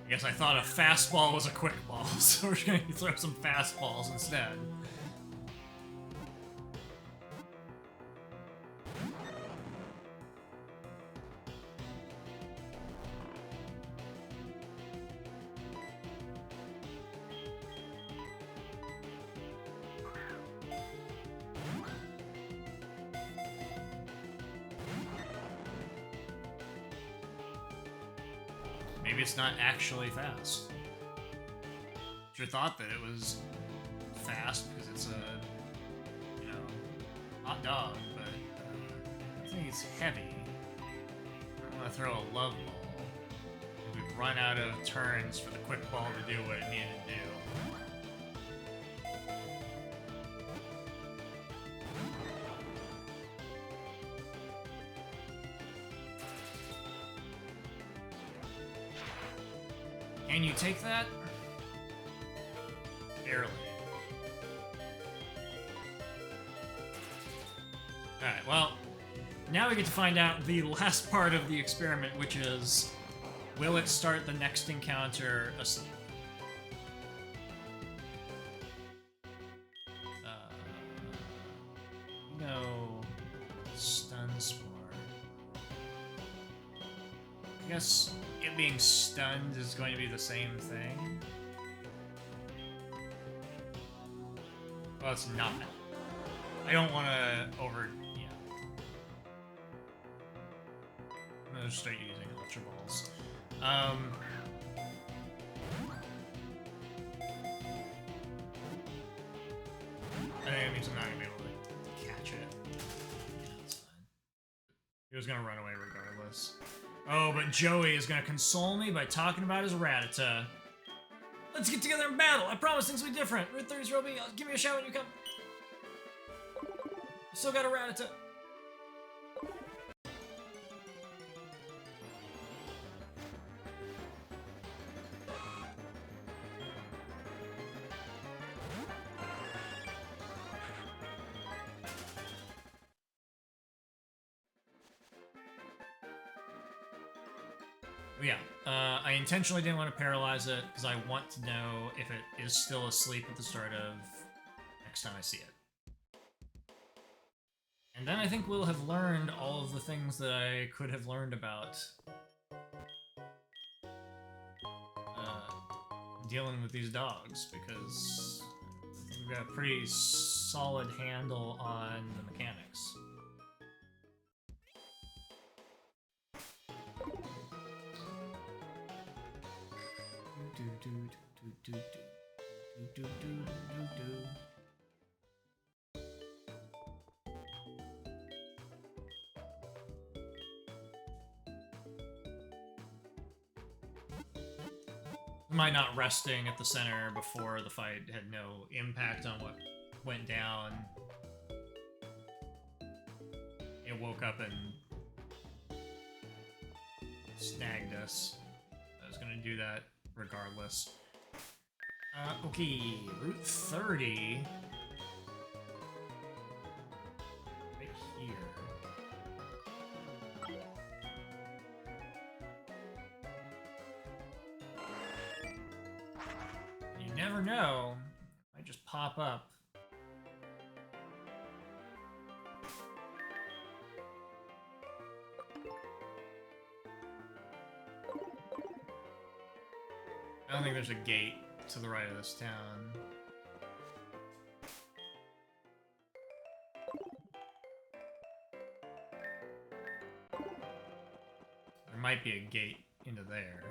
I guess I thought a fastball was a quick ball, so we're going to throw some fastballs instead. Maybe it's not actually fast. Should have thought that it was fast because it's a, you know, hot dog, but I think it's heavy. I'm gonna throw a love ball. We've run out of turns for the quick ball to do what it needed to do. Can you take that? Barely. Alright, well, now we get to find out the last part of the experiment, which is, will it start the next encounter asleep? No. Stun spore. I guess it being stunned is going to be the same thing. Well, it's not. I don't want to yeah. I'm going to start using Ultra Balls. I think it means I'm not going to be able to catch it. Yeah, that's fine. He was going to run away regardless. Oh, but Joey is going to console me by talking about his Rattata. Let's get together and battle. I promise things will be different. Route 30's Roby. Give me a shout when you come. Still got a Rattata. Yeah, I intentionally didn't want to paralyze it because I want to know if it is still asleep at the start of next time I see it. And then I think we'll have learned all of the things that I could have learned about dealing with these dogs, because I think we've got a pretty solid handle on the mechanics. Am not resting at the center before the fight had no impact on what went down? It woke up and snagged us. I was gonna do that regardless. Okay, Route 30. Right here. You never know. It might just pop up. I don't think there's a gate to the right of this town. There might be a gate into there.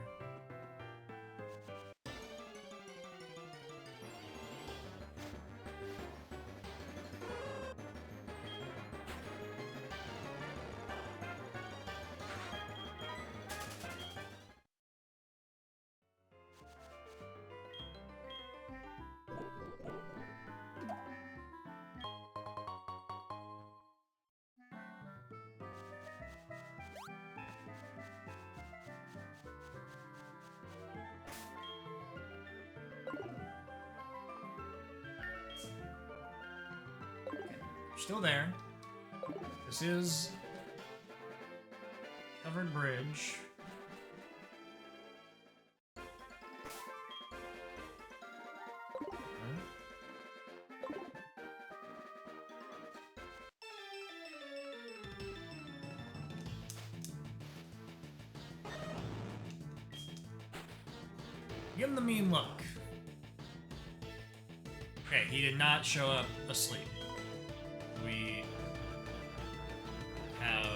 Still there. This is covered bridge. Give him the mean look. Okay, he did not show up asleep. We have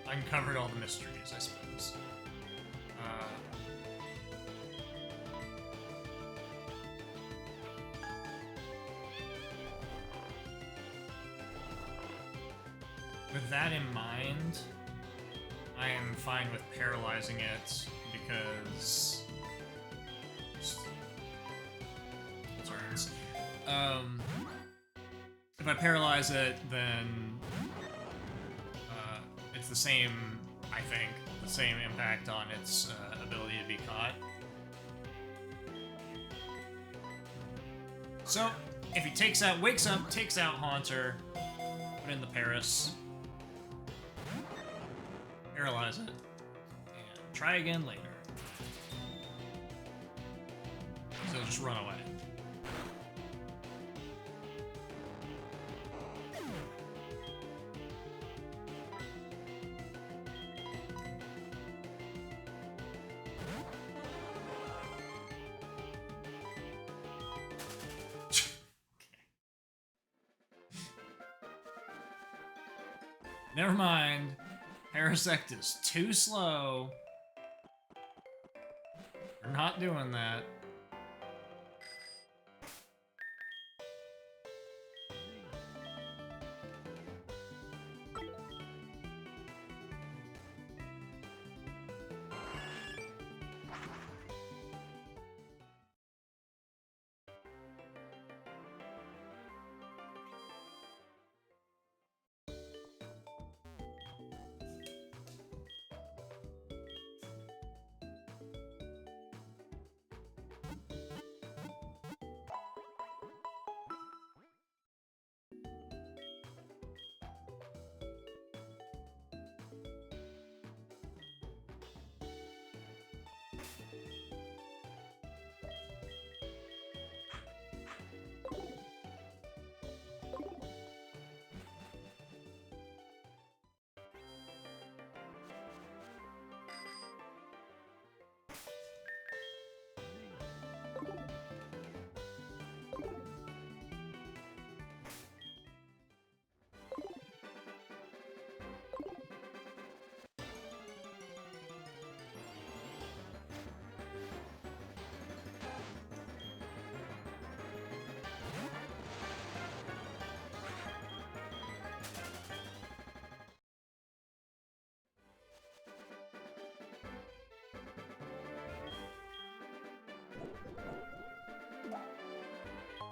uncovered all the mysteries, I suppose. that in mind, I am fine with paralyzing it because turns. If I paralyze it, then it's the same, I think, the same impact on its ability to be caught. So, if he takes out, wakes up, takes out Haunter, put in the Paris, paralyze it, and try again later. So just run away. Never mind. Parasect is too slow. We're not doing that.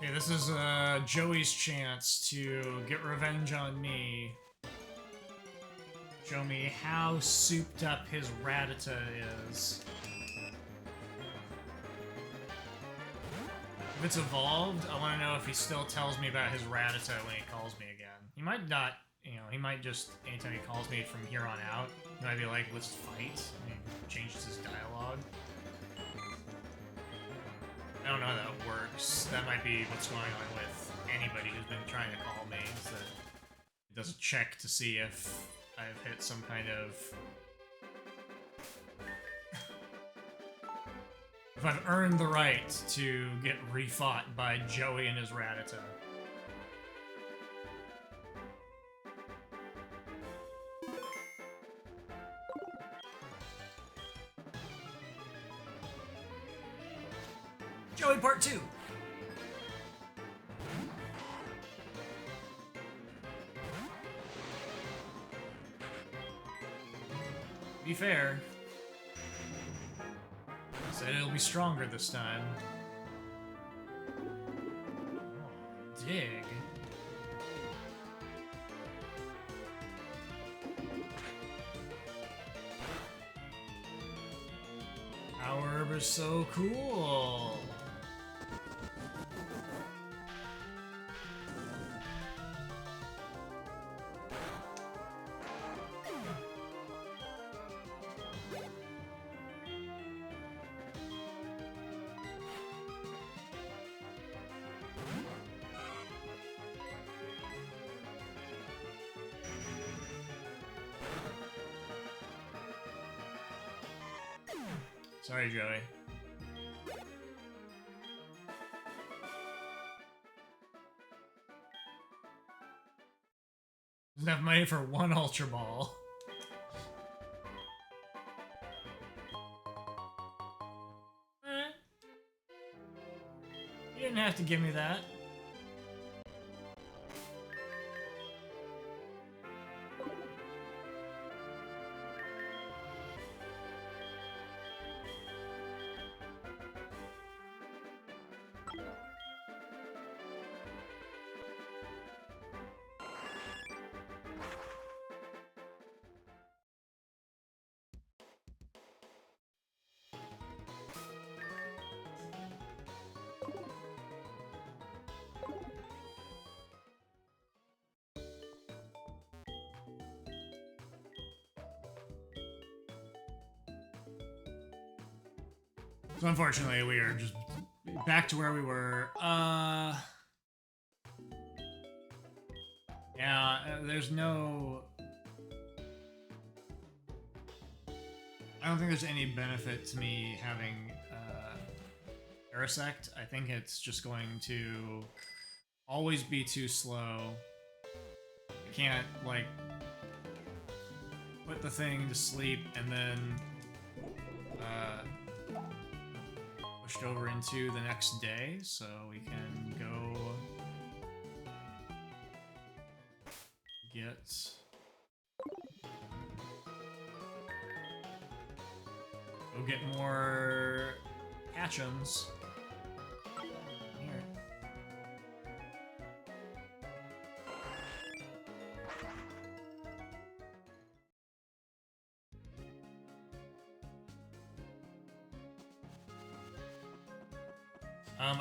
Okay, this is Joey's chance to get revenge on me. Show me how souped up his Rattata is. If it's evolved, I want to know if he still tells me about his Rattata when he calls me again. He might not, you know, he might just, anytime he calls me from here on out, he might be like, let's fight. And he changes his dialogue. I don't know how that works. That might be what's going on with anybody who's been trying to call me, is that it does a check to see if I've hit some kind of... if I've earned the right to get refought by Joey and his Rattata. Joey Part 2! Be fair. I said it'll be stronger this time. Oh, dig. Our herb is so cool. Sorry, Joey. Doesn't have money for one Ultra Ball. You didn't have to give me that. So unfortunately, we are just back to where we were. Yeah, there's no... I don't think there's any benefit to me having Parasect. I think it's just going to always be too slow. I can't, like, put the thing to sleep and then pushed over into the next day, so we can go get more Hatchums. Here.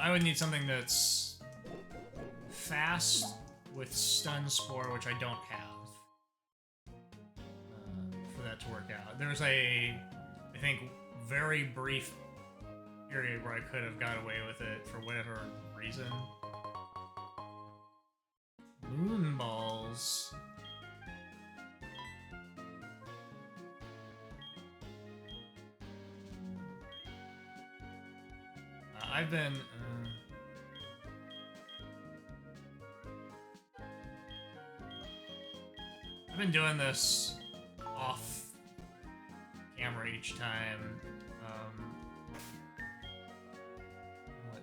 I would need something that's fast with Stun Spore, which I don't have, for that to work out. There's a, I think, very brief period where I could have got away with it for whatever reason. Moonballs. I've been... I've been doing this off camera each time. What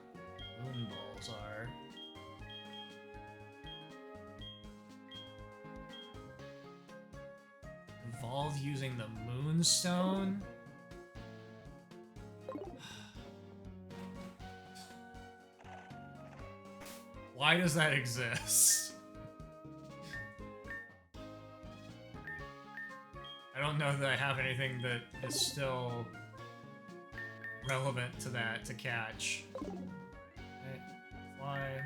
moonballs are. Evolve using the Moonstone? Why does that exist? I don't know that I have anything that is still relevant to that to catch. Okay, fly.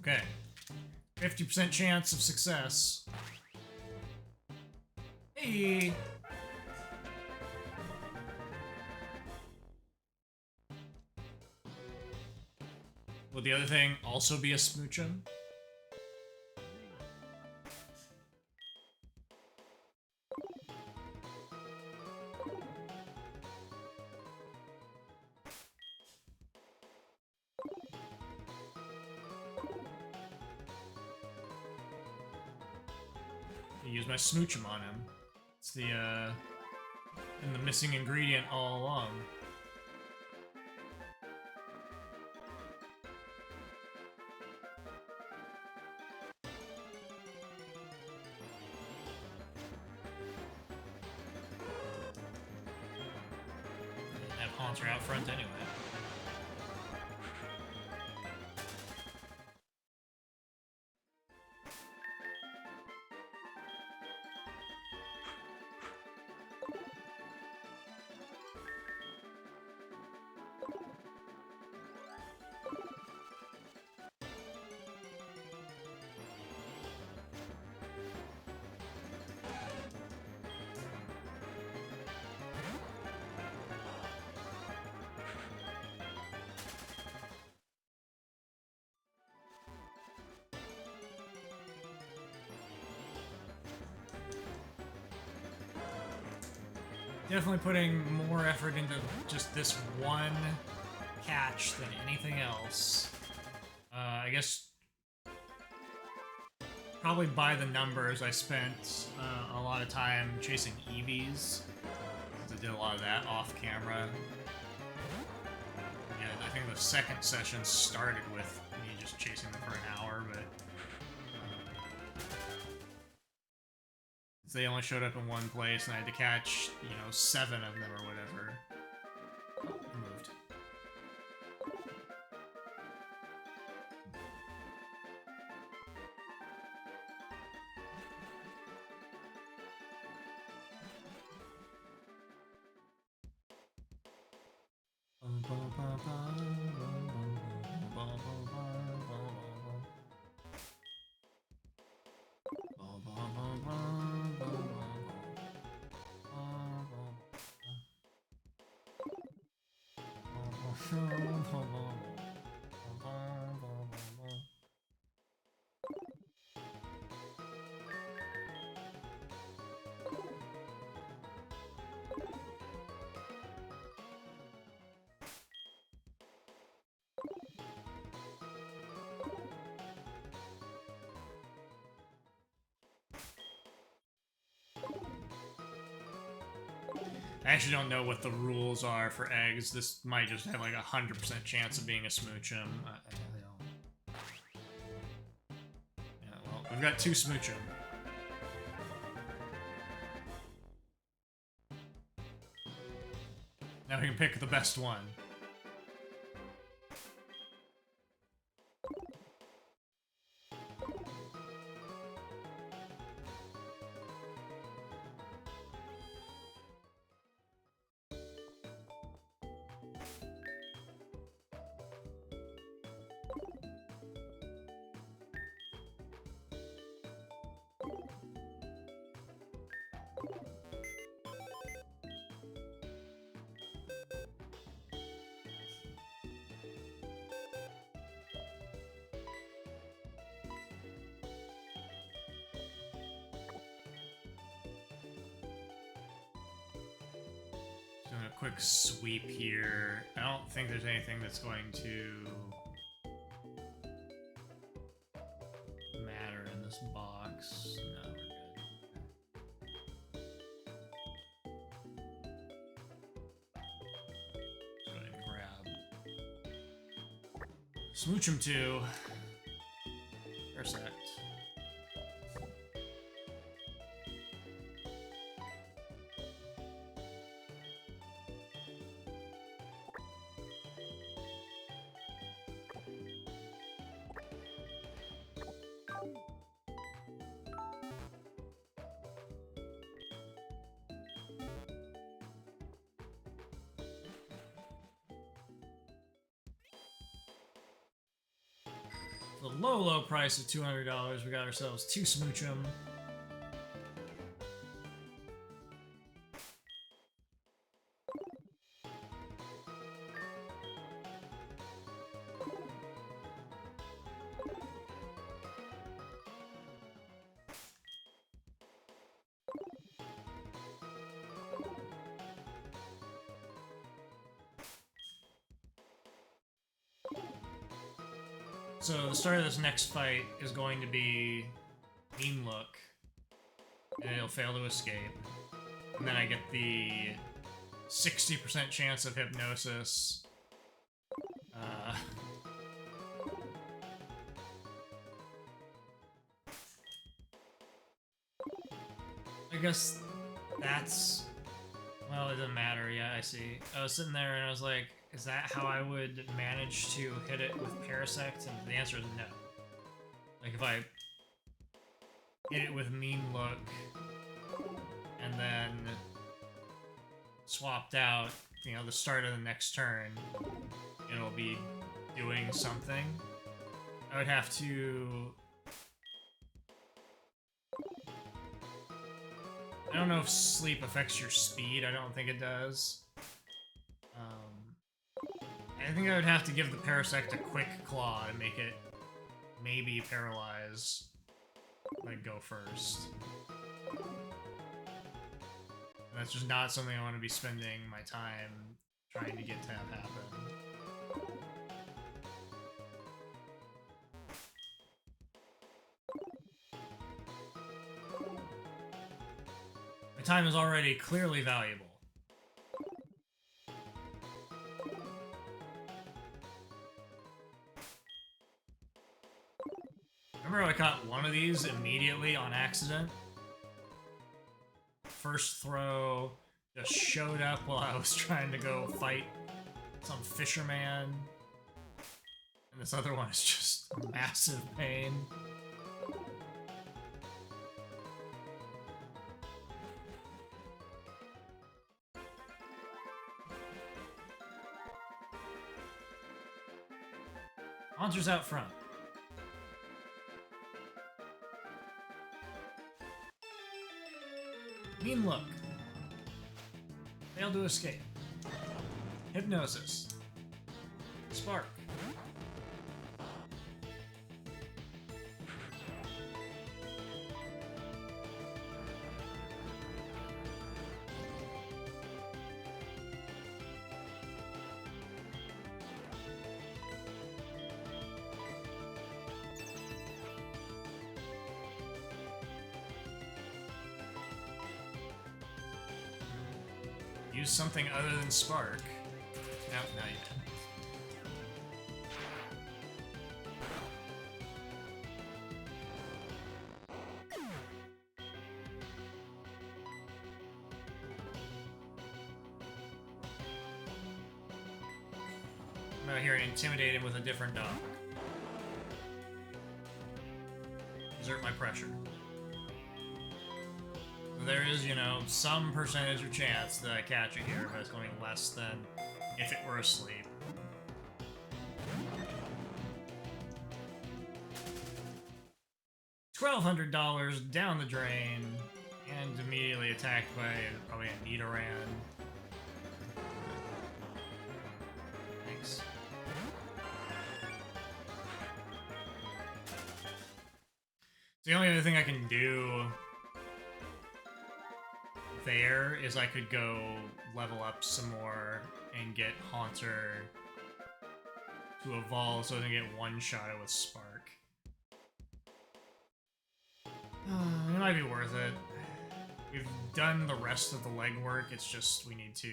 Okay. 50% chance of success. Hey! Will the other thing also be a smoochum? Use my smoochum on him. It's the and the missing ingredient all along. Have Haunter out front anyway. Definitely putting more effort into just this one catch than anything else. I guess probably by the numbers, I spent a lot of time chasing EVs. I did a lot of that off camera. Yeah, I think the second session started with me just chasing them for an hour, but they only showed up in one place, and I had to catch, you know, 7 of them or whatever. Oh, it moved. I actually don't know what the rules are for eggs. This might just have like a 100% chance of being a smoochum. Yeah, well, we've got two smoochum. Now we can pick the best one. Doing a quick sweep here. I don't think there's anything that's going to matter in this box. No, we're good. Go ahead and grab Smoochum 2. Persect. The low price of $200, we got ourselves 2 Smoochum. So the start of this next fight is going to be Mean Look, and it'll fail to escape. And then I get the 60% chance of Hypnosis. I guess that's... Well, it doesn't matter. Yeah, I see. I was sitting there and I was like, is that how I would manage to hit it with Parasect? And the answer is no. Like, if I hit it with Mean Look and then swapped out, you know, the start of the next turn, it'll be doing something. I would have to... I don't know if sleep affects your speed. I don't think it does. I think I would have to give the Parasect a quick claw to make it maybe paralyze. Like, go first. And that's just not something I want to be spending my time trying to get to have happen. My time is already clearly valuable. Remember I caught one of these immediately on accident? First throw just showed up while I was trying to go fight some fisherman. And this other one is just a massive pain. Monsters out front. Mean look. Failed to escape. Hypnosis. Spark. Use something other than spark. No, no, you didn't. I'm out here and intimidate him with a different dog. Exert my pressure. There is, you know, some percentage of chance that I catch it here, but it's going less than if it were asleep. $1,200 down the drain, and immediately attacked by probably a Nidoran. Thanks. The only other thing I can do there is I could go level up some more and get Haunter to evolve so I can get one-shotted with Spark. It might be worth it. We've done the rest of the legwork, it's just we need to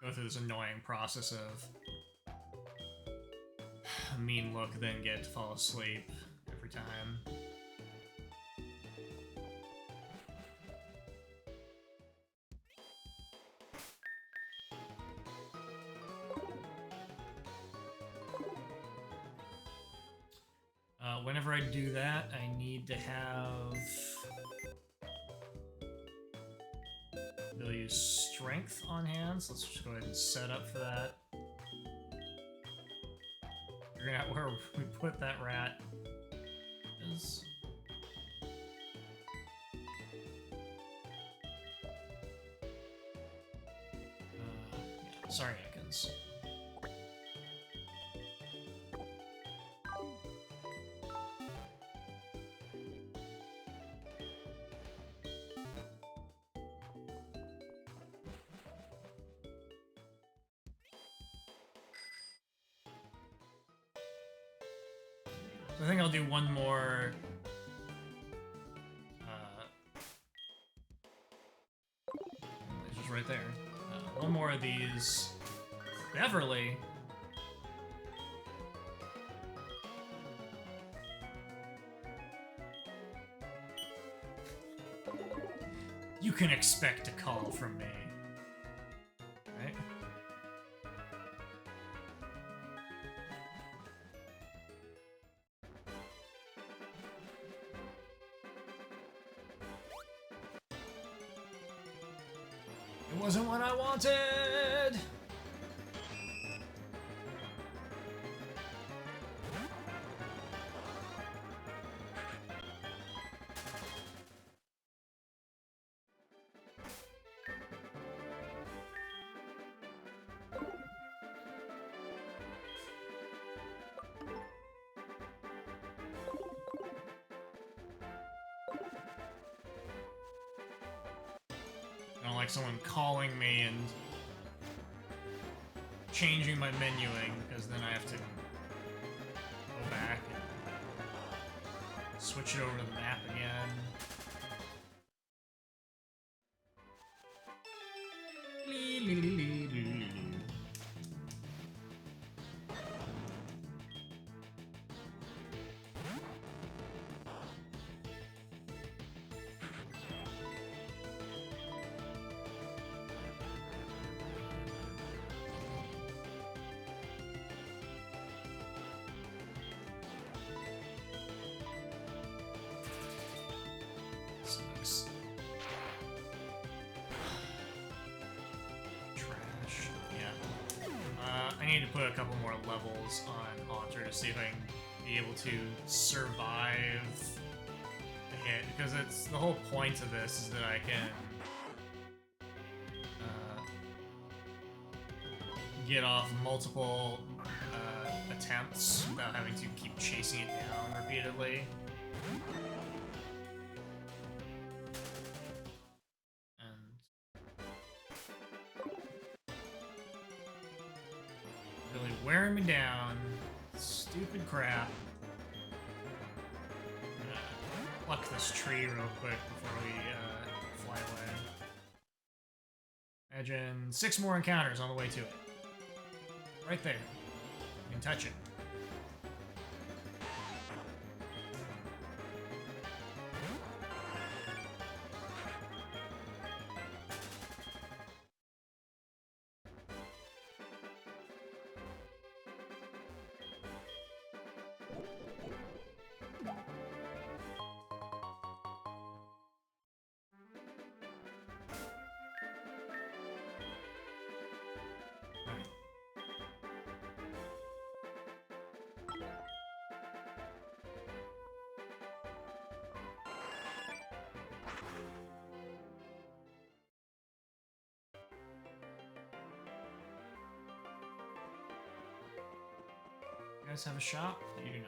go through this annoying process of a mean look, then get to fall asleep every time. Whenever I do that, I need to have... They'll use strength on hand, so let's just go ahead and set up for that. Figuring out where we put that rat is. Yeah, sorry, Ekans. I think I'll do one more. It's just right there. One more of these. Beverly. You can expect a call from me. Right? It wasn't what I wanted! I don't like someone calling me and changing my menuing, because then I have to go back and switch it over to the map again. need to put a couple more levels on Haunter to see if I can be able to survive a hit, because it's the whole point of this is that I can get off multiple attempts without having to keep chasing it down repeatedly. Really wearing me down. Stupid crap. I'm gonna pluck this tree real quick before we fly away. Imagine 6 more encounters on the way to it. Right there. You can touch it. You guys have a shop? You do not.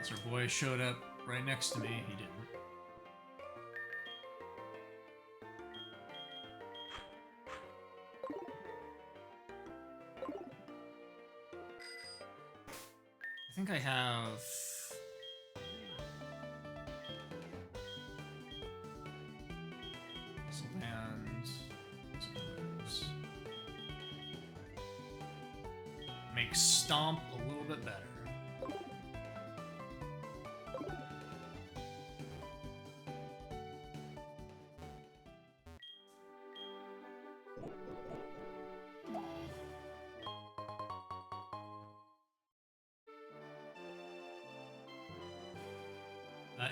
Unless our boy showed up right next to me, he didn't. I think I have... Make Stomp a little bit better.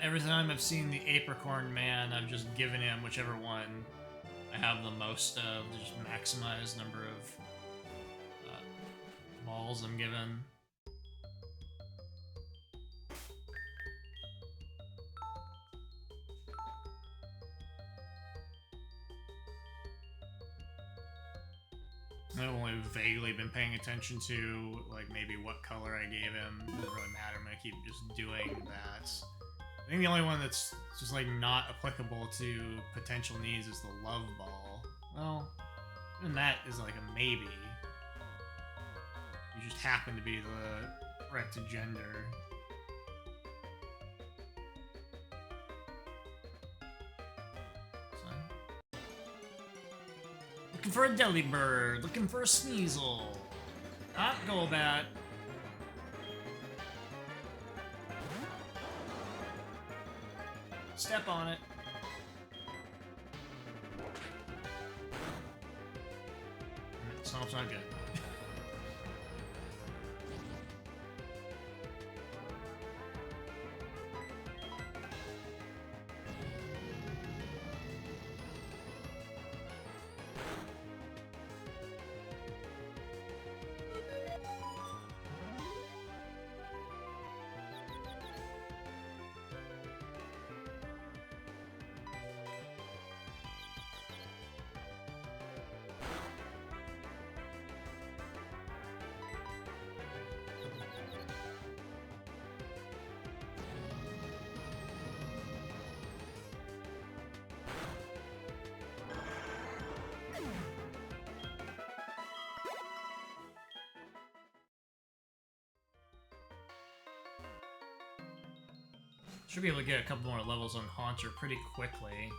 Every time I've seen the Apricorn Man, I've just given him whichever one I have the most of to just maximize the number of balls I'm given. I've only vaguely been paying attention to, like, maybe what color I gave him. It doesn't really matter, I'm gonna keep just doing that. I think the only one that's just, like, not applicable to potential needs is the Love Ball. Well, even that is, like, a maybe. You just happen to be the correct gender. So. Looking for a Delibird, looking for a Sneasel. Not Golbat. Step on it. Stomp's not good. Should be able to get a couple more levels on Haunter pretty quickly.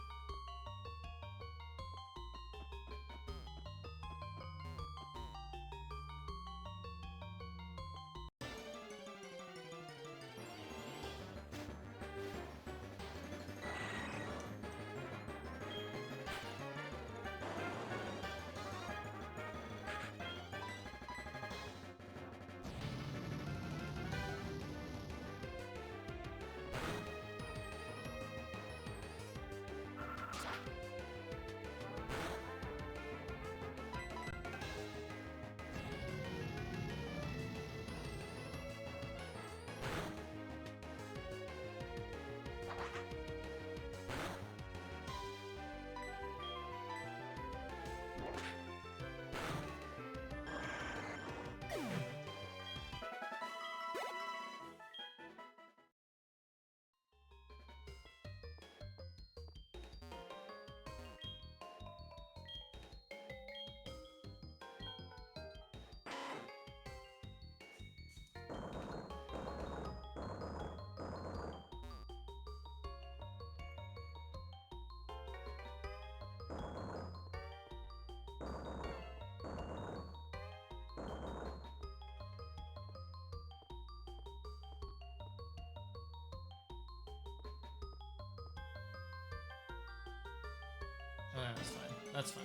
That's fine. That's fine.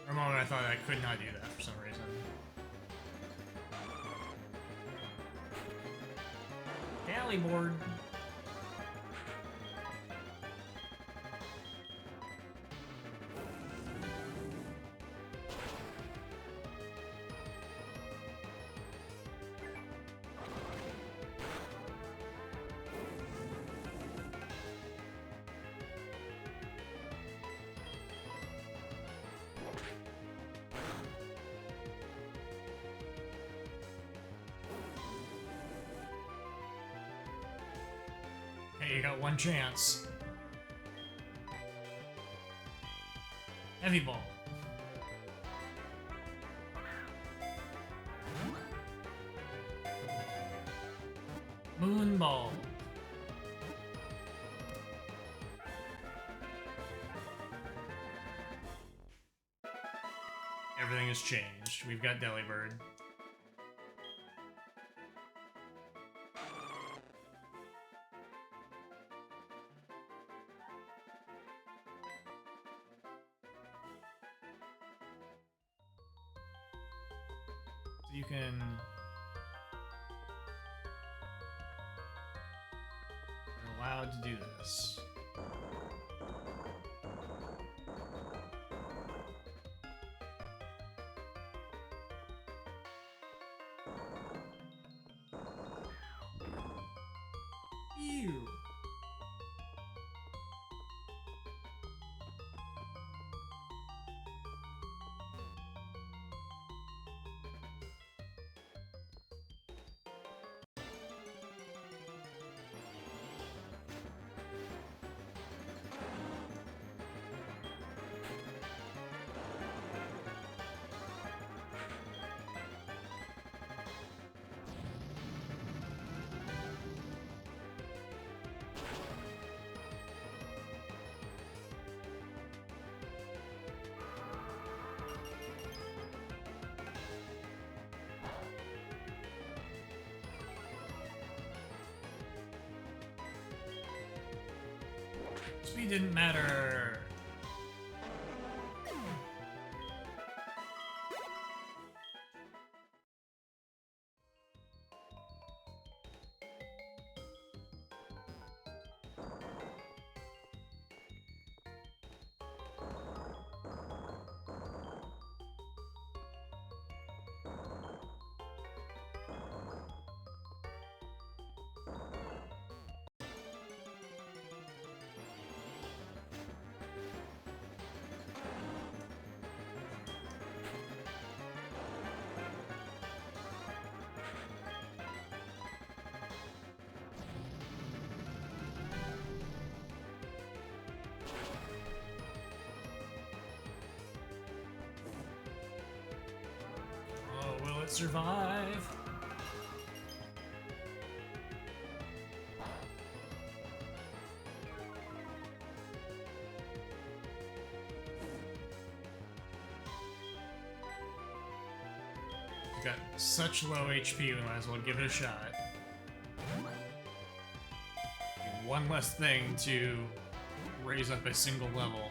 For a moment, I thought I could not do that for some reason. Galley board. Hey, you got one chance. Heavy ball. Moon ball. Everything has changed. We've got Delibird. You can... You're allowed to do this. Ew. Speed didn't matter. Will it survive? It's got such low HP, we might as well give it a shot. One less thing to raise up a single level.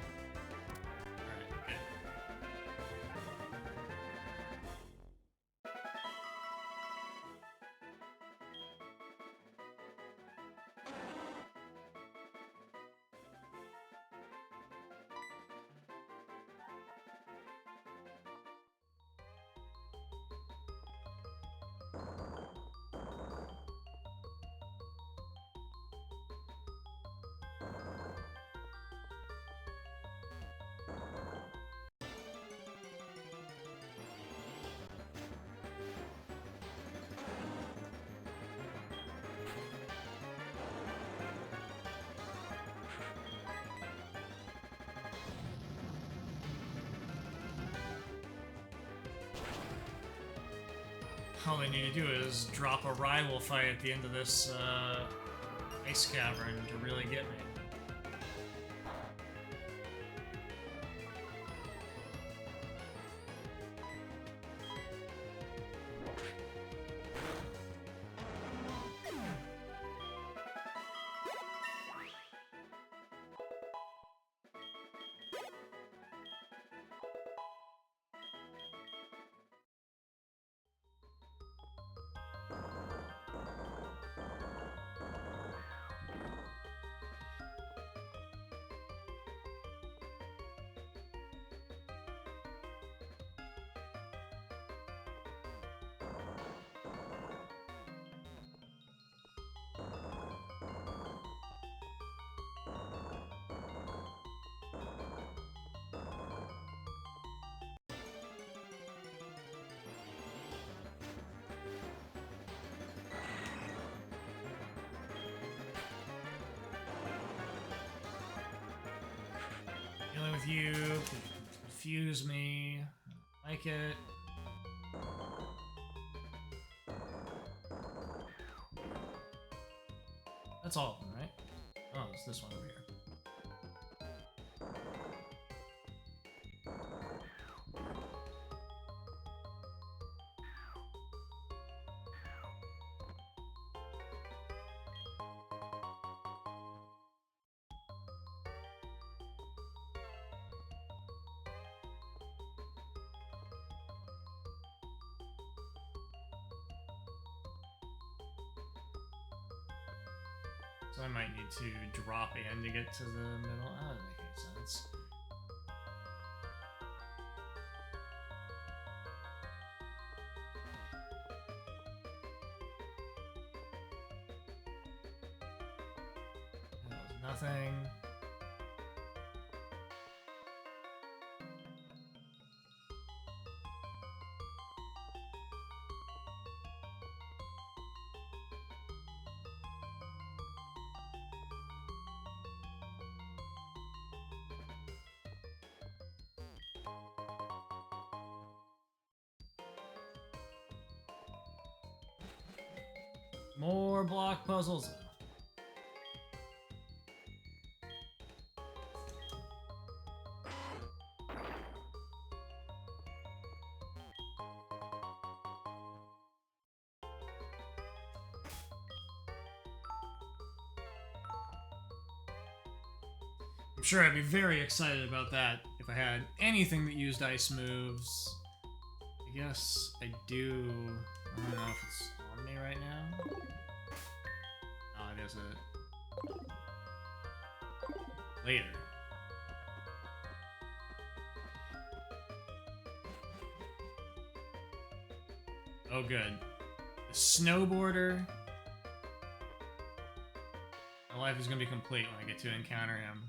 All I need to do is drop a rival fight at the end of this ice cavern to really get me. dealing with you. Confuse me. I don't like it. That's all of them, right? Oh, it's this one over here. So I might need to drop in to get to the middle. Oh, that doesn't make any sense. That was nothing. More block puzzles. I'm sure I'd be very excited about that if I had anything that used ice moves. I guess I do. I don't know if it's on me right now. Oh, I guess it later. Oh, good. The snowboarder. My life is gonna be complete when I get to encounter him.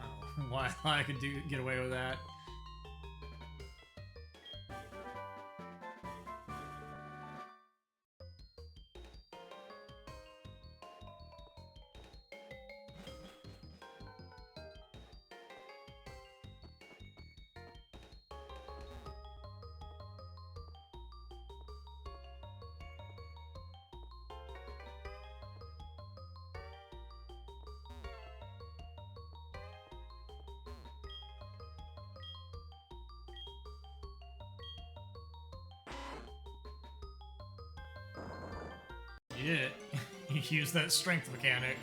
Oh, why I could get away with that? You did it. You used that strength mechanic.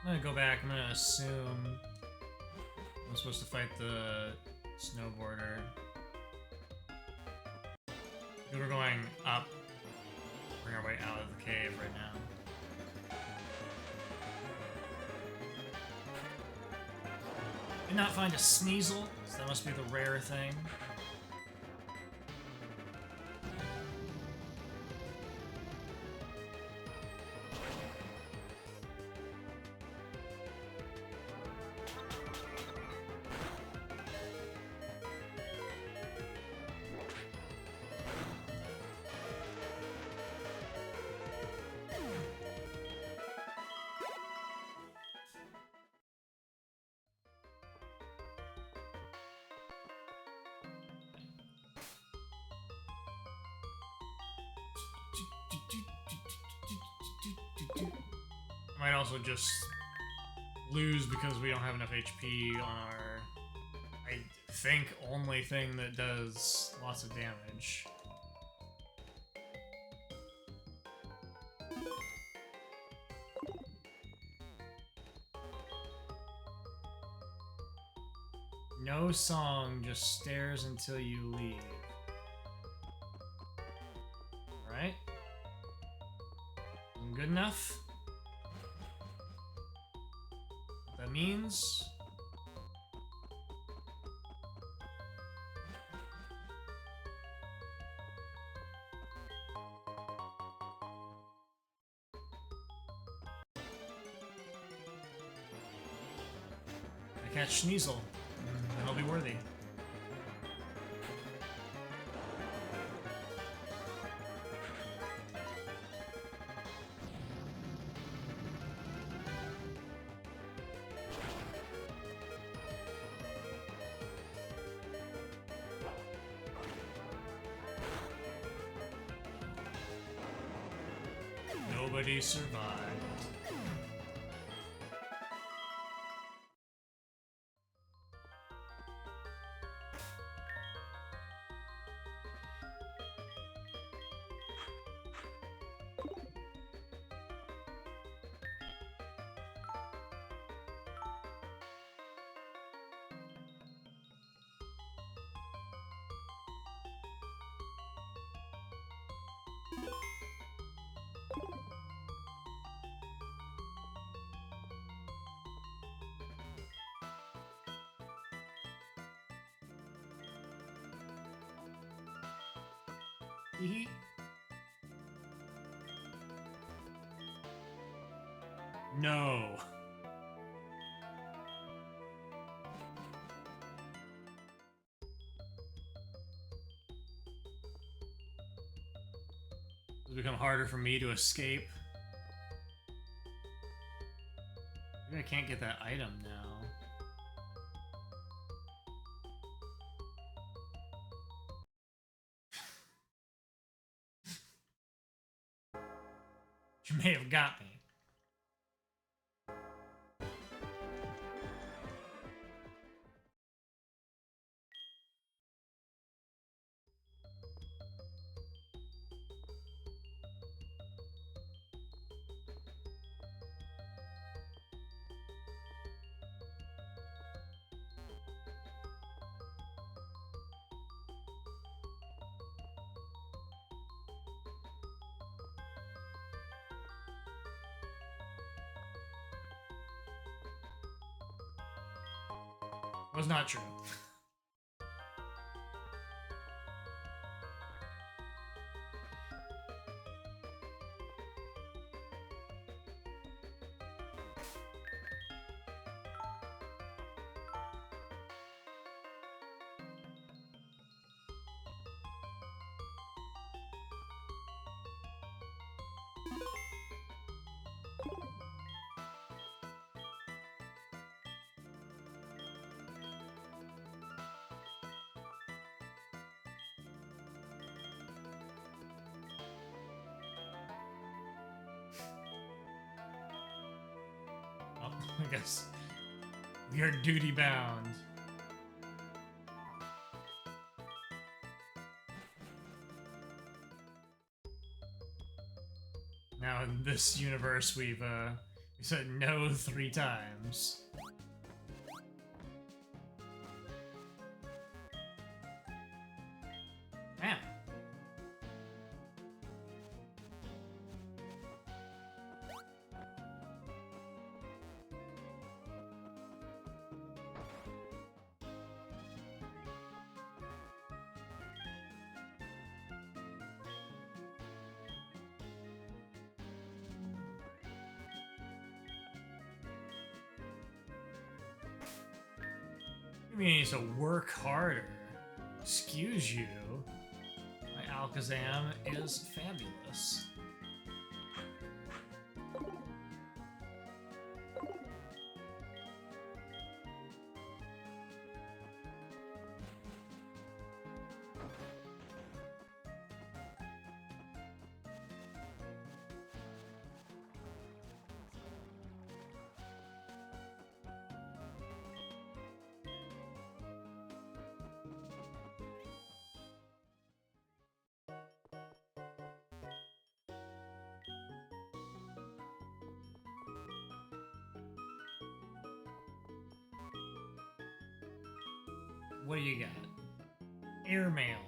I'm gonna go back. I'm gonna assume I'm supposed to fight the snowboarder. We're going up. Bring our way out of the cave right now. Did not find a Sneasel, so that must be the rare thing. I might also just lose because we don't have enough HP on our, I think, only thing that does lots of damage. No song, just stairs until you leave. Alright. Good enough? What that means? I catch Sneasel, and I'll be worthy. Nobody survived. No. It's become harder for me to escape. Maybe I can't get that item now. You may have got me. Was not true. I guess we are duty bound. Now in this universe, we said no 3 times. Damn. You need to work harder. Excuse you. My Alakazam is fabulous. what do you got? Airmail.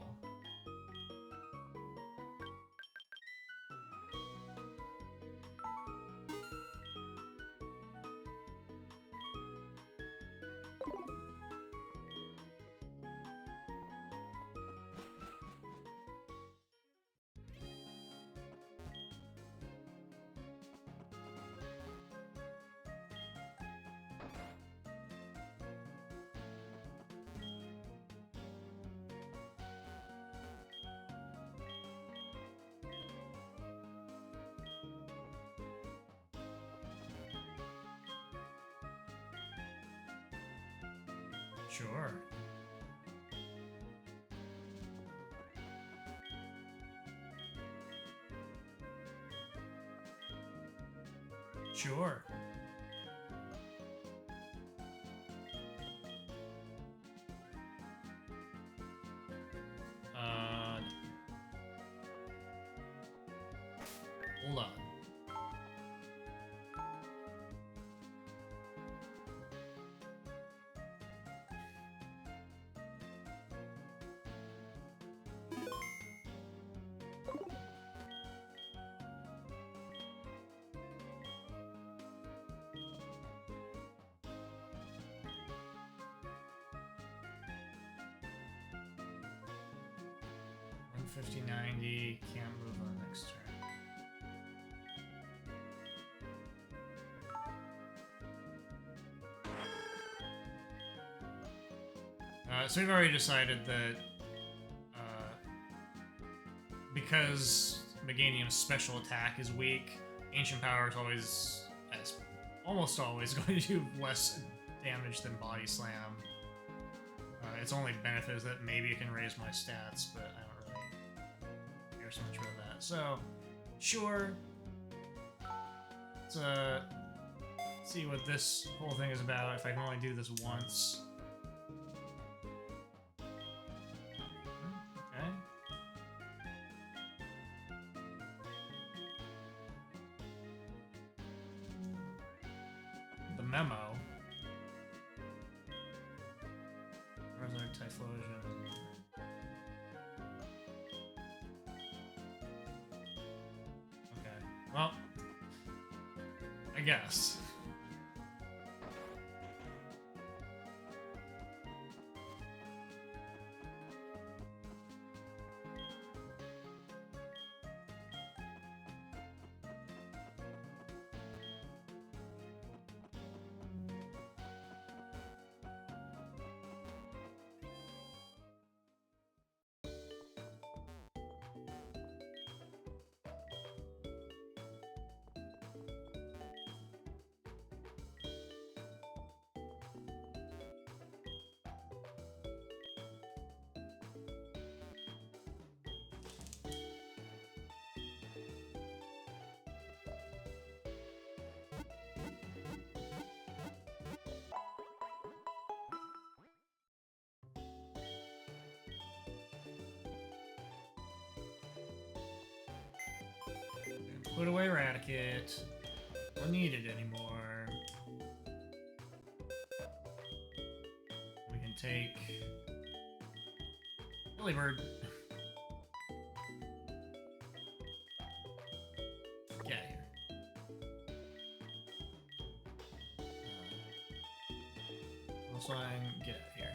Sure. Sure. Hold on. $150, 90, can't move on the next turn. So we've already decided that because Meganium's special attack is weak, Ancient Power is almost always going to do less damage than Body Slam. Its only benefit is that maybe it can raise my stats, but I don't really care so much about that. So, sure. Let's see what this whole thing is about if I can only do this once. Okay. The memo. Where's our Typhlosion? Okay. Well, I guess. Put away Eradicate. Don't need it anymore. We can take Billy Bird. Get out of here. Also, get out of here.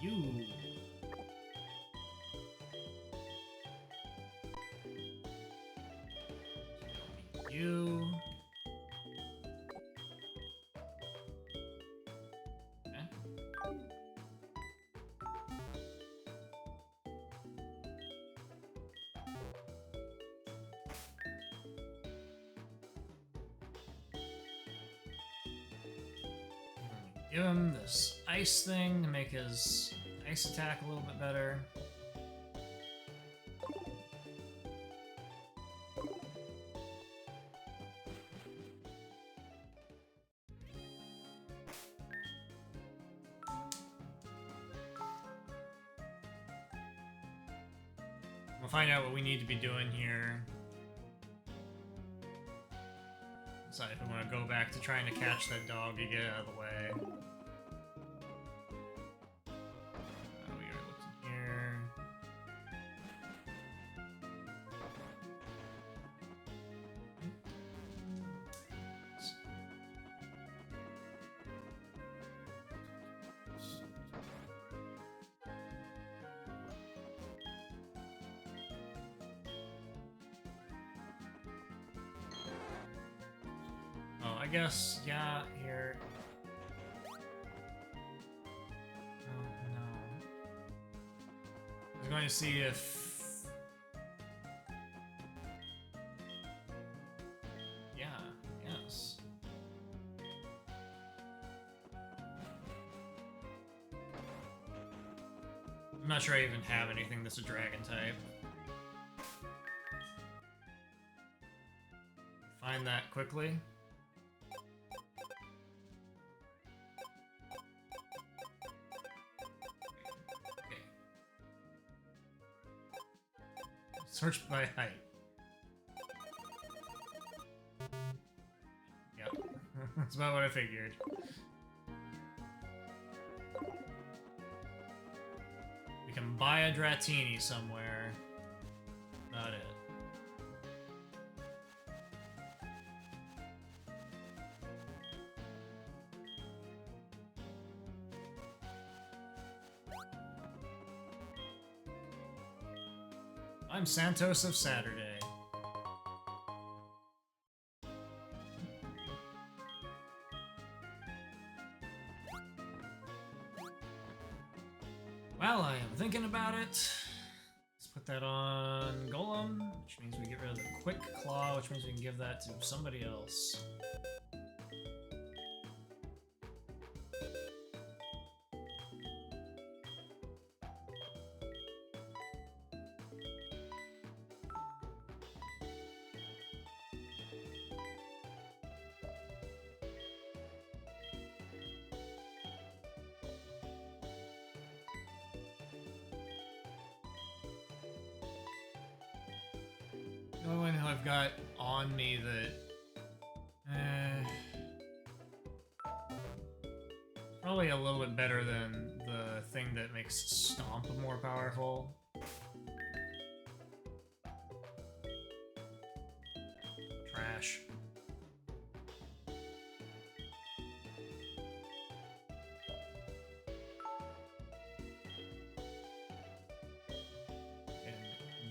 You. You. Okay. Give him this ice thing to make his ice attack a little bit better. We'll find out what we need to be doing here. decide if I'm gonna go back to trying to catch that dog to get out of the way. We gotta look in here. Oh, I guess, yeah, here. Oh, no. I was going to see if... Yeah, yes. I'm not sure I even have anything that's a dragon type. Find that quickly. Search by height. Yep. That's about what I figured. We can buy a Dratini somewhere. Not it. I'm Santos of Saturday. Well, I am thinking about it. Let's put that on Golem, which means we get rid of the Quick Claw, which means we can give that to somebody else. The only one who I've got on me that probably a little bit better than the thing that makes Stomp more powerful. Trash. And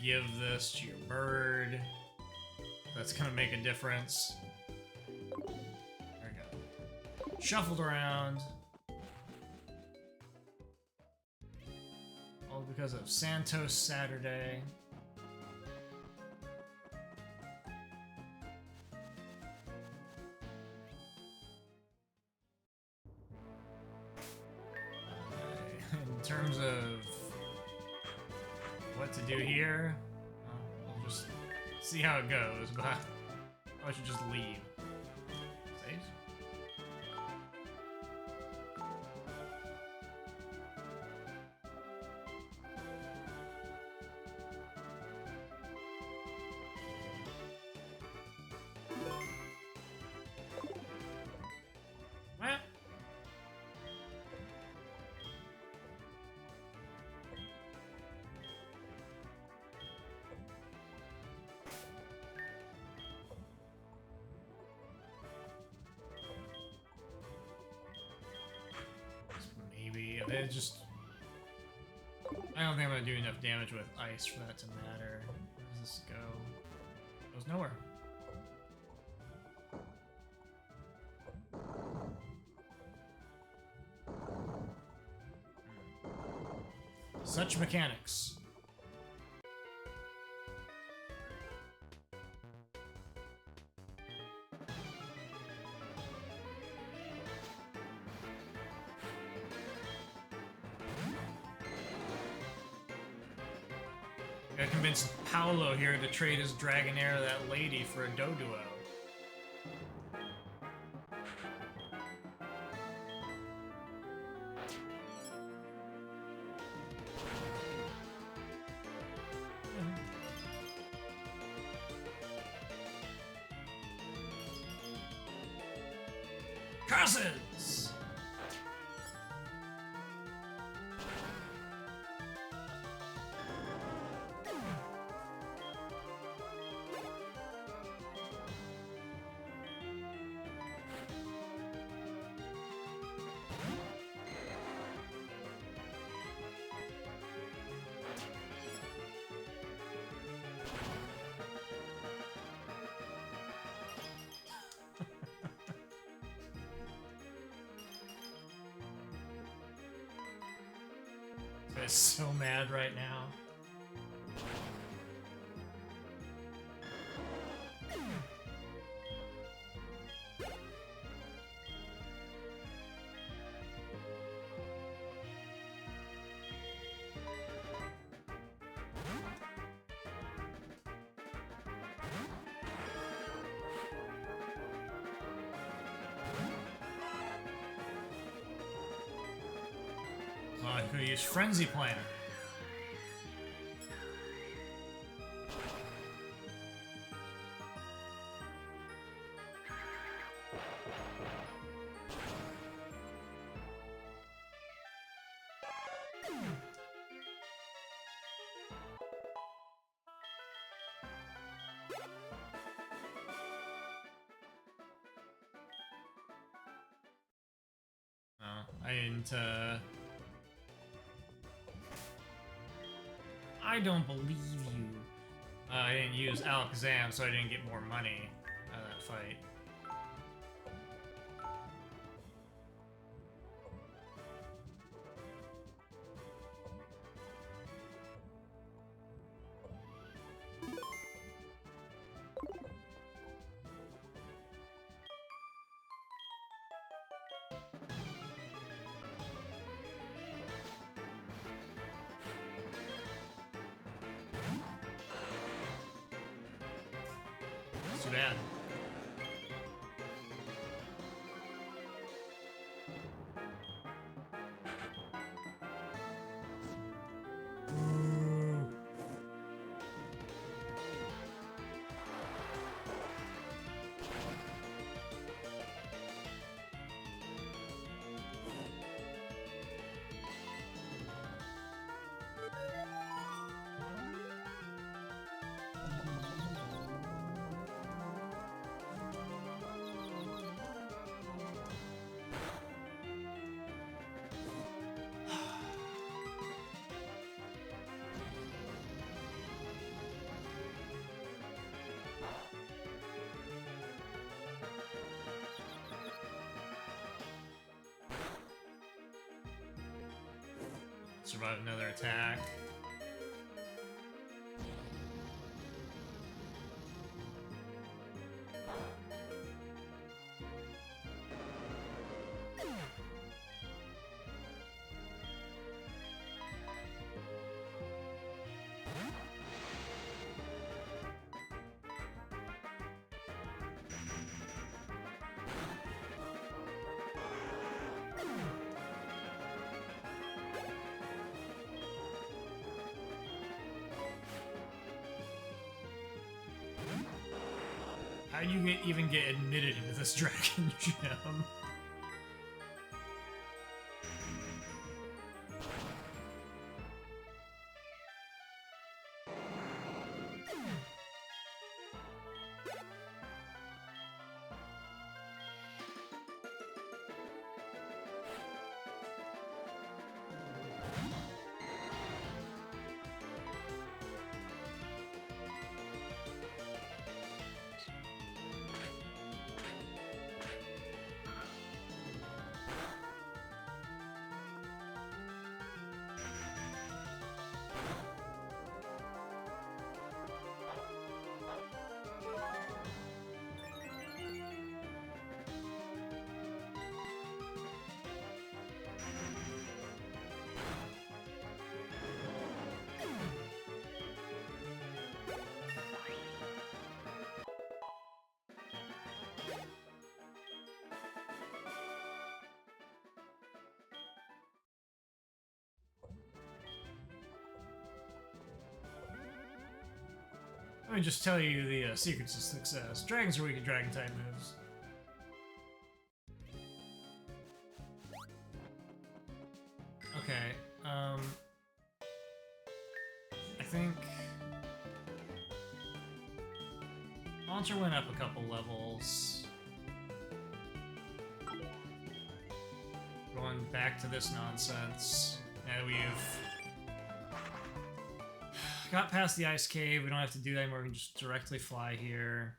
give this to your bird. That's gonna make a difference. There we go. Shuffled around. All because of Santos Saturday. In terms of what to do here, we'll just see how it goes, but I should just leave. Save? Well. Maybe it just. I don't think I'm gonna do enough damage with ice for that to matter. Where does this go? Goes nowhere. Such mechanics. Gotta convince Paolo here to trade his Dragonair to that lady for a Doduo. stresses! Is so mad right now. I could use Frenzy Planner. I didn't, I don't believe you. I didn't use Alakazam, so I didn't get more money out of that fight. Too bad. Survive another attack. How do you even get admitted into this dragon gym? Let me just tell you the secrets to success. Dragons are weak at dragon type moves. think Launcher went up a couple levels. Going back to this nonsense. Now we've got past the ice cave. We don't have to do that anymore. We can just directly fly here.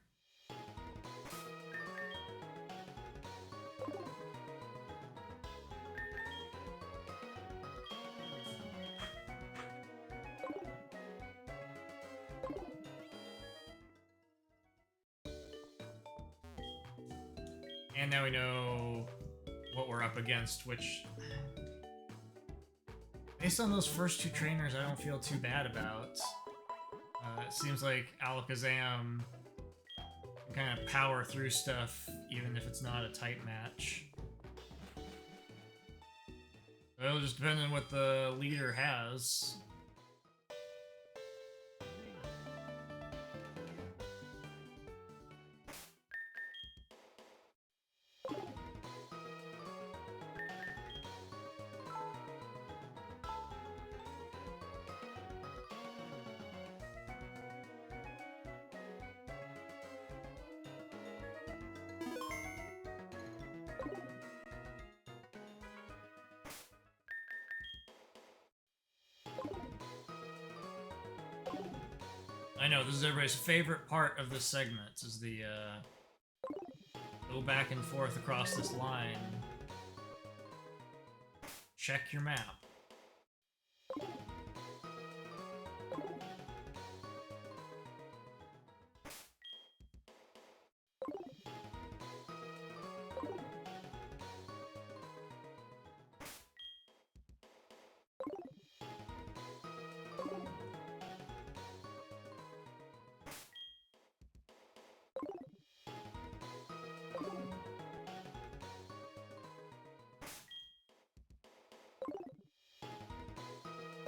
And now we know what we're up against, which, based on those first two trainers, I don't feel too bad about. It seems like Alakazam can kind of power through stuff, even if it's not a tight match. It'll just depend on what the leader has. I know, this is everybody's favorite part of this segment, is the, go back and forth across this line. Check your map.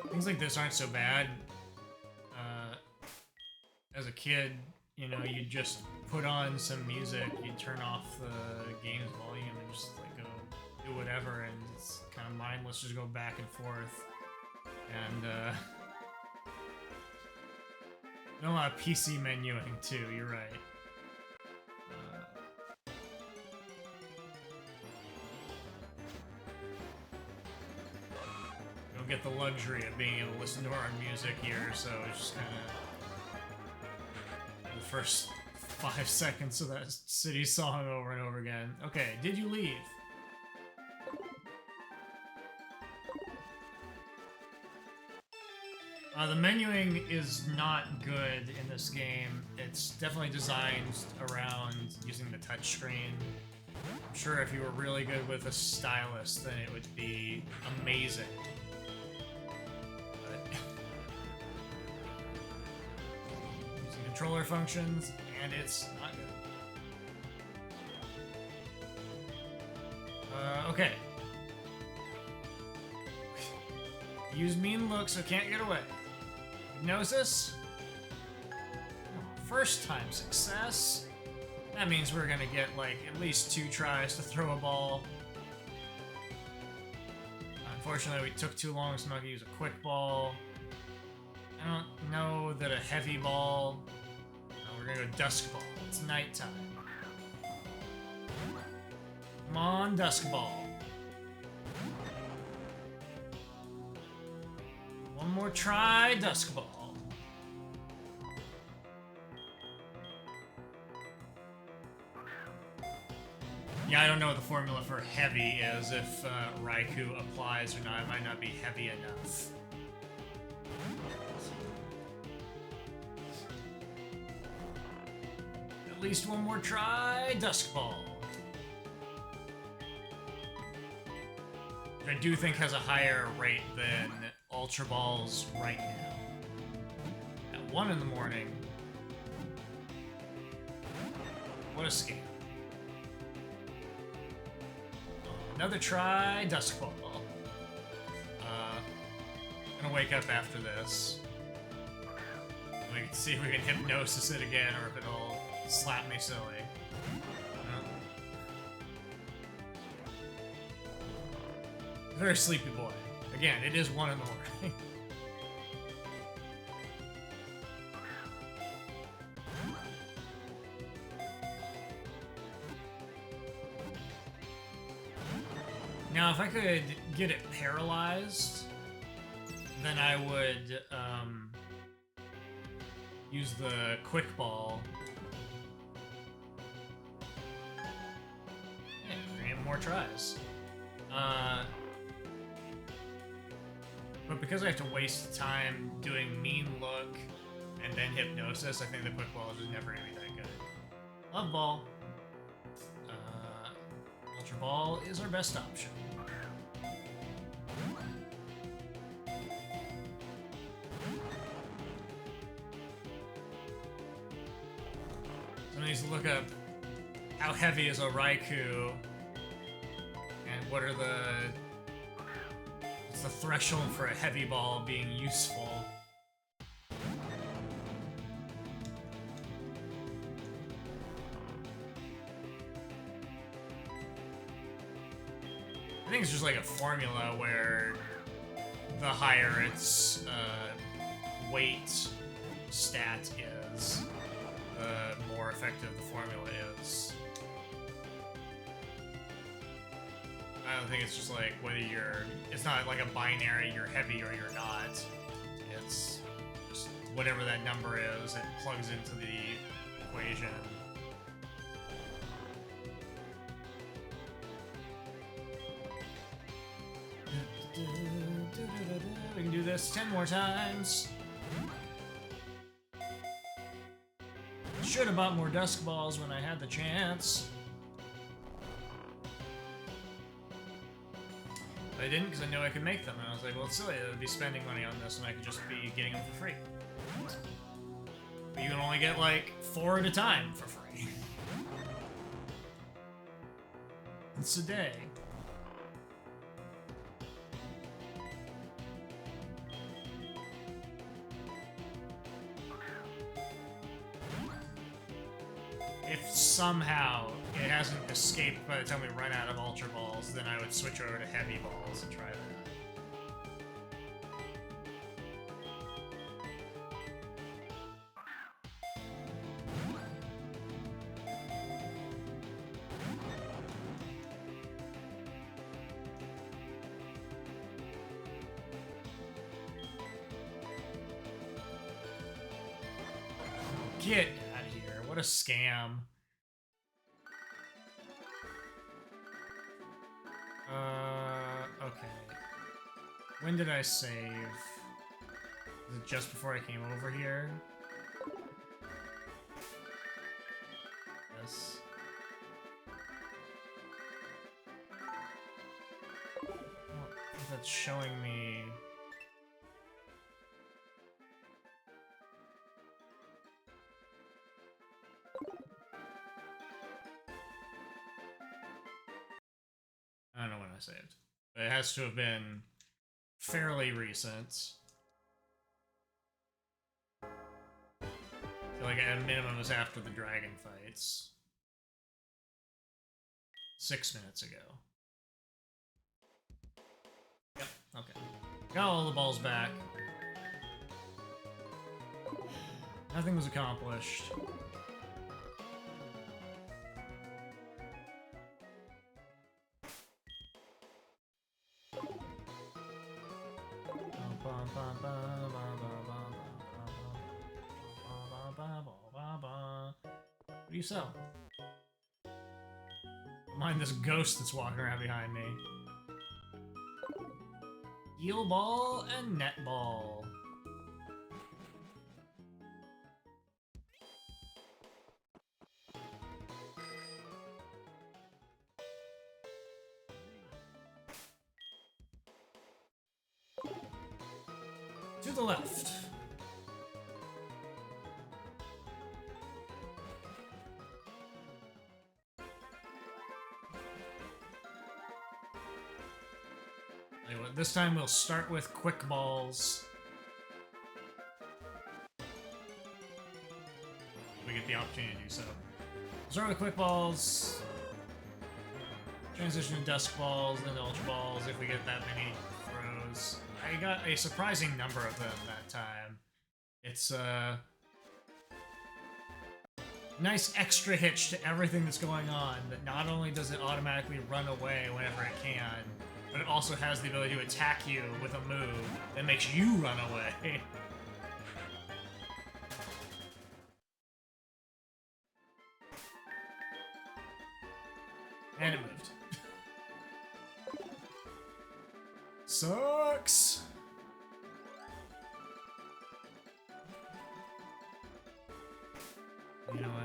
Things like this aren't so bad. As a kid, you know, you'd just put on some music, you'd turn off the game's volume and just like go do whatever, and it's kind of mindless, just go back and forth. And a lot of PC menuing too, you're right. Get the luxury of being able to listen to our own music here, so it's just kind of the first 5 seconds of that city song over and over again. Okay, did you leave? The menuing is not good in this game. It's definitely designed around using the touchscreen. I'm sure if you were really good with a stylus, then it would be amazing. Controller functions, and it's not good. Okay. Use mean look so can't get away. Hypnosis? Oh, first time success. That means we're gonna get, like, at least 2 tries to throw a ball. Unfortunately, we took too long, so I'm not gonna use a quick ball. I don't know that a heavy ball... We're gonna go Dusk Ball. It's nighttime. Come on, Dusk Ball. One more try, Dusk Ball. Yeah, I don't know what the formula for heavy is. If Raikou applies or not, it might not be heavy enough. At least one more try, Dusk Ball. Which I do think has a higher rate than Ultra Balls right now. At 1 in the morning. What a scam. Another try, Dusk Ball. I'm gonna wake up after this. We can see if we can hypnosis it again or if it'll slap me silly. Very sleepy boy. Again, it is 1 in the morning. Now, if I could get it paralyzed, then I would use the quick ball. Yeah, create more tries. But because I have to waste time doing mean look and then hypnosis, I think the quick ball is just never gonna be that good. Love ball. Ultra ball is our best option. So I need to look up how heavy is a Raikou and what are what's the threshold for a heavy ball being useful. I think it's just like a formula where the higher its weight stat is, the more effective the formula is. I don't think it's just like whether it's not like a binary, you're heavy or you're not. It's just whatever that number is, it plugs into the equation. We can do this 10 more times. Should have bought more Dusk Balls when I had the chance. But I didn't because I knew I could make them, and I was like, well, it's silly to be spending money on this when I could just be getting them for free. But you can only get like 4 at a time for free. It's a day. If somehow it hasn't escaped by the time we run out of Ultra Balls, then I would switch over to Heavy Balls and try that. Get out of here. What a scam. Okay. When did I save? Was it just before I came over here? Yes. I don't think that's showing me... I don't know when I saved. But it has to have been fairly recent. I feel like at a minimum it was after the dragon fights. 6 minutes ago. Yep, okay. Got all the balls back. Nothing was accomplished. What do you sell? Don't mind this ghost that's walking around behind me. Eel ball and net ball. To the left. Anyway, this time we'll start with quick balls. We get the opportunity to do so. Start with quick balls. Transition to dusk balls, then to ultra balls if we get that many throws. I got a surprising number of them that time. It's a nice extra hitch to everything that's going on, that not only does it automatically run away whenever it can, but it also has the ability to attack you with a move that makes you run away. And it moved. Sucks! You know what?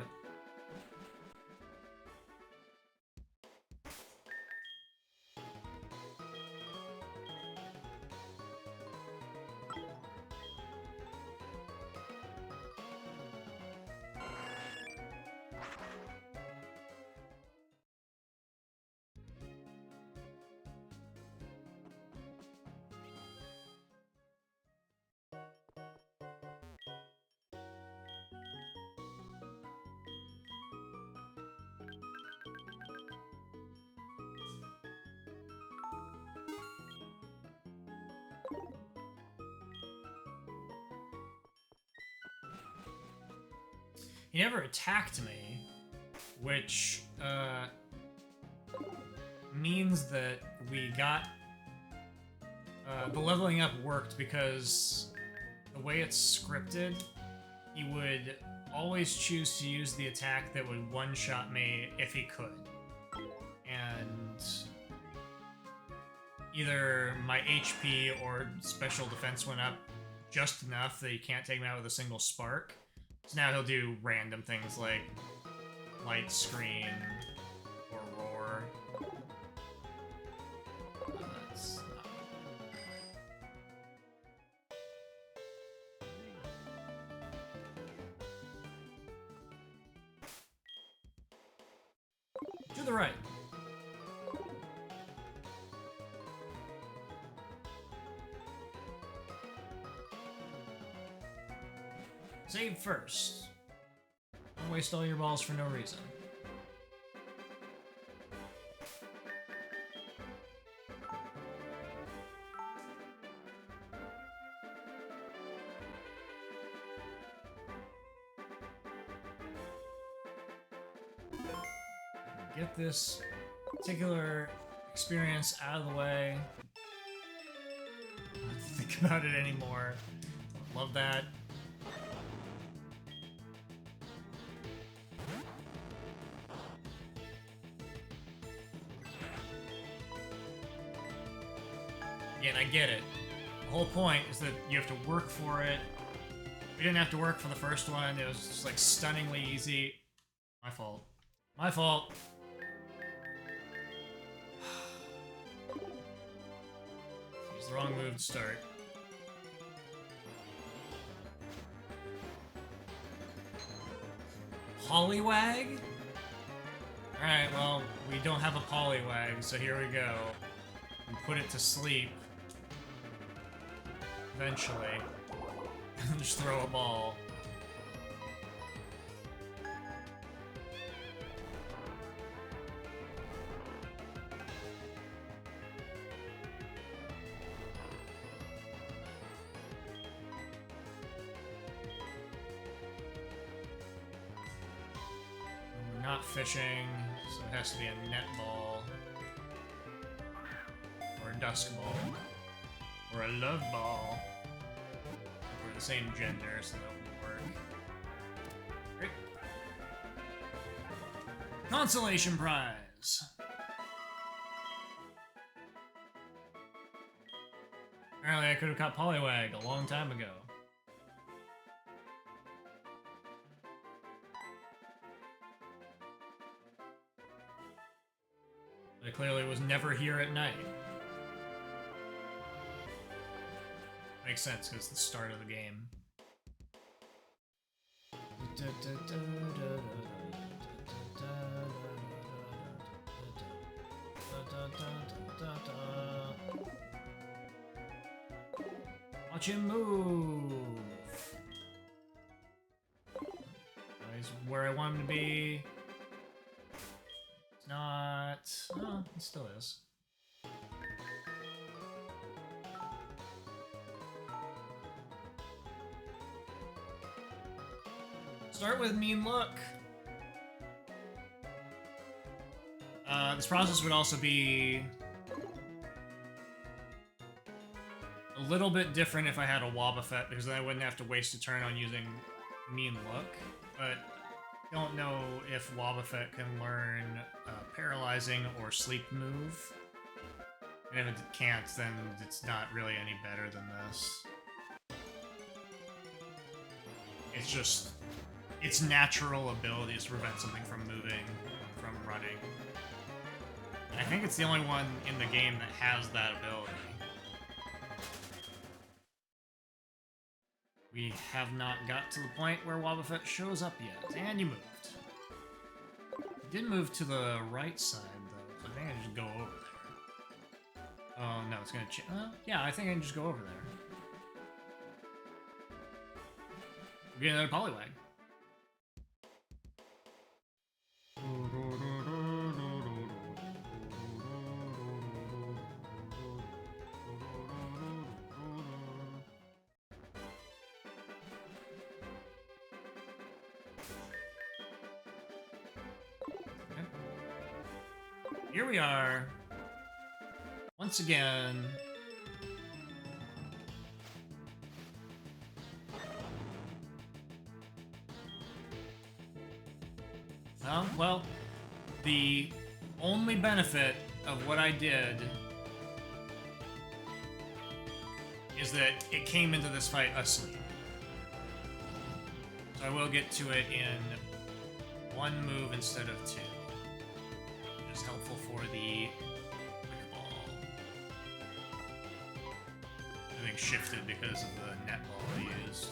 He never attacked me, which means that we got the leveling up worked because the way it's scripted, he would always choose to use the attack that would one-shot me if he could. And either my HP or special defense went up just enough that he can't take me out with a single spark. So now he'll do random things like light screen or roar. That's not... To the right. Save first. Don't waste all your balls for no reason. Get this particular experience out of the way. I don't have to think about it anymore. Love that. Again, I get it. The whole point is that you have to work for it. We didn't have to work for the first one. It was just like stunningly easy. My fault. My fault. Use the wrong move to start. Poliwag? Alright, well, we don't have a Poliwag, so here we go. We put it to sleep. Eventually. Just throw a ball. We're not fishing, so it has to be a net ball. Or a dusk ball. Or a love ball. We're the same gender, so that would work. Great. Consolation prize! Apparently I could have caught Poliwag a long time ago. But it clearly was never here at night. Makes sense, because it's the start of the game. Watch him move! He's where I want him to be. It's not... Oh, it still is. Start with mean look. This process would also be little bit different if I had a Wobbuffet, because then I wouldn't have to waste a turn on using Mean Look, but don't know if Wobbuffet can learn Paralyzing or Sleep Move. And if it can't, then it's not really any better than this. It's just its natural abilities to prevent something from moving, from running. And I think it's the only one in the game that has that ability. We have not got to the point where Wobbuffet shows up yet, and you moved. You did move to the right side, though, so I think I should go over there. Oh, no, it's gonna yeah, I think I can just go over there. We get another Poliwag. Here we are. Once again. Well, the only benefit of what I did is that it came into this fight asleep. So I will get to it in one move instead of two. Which is helpful for the quick ball. I think shifted because of the net ball I used.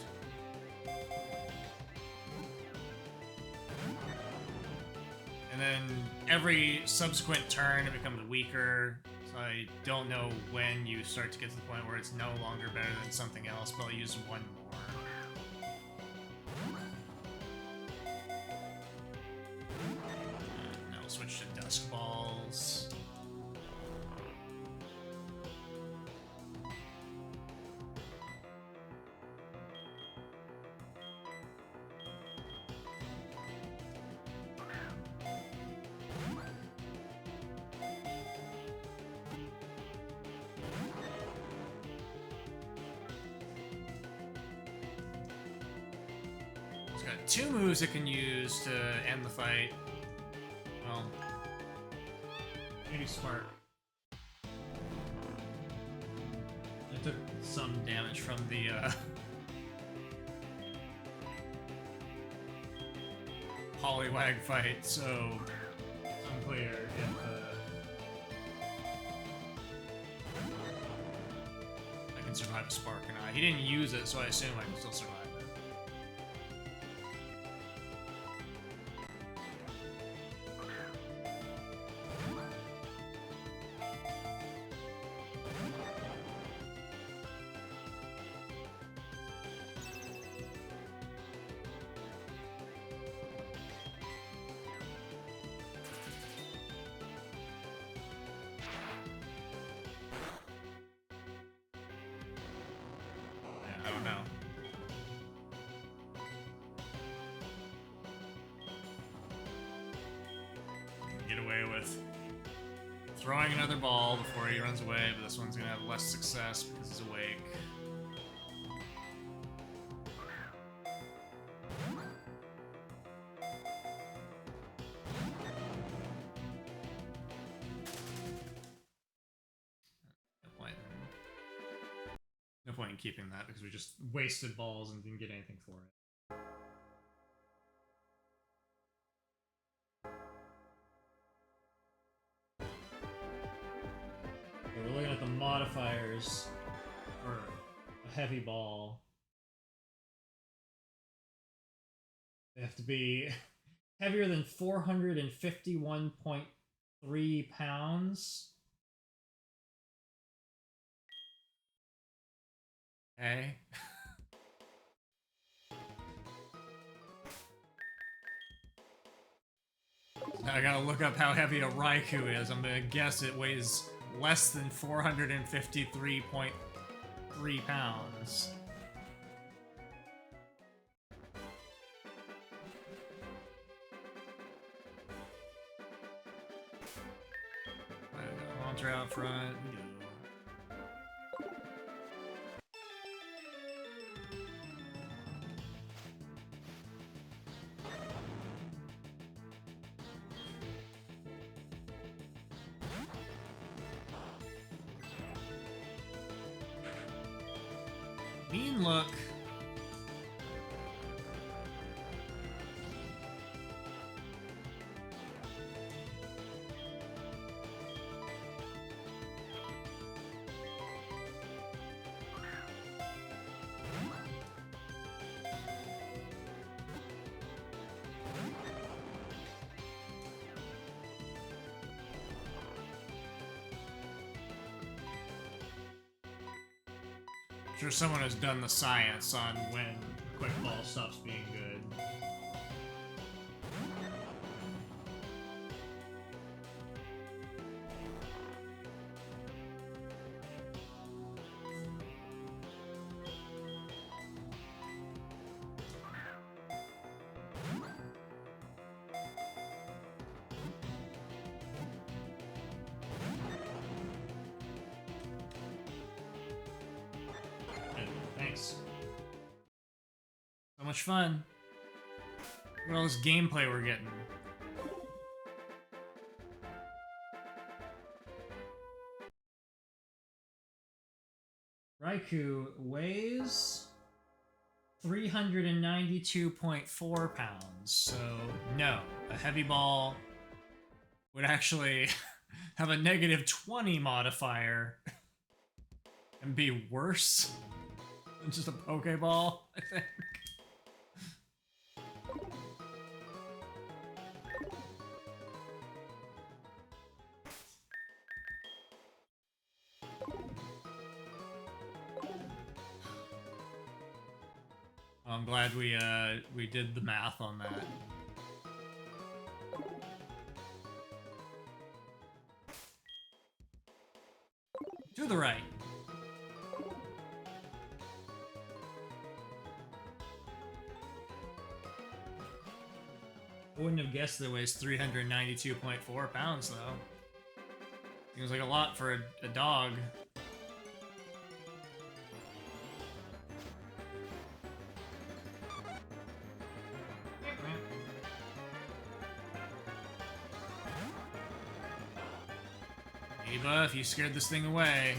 And then every subsequent turn it becomes weaker, so I don't know when you start to get to the point where it's no longer better than something else, but I'll use one more. And I'll switch to Dusk Balls. Got two moves it can use to end the fight. Well, maybe Spark. I took some damage from the Poliwag fight, so it's unclear if I can survive a Spark or not. He didn't use it, so I assume I can still survive. I don't know. Get away with throwing another ball before he runs away, but this one's gonna have less success because he's awake. No point in keeping that because we just wasted balls and didn't get anything for it. Okay, we're looking at the modifiers for a heavy ball. They have to be heavier than 451.3 pounds. Okay. Now I gotta look up how heavy a Raikou is. I'm gonna guess it weighs less than 453.3 pounds. Haunter out front. Mean look. I'm sure someone has done the science on when quick ball stops being good. Thanks. So much fun. Look at all this gameplay we're getting. Raikou weighs 392.4 pounds, so no, a heavy ball would actually have a negative 20 modifier and be worse than just a Pokeball, I think. I'm glad we did the math on that. To the right. I wouldn't have guessed that it weighs 392.4 pounds, though. Seems like a lot for a dog. Eva, if you scared this thing away,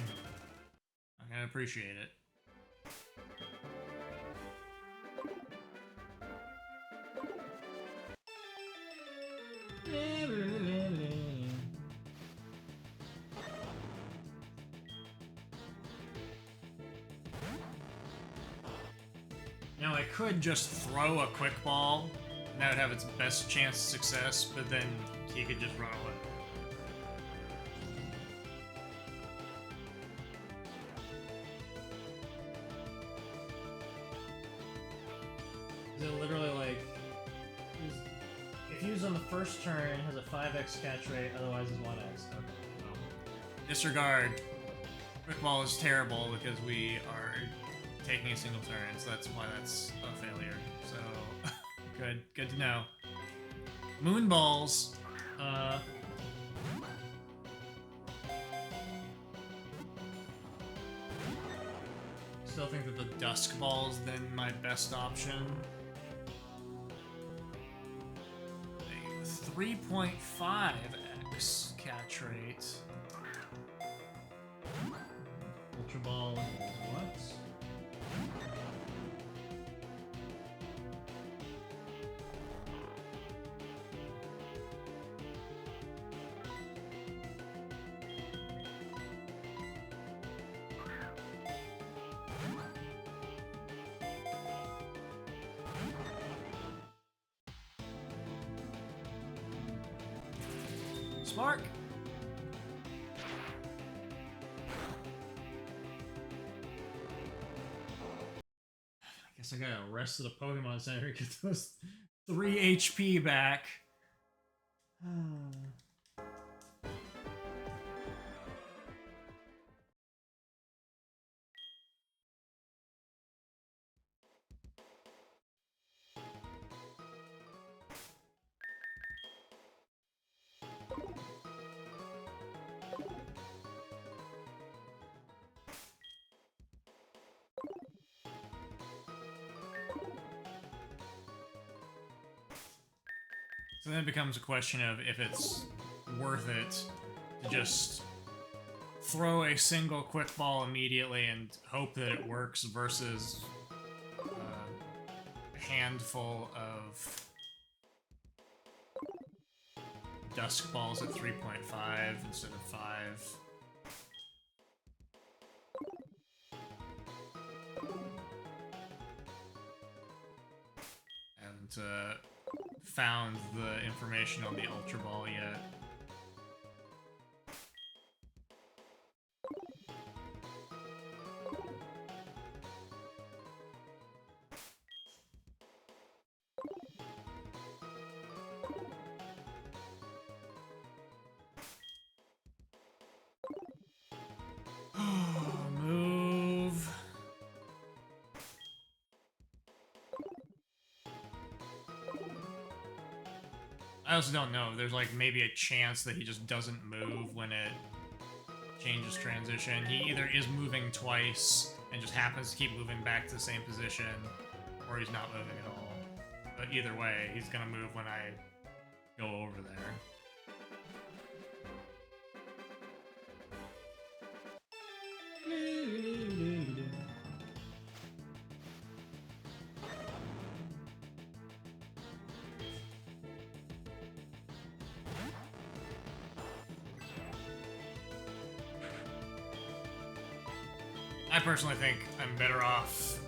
I'm gonna appreciate it. Now I could just throw a quick ball, and that would have its best chance of success, but then he could just run away. Is it literally like, if used on the first turn, it has a 5x catch rate, otherwise it's 1x. Okay, well. Disregard. Quick ball is terrible because we are taking a single turn, so that's why that's a failure. So, good to know. Moon balls. Still think that the Dusk Ball is then my best option. 3.5x catch rate. Ultra Ball is what? Spark! I guess I gotta rest at the Pokemon Center to get those 3 HP back. So then it becomes a question of if it's worth it to just throw a single quick ball immediately and hope that it works versus a handful of dusk balls at 3.5 instead of 5. Haven't found the information on the Ultra Ball yet. Move. I also don't know. There's like maybe a chance that he just doesn't move when it changes transition. He either is moving twice and just happens to keep moving back to the same position, or he's not moving at all. But either way, he's gonna move when I go over there. I personally think I'm better off,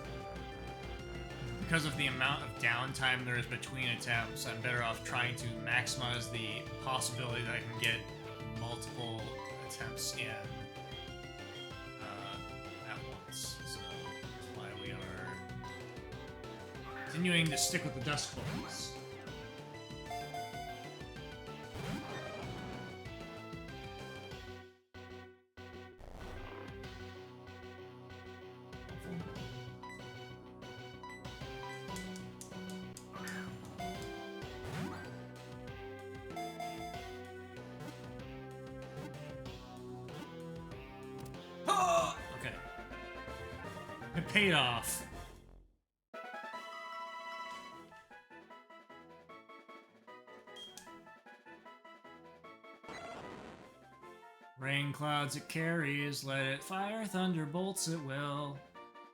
because of the amount of downtime there is between attempts, I'm better off trying to maximize the possibility that I can get multiple attempts in at once. So that's why we are continuing to stick with the dust balls. Paid off. Rain clouds it carries, let it fire thunderbolts it will.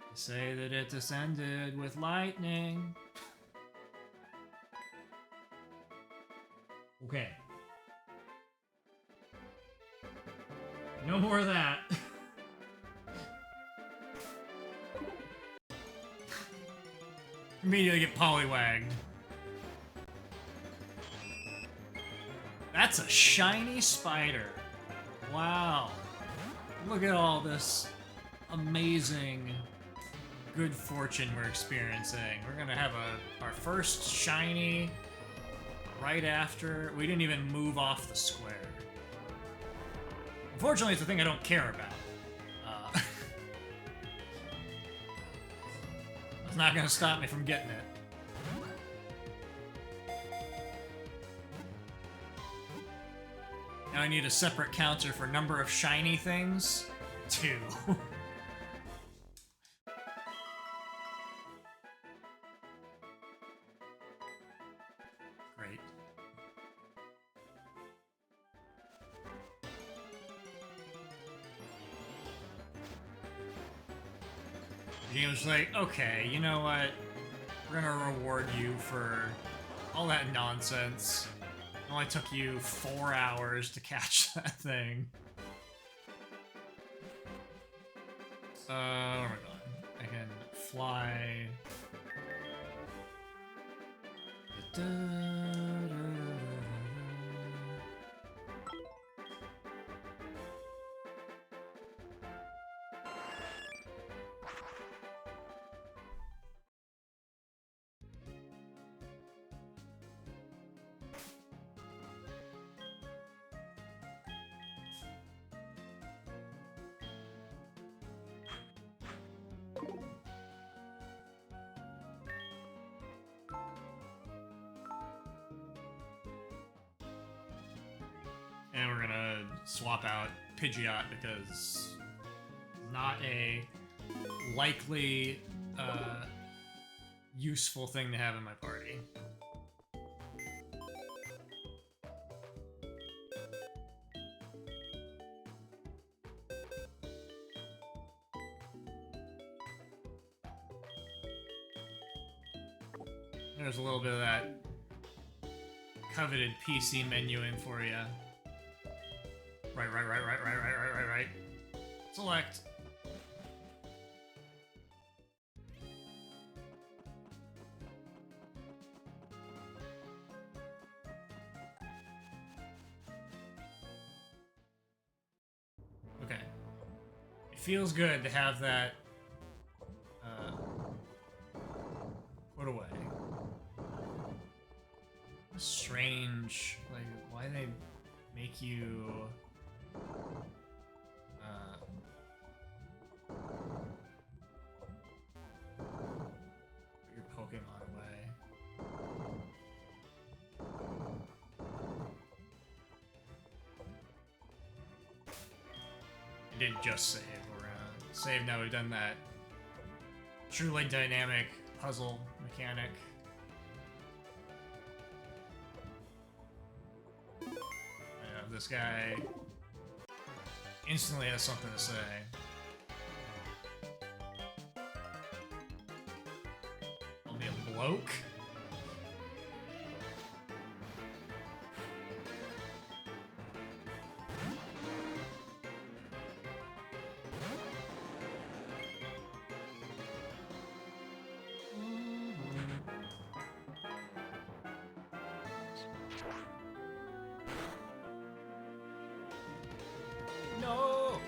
They say that it descended with lightning. Okay. No more of that. Immediately get pollywagged. That's a shiny spider. Wow. Look at all this amazing good fortune we're experiencing. We're gonna have our first shiny right after. We didn't even move off the square. Unfortunately, it's a thing I don't care about. It's not gonna stop me from getting it. Now I need a separate counter for number of shiny things. 2. Great. The game was like, okay, you know what? We're gonna reward you for all that nonsense. It only took you 4 hours to catch that thing. Where am I going? I can fly. And we're gonna swap out Pidgeot because not a likely useful thing to have in my party. There's a little bit of that coveted PC menuing for you. Right. Select. Okay. It feels good to have that put away. Strange, like, why they make you put your Pokemon away. I did just save. We're save now. We've done that truly dynamic puzzle mechanic. This guy instantly has something to say. I'll be a bloke. No!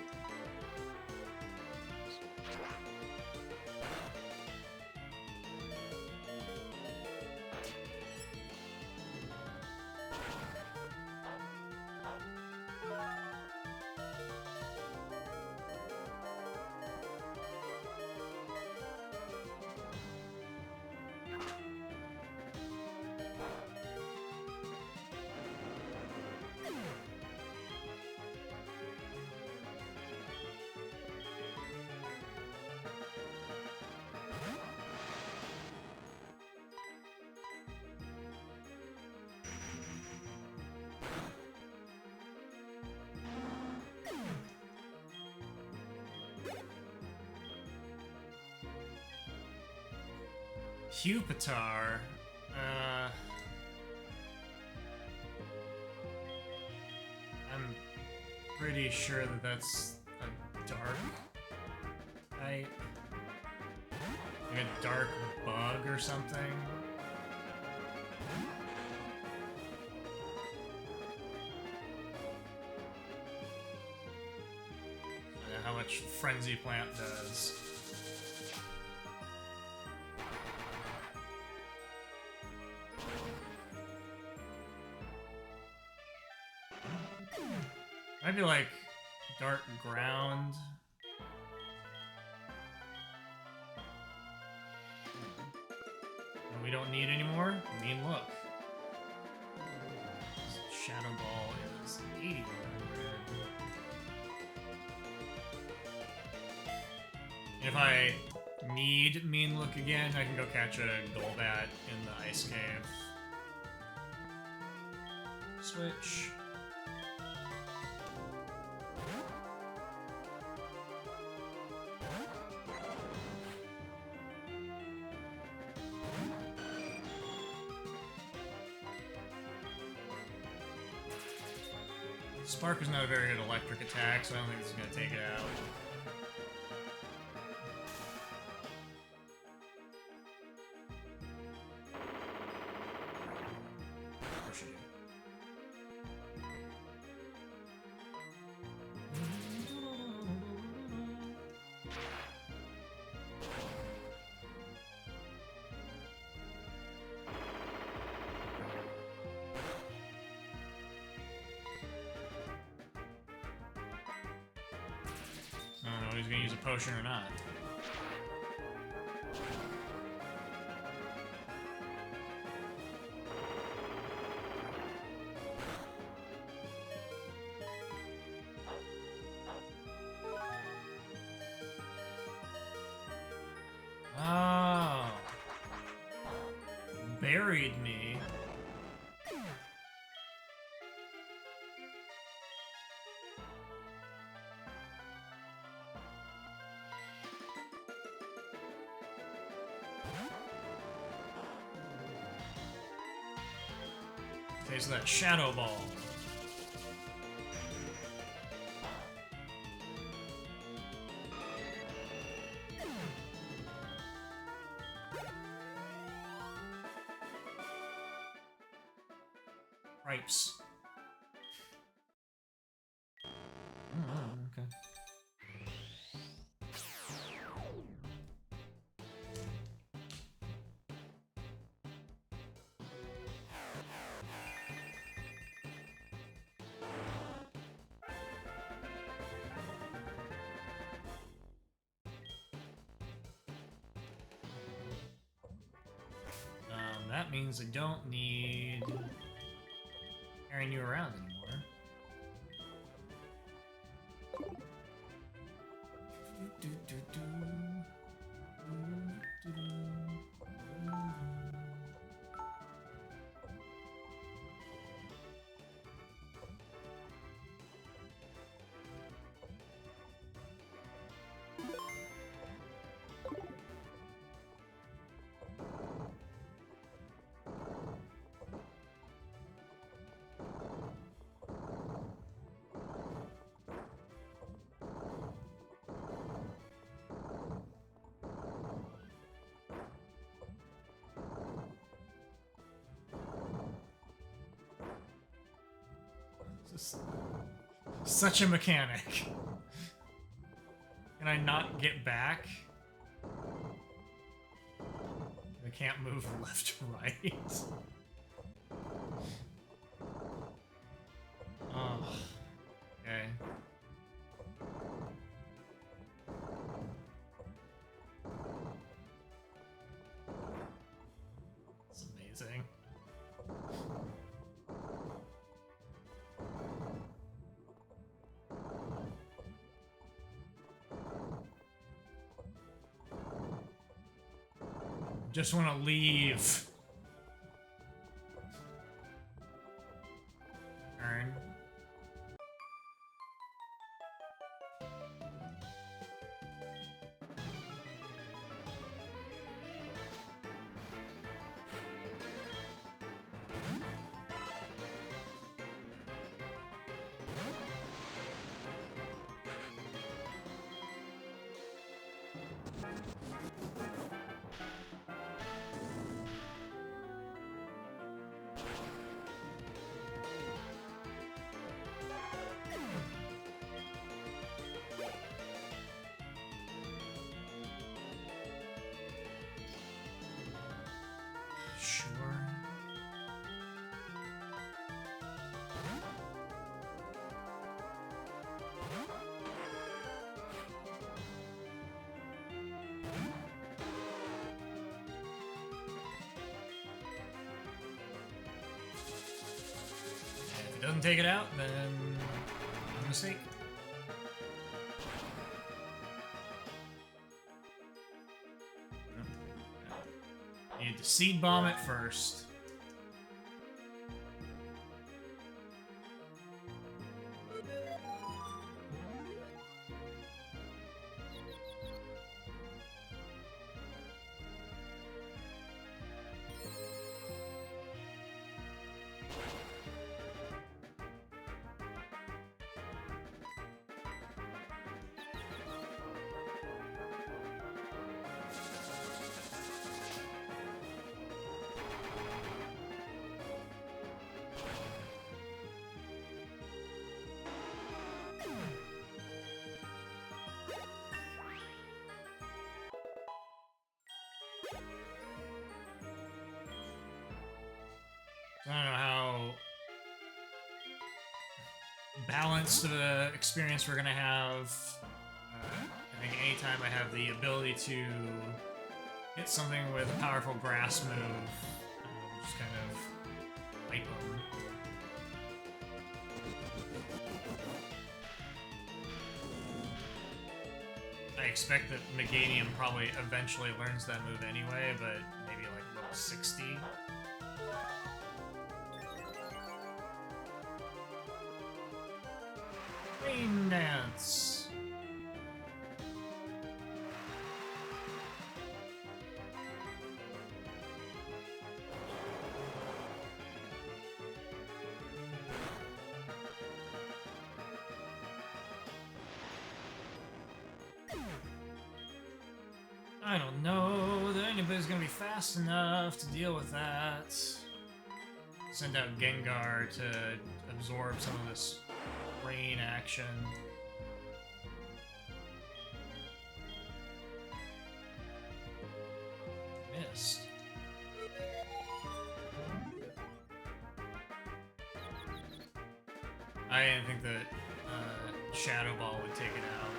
Pupitar. I'm pretty sure that that's a dark type. Like a dark bug or something. I don't know how much Frenzy Plant does. Might be like dark ground. And we don't need anymore. I mean, look. Shadow Ball is 81 red. If I need Mean Look again, I can go catch a Golbat in the Ice Cave. Switch. Spark is not a very good electric attack, so I don't think this is going to take it out. I don't know if he's gonna use a potion or not. Oh. Buried me. Taste of that shadow ball. Ripes. Okay. That means I don't need carrying you around anymore. Such a mechanic. Can I not get back? I can't move left or right. Oh. Okay. It's amazing. Just want to leave. Turn. Sure. If it doesn't take it out, then a mistake. Need to seed bomb it first. I don't know how balanced of an experience we're gonna have. I think anytime I have the ability to hit something with a powerful grass move, just kind of wipe them. I expect that Meganium probably eventually learns that move anyway, but maybe like level 60. Rain Dance. I don't know that anybody's gonna be fast enough to deal with that. Send out Gengar to absorb some of this rain action. Missed. I didn't think that Shadow Ball would take it out.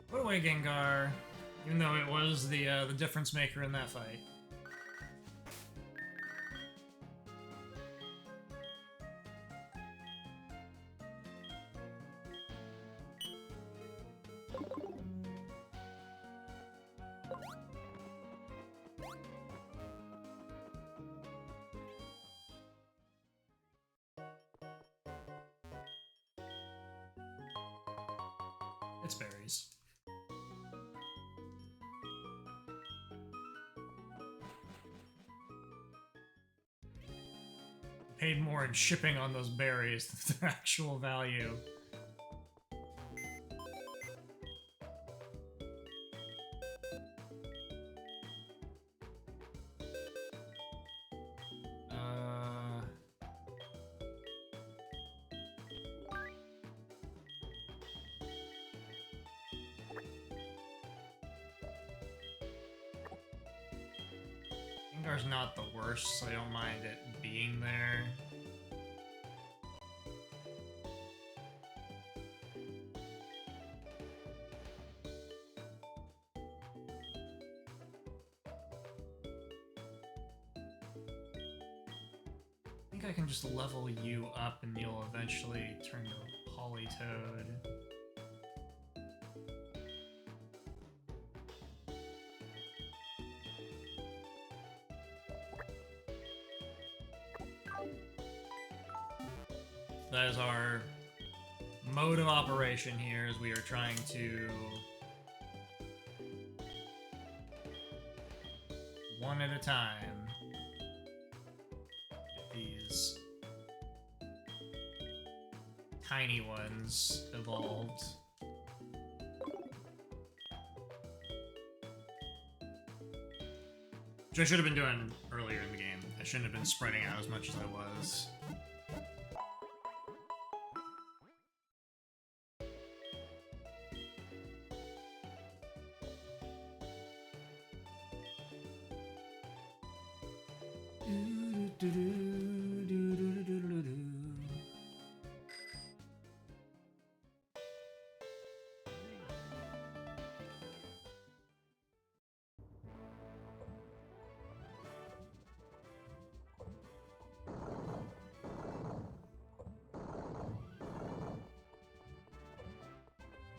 Put away Gengar, even though it was the difference maker in that fight. It's berries. Paid more in shipping on those berries than their actual value. Gengar's not the worst, so I don't mind it being there. I think I can just level you up and you'll eventually turn to Polytoad. That is our mode of operation here, as we are trying to one at a time get these tiny ones evolved. Which I should have been doing earlier in the game. I shouldn't have been spreading out as much as I was.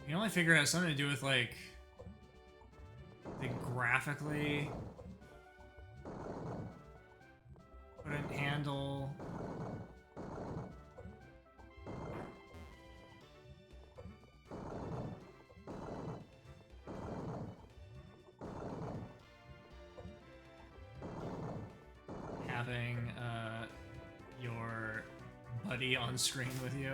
You can only figure out something to do with, like, the graphically couldn't handle. Having your buddy on screen with you.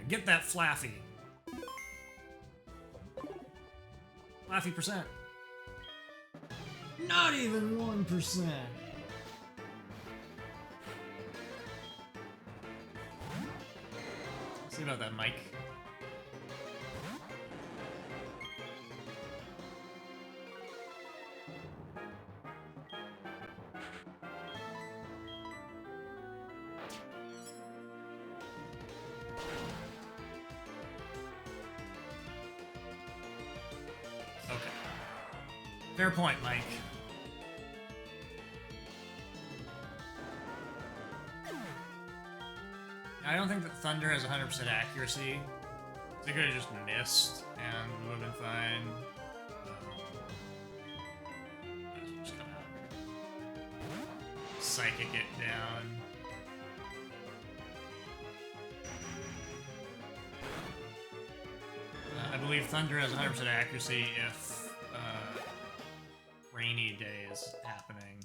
Get that Flaffy. Flaffy percent. Not even 1%. See about that, Mike. Fair point, Mike. I don't think that Thunder has 100% accuracy. They could have just missed and would have been fine. Might as well just come out. Psychic it down. I believe Thunder has 100% accuracy if Rainy Day is happening.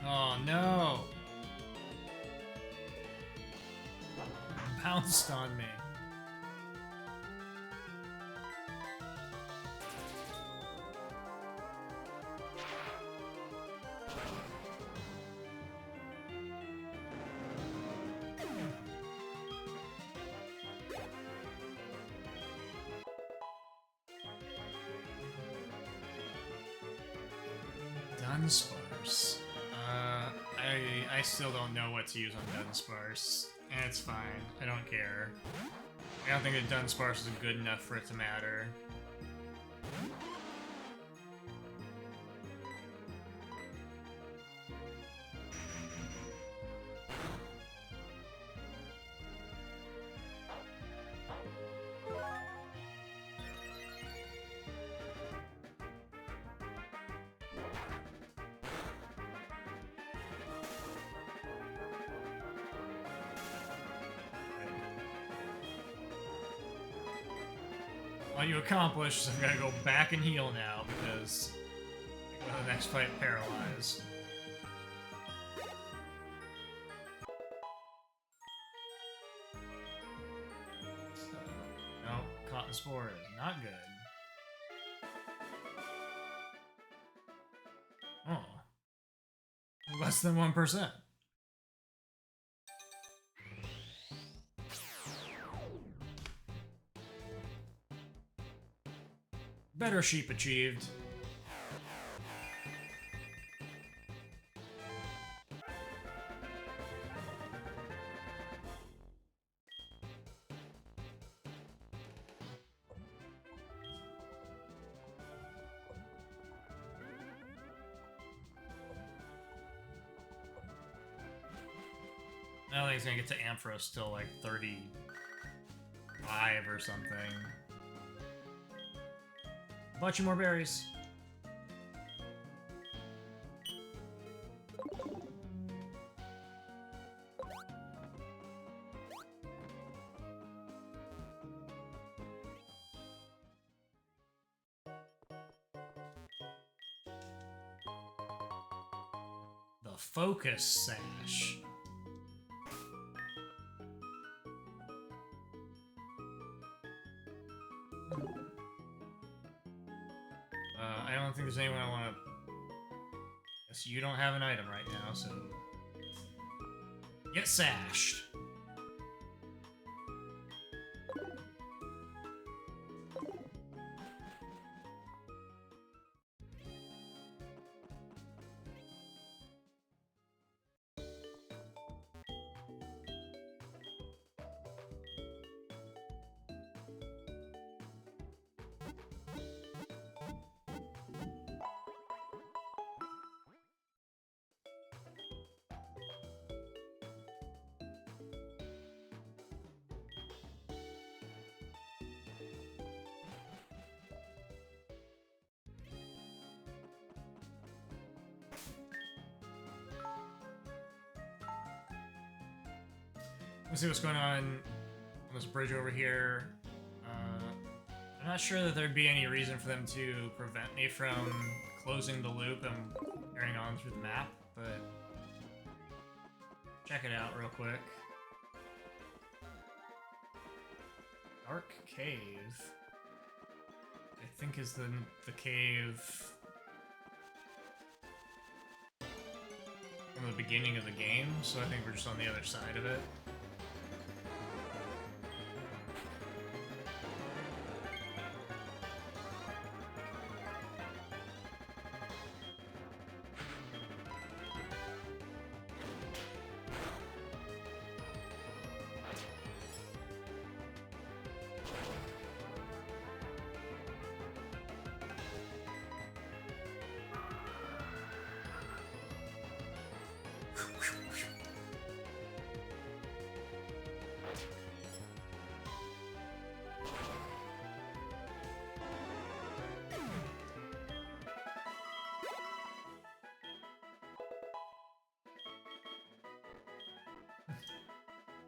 Oh no! Pounced on me. Dunsparce. I still don't know what to use on Dunsparce, and it's fine. I don't care. I don't think that Dunsparce is good enough for it to matter. All you accomplished is I'm gonna go back and heal now because I go to the next fight paralyzed. No, Cotton Spore is not good. Oh. Less than 1%. Better sheep achieved. I don't think it's gonna get to Ampharos till like 35 or something. A bunch of more berries. The Focus Sash. I don't think there's anyone I want to... Guess you don't have an item right now, so... Get sashed! Let's see what's going on this bridge over here. I'm not sure that there'd be any reason for them to prevent me from closing the loop and carrying on through the map, but check it out real quick. Dark Cave, I think, is the cave from the beginning of the game, so I think we're just on the other side of it.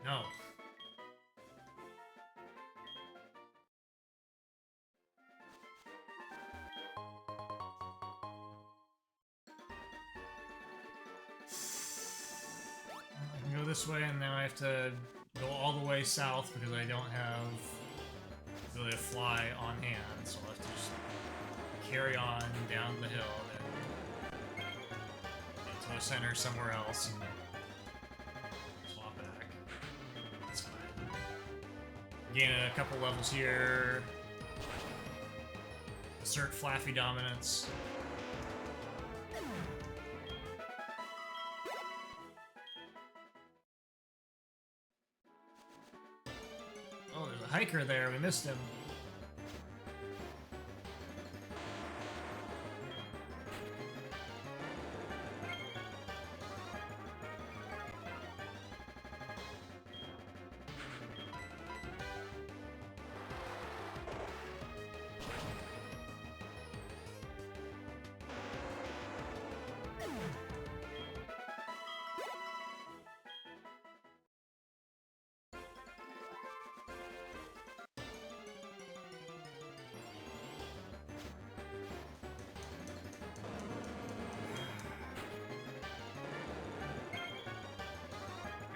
No. I can go this way, and now I have to go all the way south because I don't have really a fly on hand, so I'll have to just carry on down the hill and get to a center somewhere else and swap back. That's fine. Gain a couple levels here. Assert Flaffy dominance. Oh, there's a hiker there. We missed him.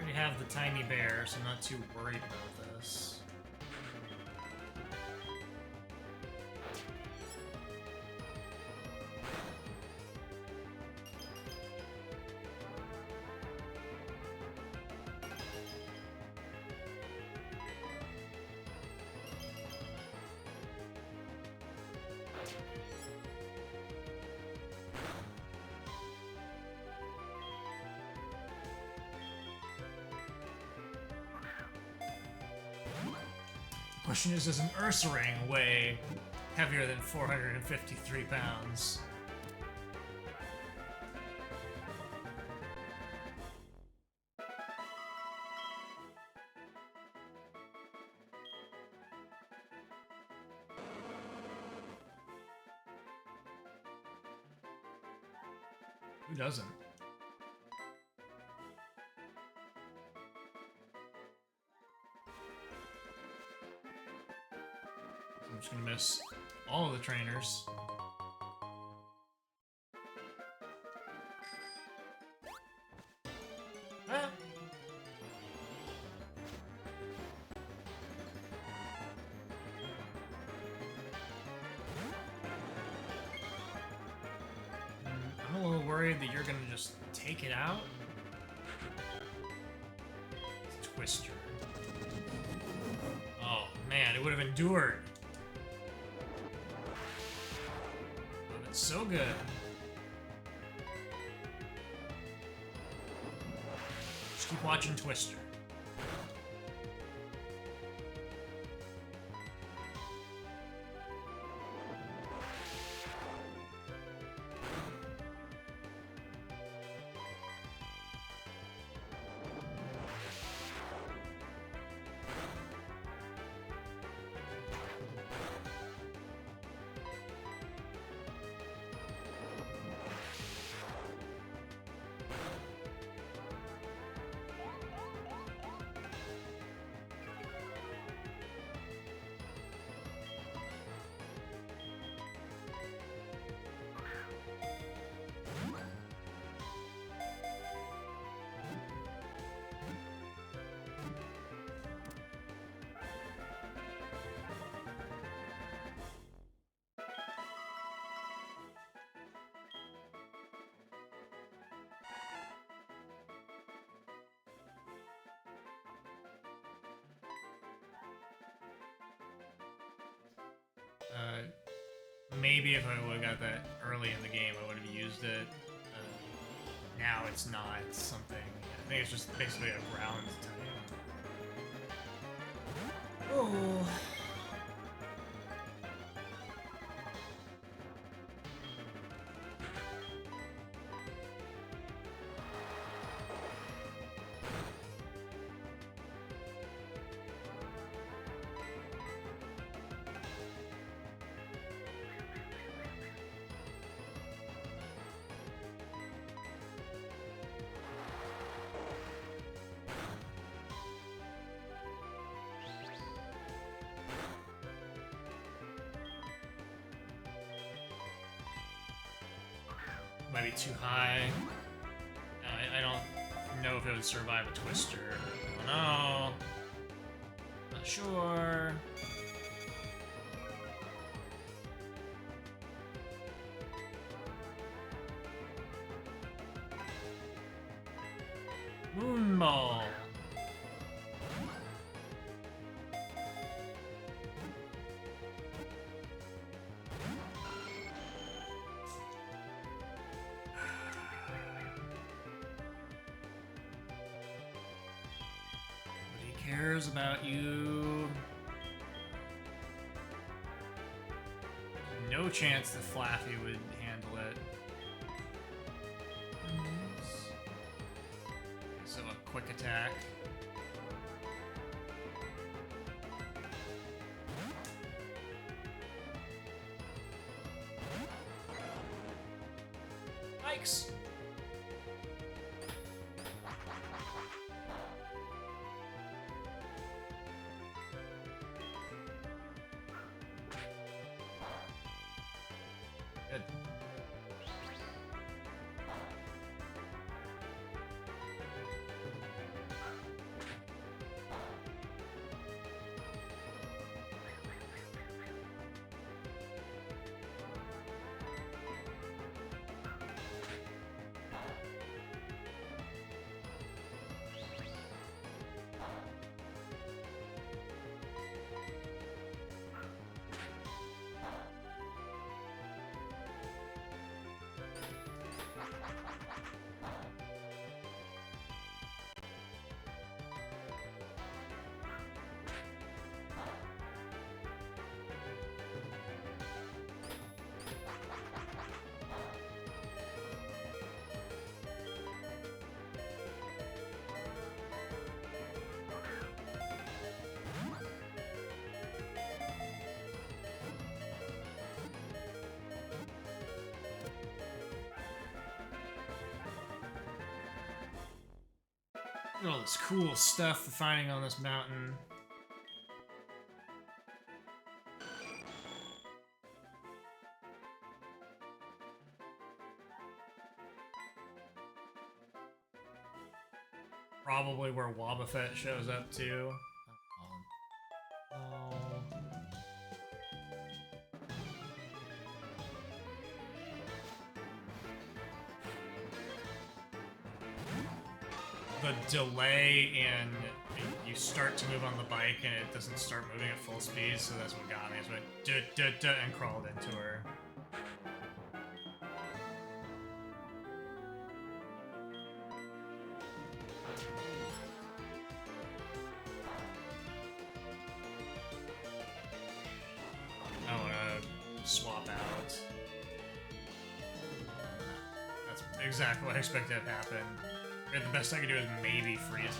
I have the tiny bear, so I'm not too worried about this. Question is, does an Ursaring weigh heavier than 453 pounds? Who doesn't? I'm just gonna miss all of the trainers. Ah. I'm a little worried that you're gonna just take it out. Twister. Oh man, it would have endured. So good. Just keep watching Twister. maybe if I would have got that early in the game, I would have used it. Now it's not. It's something. I think it's just basically a ground type. Oh. Might be too high. I don't know if it would survive a twister. Oh no. Not sure. Moonball. Cares about you. No chance that Flaffy would handle it. So a quick attack. Yikes! Good. Look at all this cool stuff we're finding on this mountain. Probably where Wobbuffet shows up too. Oh. The delay in you start to move on the bike and it doesn't start moving at full speed, so that's what got me. Is went duh and crawled into her. I want to swap out. That's exactly what I expected to happen. The best I could do is maybe freeze it.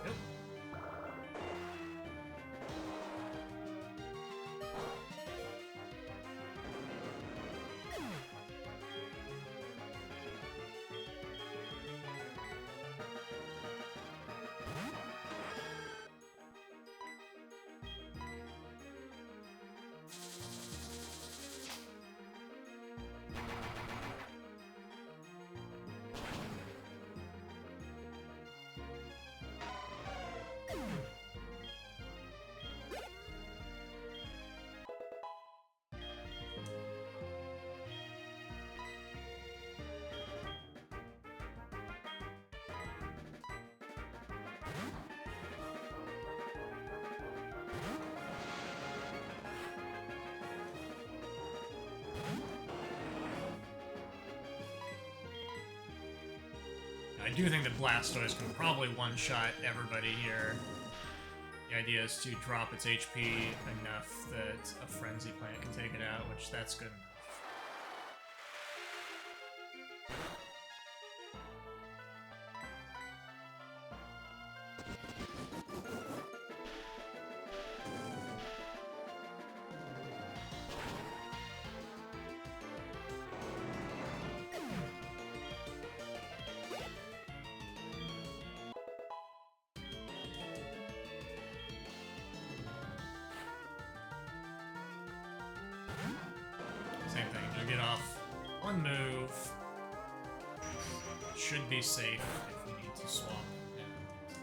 Yep. I do think that Blastoise can probably one-shot everybody here. The idea is to drop its HP enough that a Frenzy Plant can take it out, which that's good enough. Same thing, just get off one move. Should be safe if we need to swap. Yeah.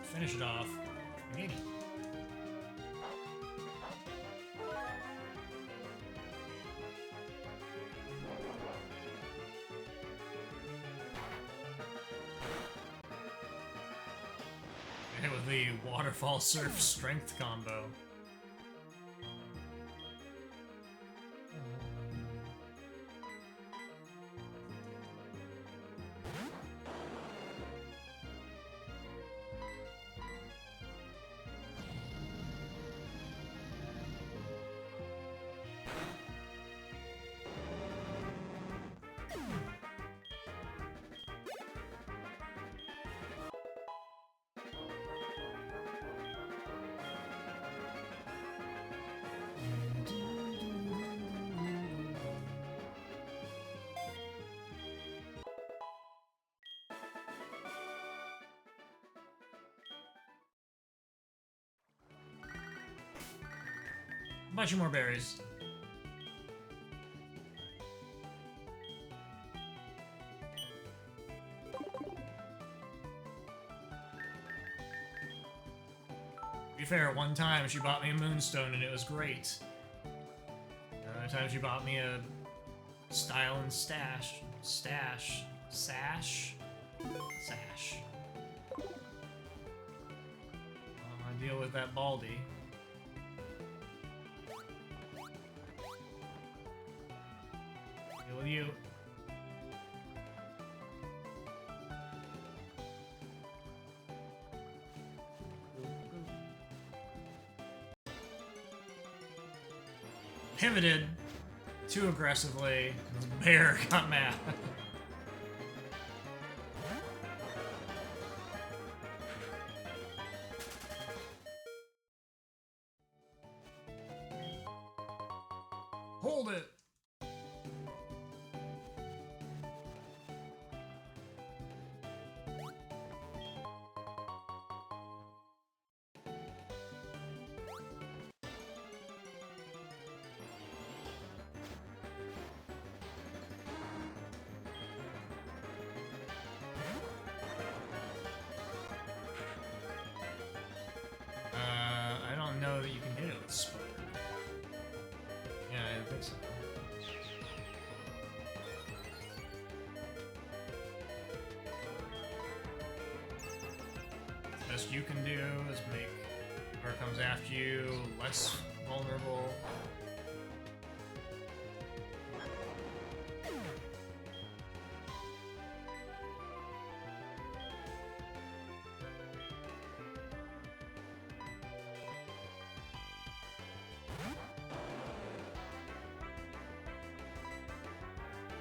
Finish it off. We need it. Hit with the Waterfall Surf Strength combo. Bunch of more berries. To be fair, one time she bought me a Moonstone and it was great. Another time she bought me a Style and Sash. I'll deal with that Baldy. Deal with you. Pivoted too aggressively. The bear got mad. Hold it. I don't know that you can hit it with Spider. Yeah, I think so. The best you can do is make whoever comes after you less vulnerable.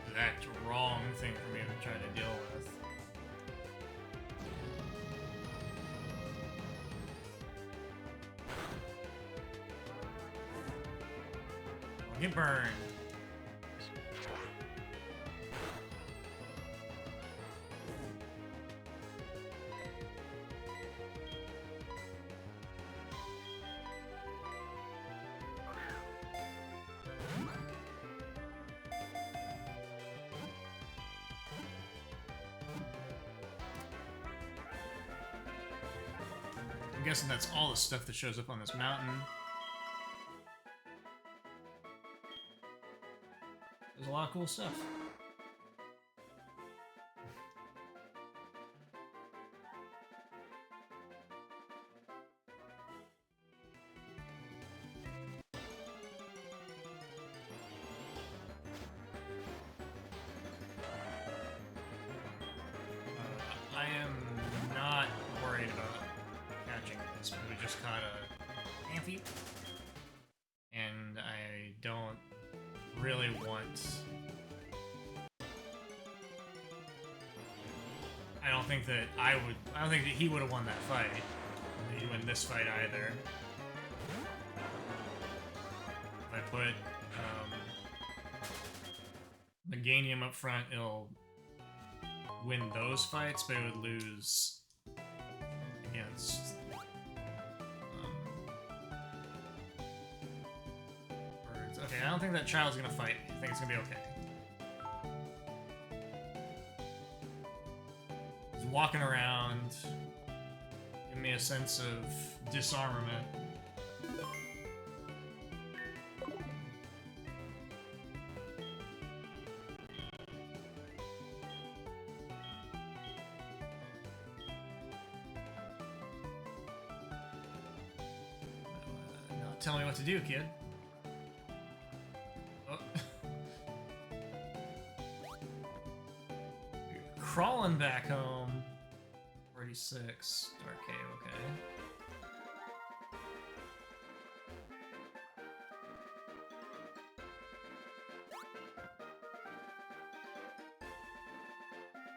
Exact wrong thing for me to try to deal with. I'll get burned. I'm guessing that's all the stuff that shows up on this mountain. There's a lot of cool stuff. I am not worried about catching this, but we just caught a Amphi. And I don't really want... I don't think that he would have won that fight. He'd win this fight either. If I put Meganium up front, it'll win those fights, but it would lose against birds. Okay, I don't think that child's gonna fight. I think it's gonna be okay. He's walking around, giving me a sense of disarmament. Tell me what to do, kid. Oh. Crawling back home. 46. Okay, okay.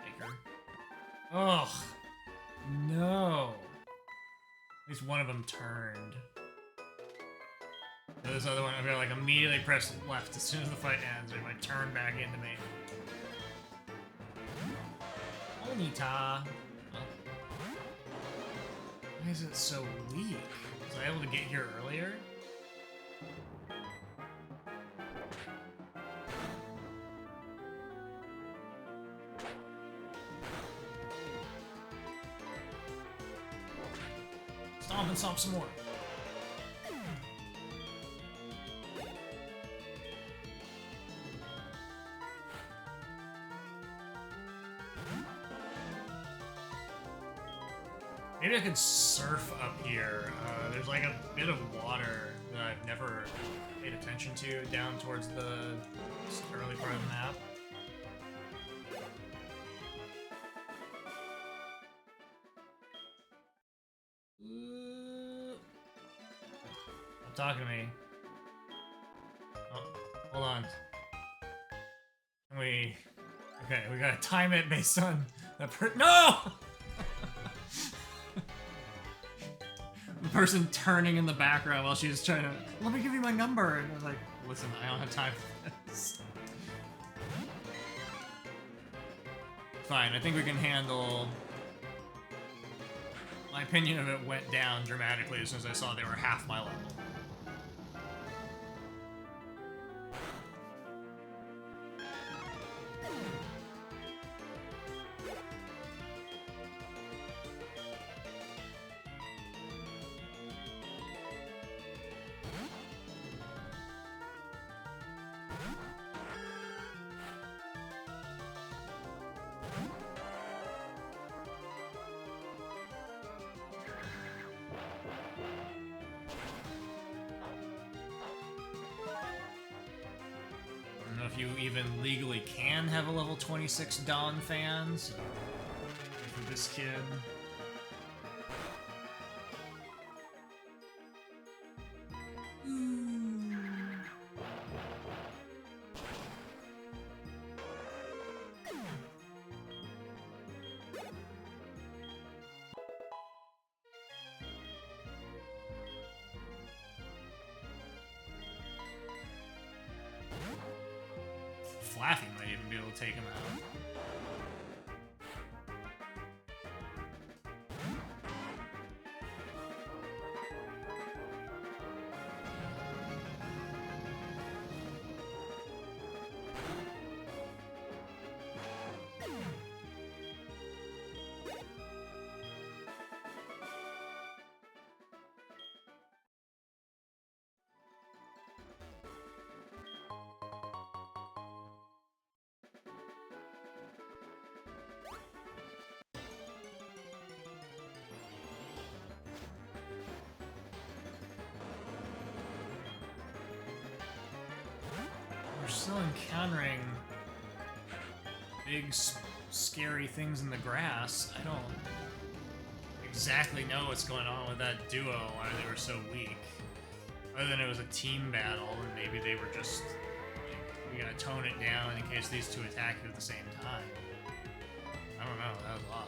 Baker. Oh, no. At least one of them turned. This other one, I've got to like immediately press left as soon as the fight ends, or it might turn back into me. Onita. Oh. Why is it so weak? Was I able to get here earlier? Stomp and stomp some more. Maybe I could surf up here. There's like a bit of water that I've never paid attention to down towards the early part of the map. Stop talking to me. Oh, hold on. Okay, we gotta time it based on that No! The person turning in the background while she's trying to, let me give you my number, and I was like, listen, I don't have time for this. Fine, I think we can handle... My opinion of it went down dramatically as soon as I saw they were half my level. If you even legally can have a level 26 Dawn fan, so for this kid. Flaffy might even be able to take him out. We're still encountering big scary things in the grass. I don't exactly know what's going on with that duo, why they were so weak. Other than it was a team battle, and maybe they were just, like, we gotta tone it down in case these two attack you at the same time. I don't know, that was odd.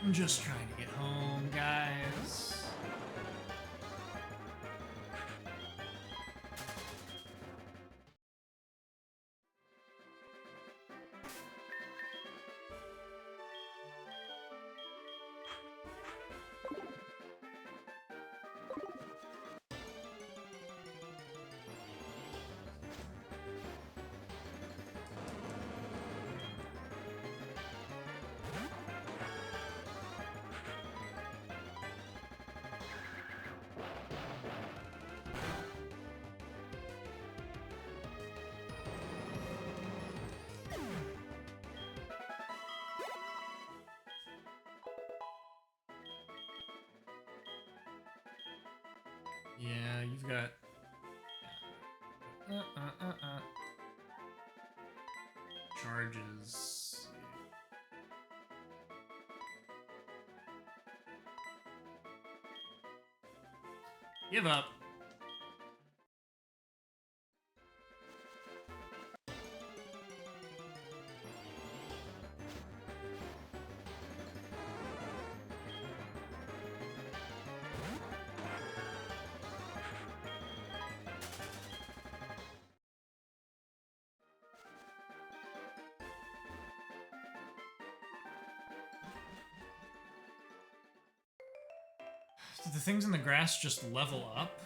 I'm just trying to get home, guys. Yeah, you've got... Charges... Give up. Did the things in the grass just level up?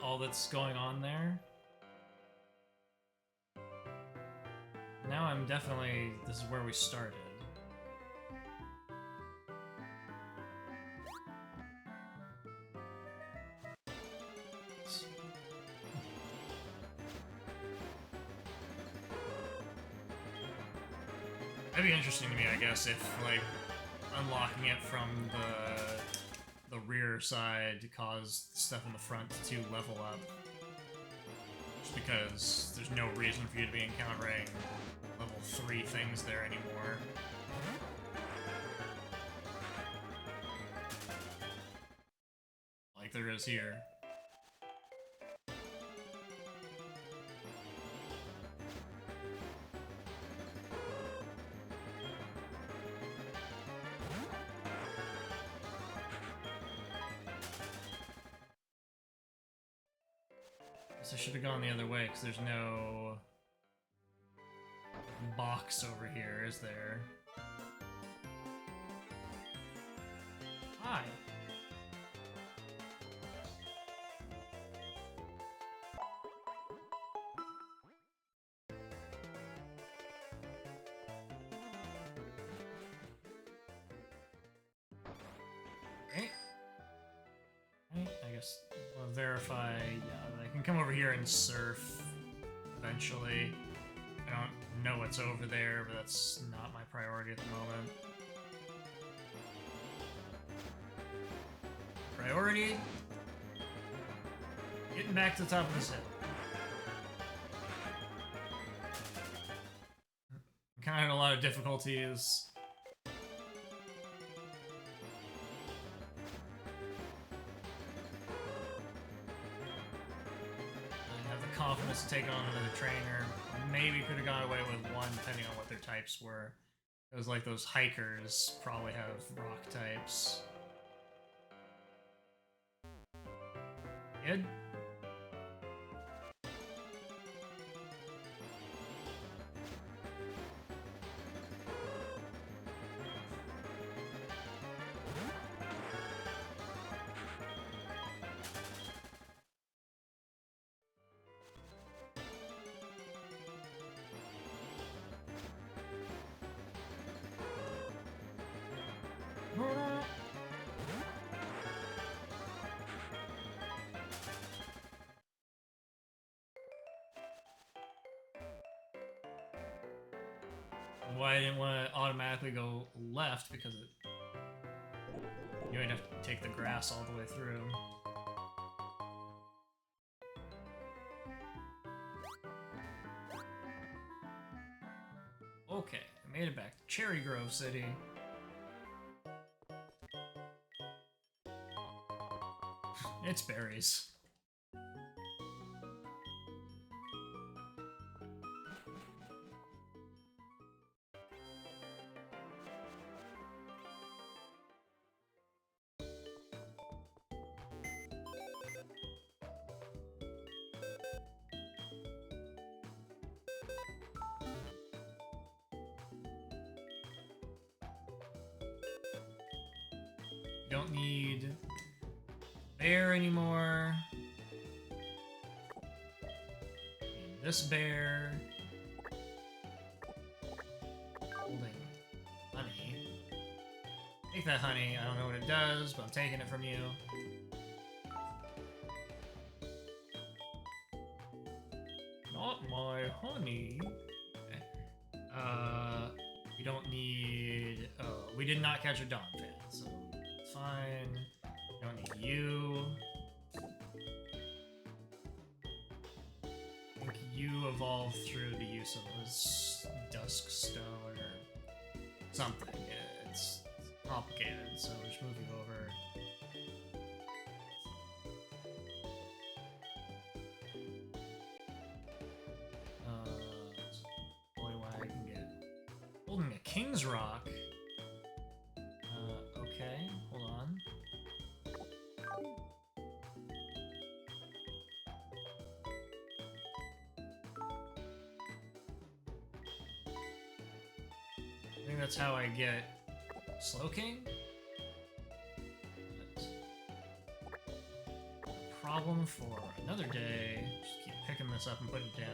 All that's going on there? Now I'm definitely... This is where we started. That'd be interesting to me, I guess, if, like, unlocking it from the rear side caused stuff in the front to level up. Just because there's no reason for you to be encountering level 3 things there anymore. Like there is here. I should have gone the other way, because there's no box over here, is there? Hi. Okay. Right, I guess I'll verify, yeah, I can come over here and surf eventually. I don't know what's over there, but that's not my priority at the moment. Priority? Getting back to the top of this hill. I'm kind of having a lot of difficulties. Confidence to take on another trainer. Maybe could have gone away with one, depending on what their types were. It was like those hikers probably have rock types. Good. Why I didn't want to automatically go left, because you would have to take the grass all the way through. Okay, I made it back to Cherry Grove City. It's berries. Don't need bear anymore. Need this bear. Holding honey. Take that honey. I don't know what it does, but I'm taking it from you. Not my honey. Okay. We don't need... Oh, we did not catch a Dawn fan, so it's fine. Don't need you. I think you evolved through the use of this Dusk Stone or something. It's complicated, so we're just moving over. Only one I can get. Holding a King's Rock. Okay, hold on. I think that's how I get Slowking. Problem for another day. Just keep picking this up and putting it down.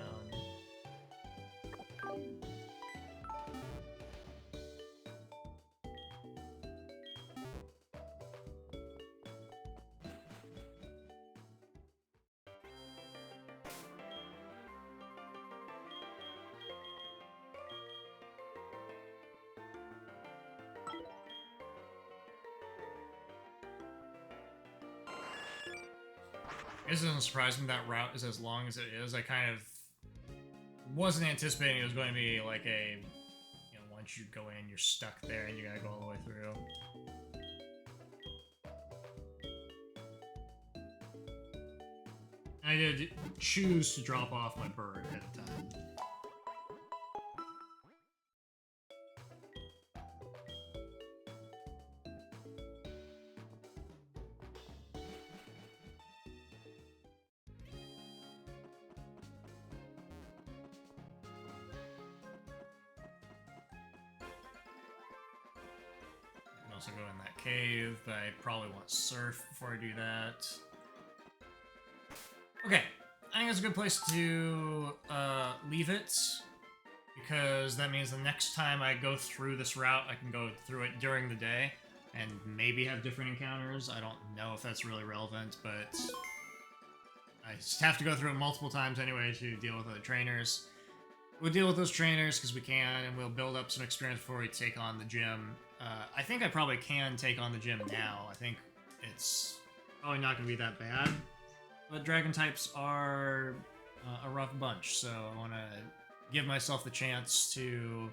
This doesn't surprise me that route is as long as it is. I kind of wasn't anticipating it was going to be like a, you know, once you go in, you're stuck there and you gotta go all the way through. I did choose to drop off my bird ahead of time. Also go in that cave, but I probably want surf before I do that. Okay, I think it's a good place to leave it, because that means the next time I go through this route, I can go through it during the day and maybe have different encounters. I don't know if that's really relevant, but I just have to go through it multiple times anyway to deal with other trainers. We'll deal with those trainers because we can, and we'll build up some experience before we take on the gym. I think I probably can take on the gym now. I think it's probably not going to be that bad. But dragon types are a rough bunch, so I want to give myself the chance to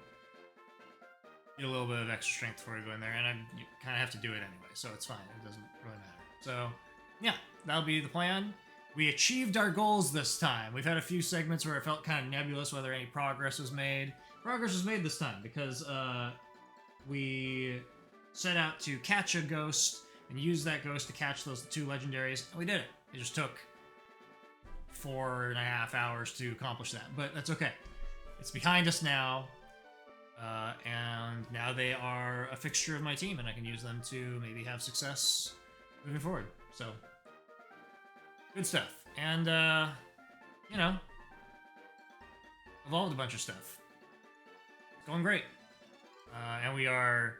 get a little bit of extra strength before I go in there, and you kind of have to do it anyway, so it's fine. It doesn't really matter. So, yeah, that'll be the plan. We achieved our goals this time. We've had a few segments where it felt kind of nebulous whether any progress was made. Progress was made this time because we set out to catch a ghost and use that ghost to catch those two legendaries, and we did it. It just took 4.5 hours to accomplish that, but that's okay. It's behind us now, and now they are a fixture of my team, and I can use them to maybe have success moving forward. So, good stuff. And, you know, evolved a bunch of stuff. It's going great. And we are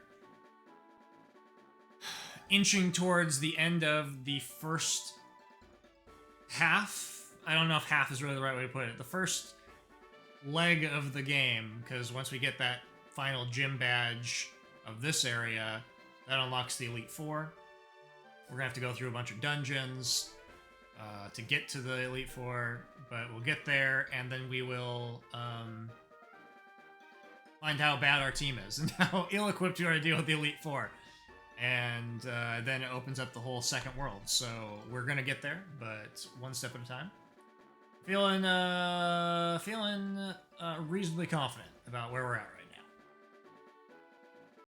inching towards the end of the first half. I don't know if half is really the right way to put it. The first leg of the game, because once we get that final gym badge of this area, that unlocks the Elite Four. We're gonna have to go through a bunch of dungeons to get to the Elite Four, but we'll get there, and then we will find how bad our team is and how ill-equipped we are to deal with the Elite Four. And then it opens up the whole second world. So we're gonna get there, but one step at a time. Feeling reasonably confident about where we're at right